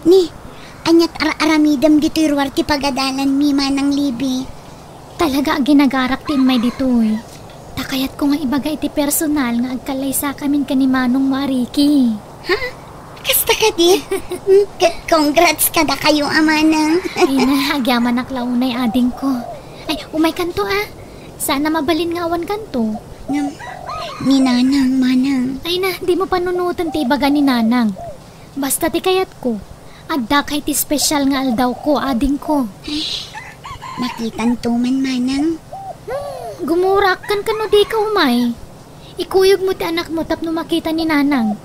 Ni, anyat aramidam dito irwar ti pagadalan mi manang libi. Talaga ginagarak tin may ditoy. Takayat ko nga ibaga iti personal nga agkalaysa kamin kanimanong Mariki. Ha? Kasta ka di? Congrats kada kayo, amanang. Ay na, agyaman aklaunay ading ko. Ay, umay kanto Sana mabalin nga awan kanto. Ni nanang, manang. Ay na, di mo panunutan ti ibaga ni nanang. Basta ti kayat ko. Adda kay ti special nga aldaw ko, ading ko. Ay, makitan tuman, manang. Gumurak kan kano di ka umay. Ikuyog mo ti anak mo tapno makita ni nanang.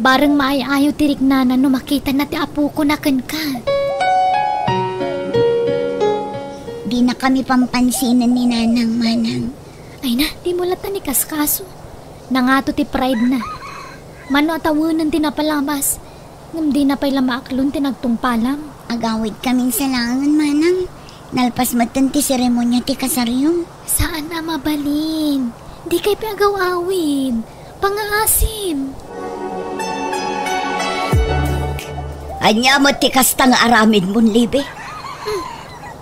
Bareng maayayo ti riknanan no makita na ti apo ko na kan ka. Di na kami pampansinan ni nanang, manang. Ay na, di mo lata ni kaskaso. Nangato ti pride na. Mano atawanan ti napalabas. Ngam di na pa'y lamaaklon ti nagtungpalam. Agawid kaming sa langan, manang. Nalpas matan ti seremonya ti kasaryo. Saan na mabalin? Di kay piagaw-awid. Pangaasim. Anya mo ti kasta nga aramid mon, libe.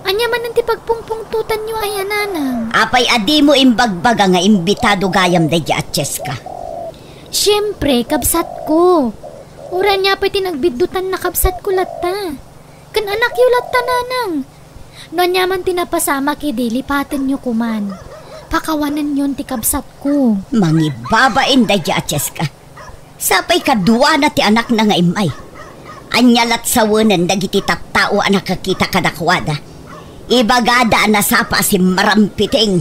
Anya man ang ti pagpungpungtutan nyo ay ananang. Apay adi mo imbagbaga nga imbitado gayam day at Cheska. Siyempre, kabsat ko. Ura niya pa'y tinagbidutan na kabsat ko lata. Kan anak yu lata nanang. No niya man tinapasama kidi, lipatin nyo kuman. Pakawanan yun ti kabsat ko. Mangibabain day at Cheska. Sapay kadua na ti anak na nga imay. Anyalat sawanan dagiti tattao anak kakita kadakwada. Ibagada na sapa si marampiting.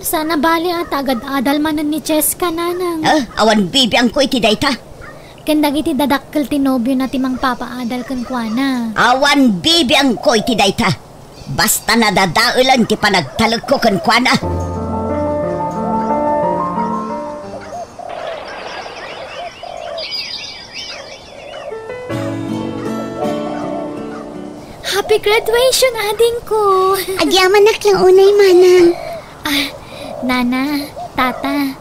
Sana bali at agad adal manan ni Cheska nanang. Awan bibiyang ko iti dayta. Kandag iti dadakkel ti nobyo na timang papaadal kan kuana. Awan bibiyang ko iti dayta. Basta nadadaulan ti panagtalag ko kan kuana. Happy graduation, ading ko. Agyaman na lang unay, manang. Nana, tata,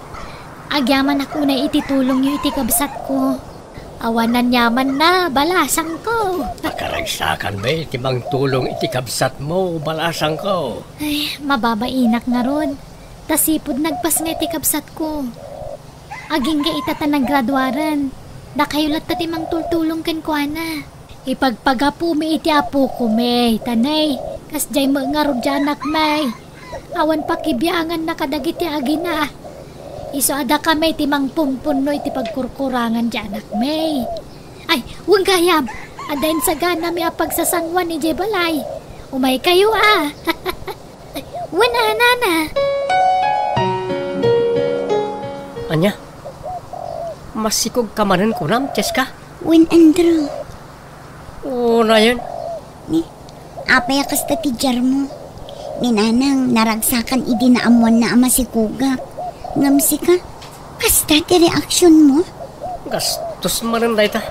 Agyaman ako na ititulong yung itikabsat ko. Awanan yaman na, balasang ko. Nakaragsakan ba timang tulong itikabsat mo, balasang ko. Ay, mababainak nga ron. Tasipod nagpas nga itikabsat ko. Aging ga itata naggraduaran. Nakayulat ta timang tultulong kan ko na. Ipagpagapu mi iti apo ko may, tanay. Kasjay mo nga ron dyanak may. Awan pakibiyangan na kadagiti agina. Iso ada kami timang pumpuno iti pagkurkurangan dyanak may. Ay, huwag gayam. Adain sa gana mi apagsasangwan ni Jebalay. Umay kayo Wana nana. Anya? Masikog kamanan ko ram, Cheska? Wen Andrew. Oo na yun. Ni, apay kasta ti jar mo. Minanang naragsakan idinaamuan na ama si Kugap. Ngamsi ka, kasta ti reaksyon mo. Gastos maran da ita.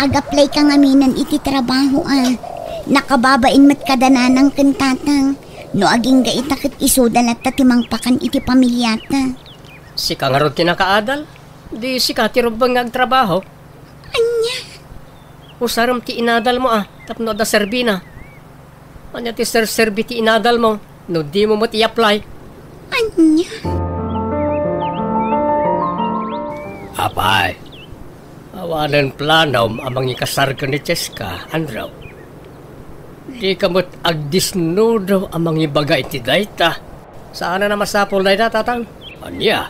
Ag-apply kang aminan iti trabaho Nakababain mat kadananang kentatang. No aging ga itakit isudalat ta timang pakan iti pamilyata. Si ka nga ron tinakaadal. Di si ka tirubang agtrabaho. Anya? Usaram ti inadal mo tapno da serbina. Anya ti serbi ti inadal mo, no di mo i-apply. Anya? Apay, awanan planom amang ikasar ka ni Cheska, Andrew. Di kamot agdisnudo amang ibaga iti dayta. Saan na masapol dayta, tatang? Anya?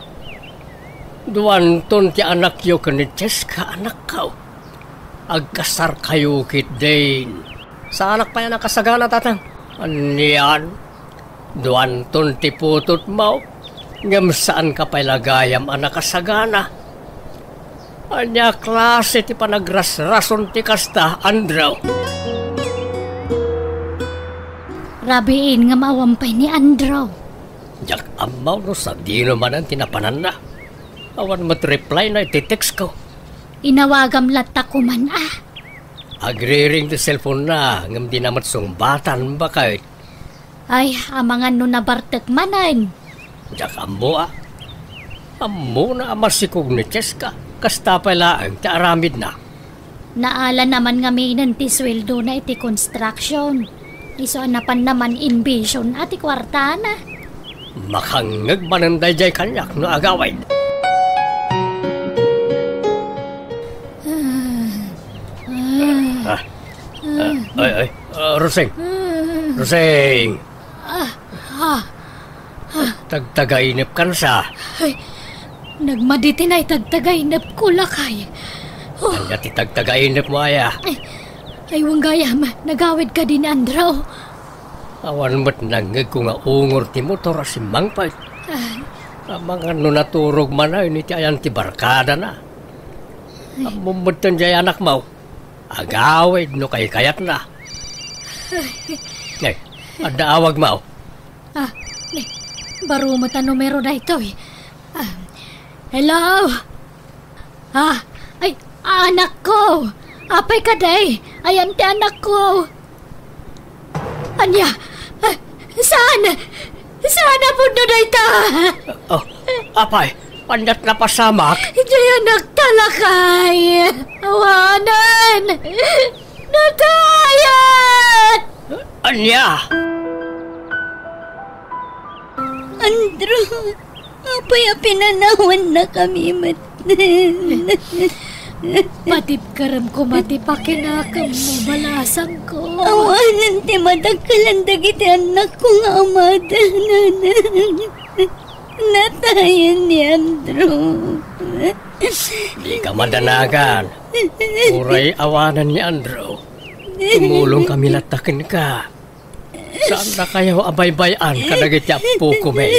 Duwanton ti anak yo ka ni Cheska, anak kao. Agkasar kayo kit din. Sa anak pa yan ang kasagana, tatang. Aniyan? Duwanton ti putot mo. Ngam saan ka pa'y lagayam anak kasagana. Anya klase ti panagras-rason ti kasta, Andrew. Rabiin nga maawampay ni Andrew. Jak amaw no sa di naman ang tinapanan na. Awan mat-reply na iti-text ko. Inawagam latta ko man Agri-ring ti cellphone na, ngam di namat sungbatan ba kayo? Ay, amangan no nabartek manan. Jak ambo Ammo na amasikog ni Cheska. Kasta pala ang taaramid na. Naala naman nga may ti sweldo na iti construction. Iso anapan naman invasion at ikwarta na. Makangag mananday jay kanyak no agaway. Roseng. Roseng. Tagtagainip kan sa. Ay, nagmaditi na itagtagainip ko lakay. Kanya ti tagtagainip mo aya. Ay, wanggayam, nagawid ka din, Andrew. Awan mo't nangag ko nga ungor ti motor si Mangpay. Mga no naturog man na, ini ti ayan ti barkada na. Mumudtan jay anak mo. Agawid no kay kayat na. Ngay, adaawag mo. Baro mo ta numero na ito hello? Ay, anak ko. Apay ka day. Ayan ti anak ko. Anya? Saan? Saan na po na dayta? Apay, pandat na pasamak. Diyan anak talakay. Awanan. Natayat. Anya? Andrew, apay pinanawan na kami Patip karam ko matipakinakam mo balasang ko. Awanan ti madagkalan dagiti anak ko nga amada. Natayan ni Andrew. Di ka madanagan. Uray awanan ni Andrew. Tumulong kami latakin ka. Saan na kayo abay-bayan kadagiti apo ko may?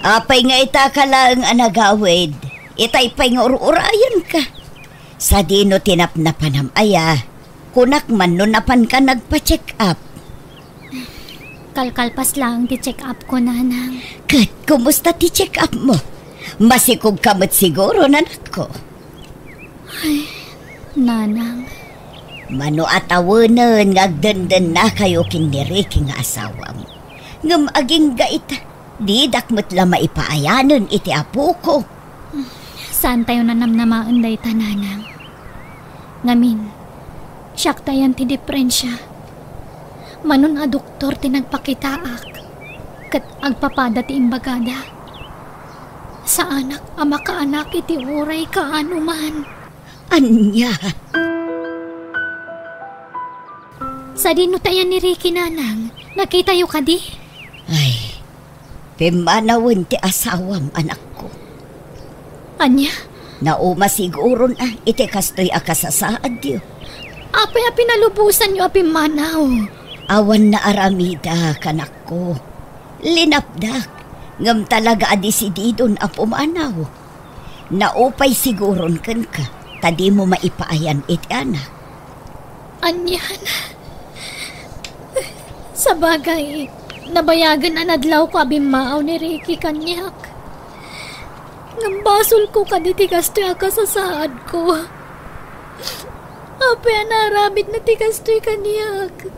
Apay nga itaka lang anagawid. Itay pa'y nga urayan ka. Sa dino tinapnapanam aya. Kunak man no napan ka nagpa-check up. Kalkalpas lang ti check up ko, nanang. Kat, kumusta ti check up mo? Masikog kamot siguro, nanak ko. Ay, nanang. Mano atawanan ngagdandan na kayo kiniriki nga asawa mo. Ngam aging gaita. Di dakmat la maipaayanon iti apo ko. Saan tayo nanamnamaan day tananang? Ngamin, siyak tayan ti diferensya. Manon a doktor ti nagpakitaak, kat agpapada ti imbagada. Sa anak, ama ka anak iti uray kaano man. Anya? Sa dino tayan ni Ricky nanang, nakita yu ka di? Ay, pimanawin ti asawam anak ko. Anya? Nauma siguro na iti kastoy akasasaad yu. Apay a pinalubusan yu a pimanaw. Awan na aramida kanak ko. Linapdak, ngam talaga adisididon a pumanaw. Naupay siguron kan ka, tadi mo maipaayan iti anak. Anyan. Sa bagay, nabayagan na nadlaw ko abimaaw ni Ricky kanyak. Ngambasol ko kaditi kastoy akasasaad ko. Apay naramid na ti kastoy kanyak.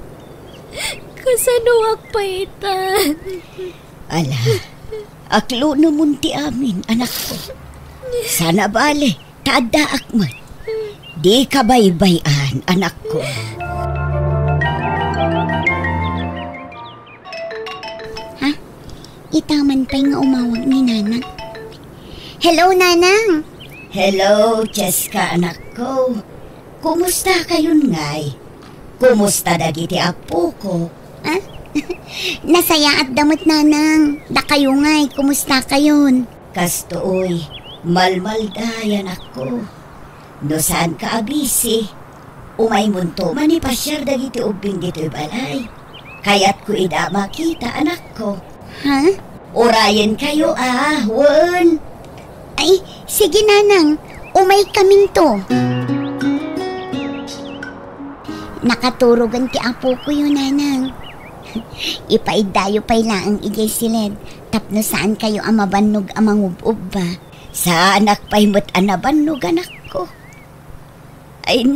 Kasanuak paitan. Ala, aklo naman ti amin, anak ko. Sana bale, tada akmat. Di ka baybayan, anak ko. Ha? Itaman pa'y nga umawag ni Nanang. Hello, Nanang! Hello, Cheska, anak ko. Kumusta kayon ngay? Kumusta dagiti apo ko? Ha? Nasaya at damot, Nanang. Da kayo nga'y, kumusta kayon? Kastoy, malmaldayan ako. No saan ka abisi? Umay munto manipasyar dagiti ubing dito'y balay. Kaya't ko ida makita, anak ko. Ha? Orayan kayo wan. Ay, sige, Nanang. Umay kaming to. Nakaturugan ti apo ko yun, Nanang. Ipaidayo pa'y laang ijay silid. Tapno saan kayo amabanog amangubub ba? Sa anak pa'y mo't anabanog, anak ko. Ay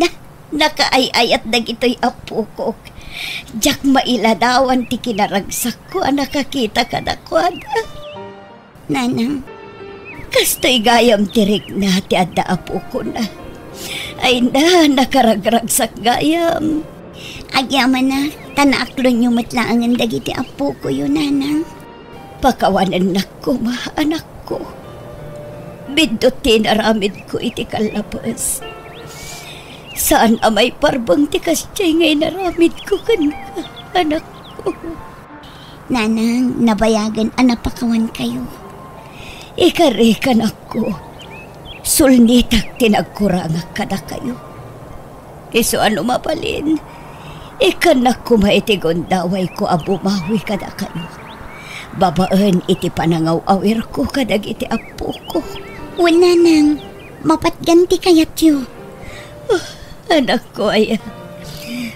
nakaayayat dagito'y apo ko. Diyak mailadawan ti kinaragsak ko, nakakita ka na kwada. Nanang, kasto'y gayam tirik na ti adda apo ko na. Ay nakaragragsak gayam. agyaman na, tanaaklo nyo matlaangan dagiti apo ko yun, Nanang. Pakawanan na ko, anak ko. Bindot tinaramid ko iti kalabas. Saan amay parbang ti kasyay ngay naramid ko kan anak ko. Nanang, nabayagan anapakawan kayo. Ikarikan ako. Sulnitak tinagkurangak kada kayo. Iso ano mapalin, ikanak ko maitigon daway ko abumawi kada kayo. Babaan iti panangaw-awir ko kadag iti apo ko. Wala nang, mapatganti kayat yu. Anak ko ay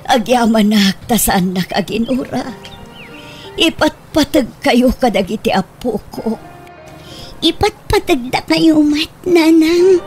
agyaman na tasaan na kaginura. Ipatpatag kayo kadag iti apo ko. Ipatpatag da kayo mat, Nanang.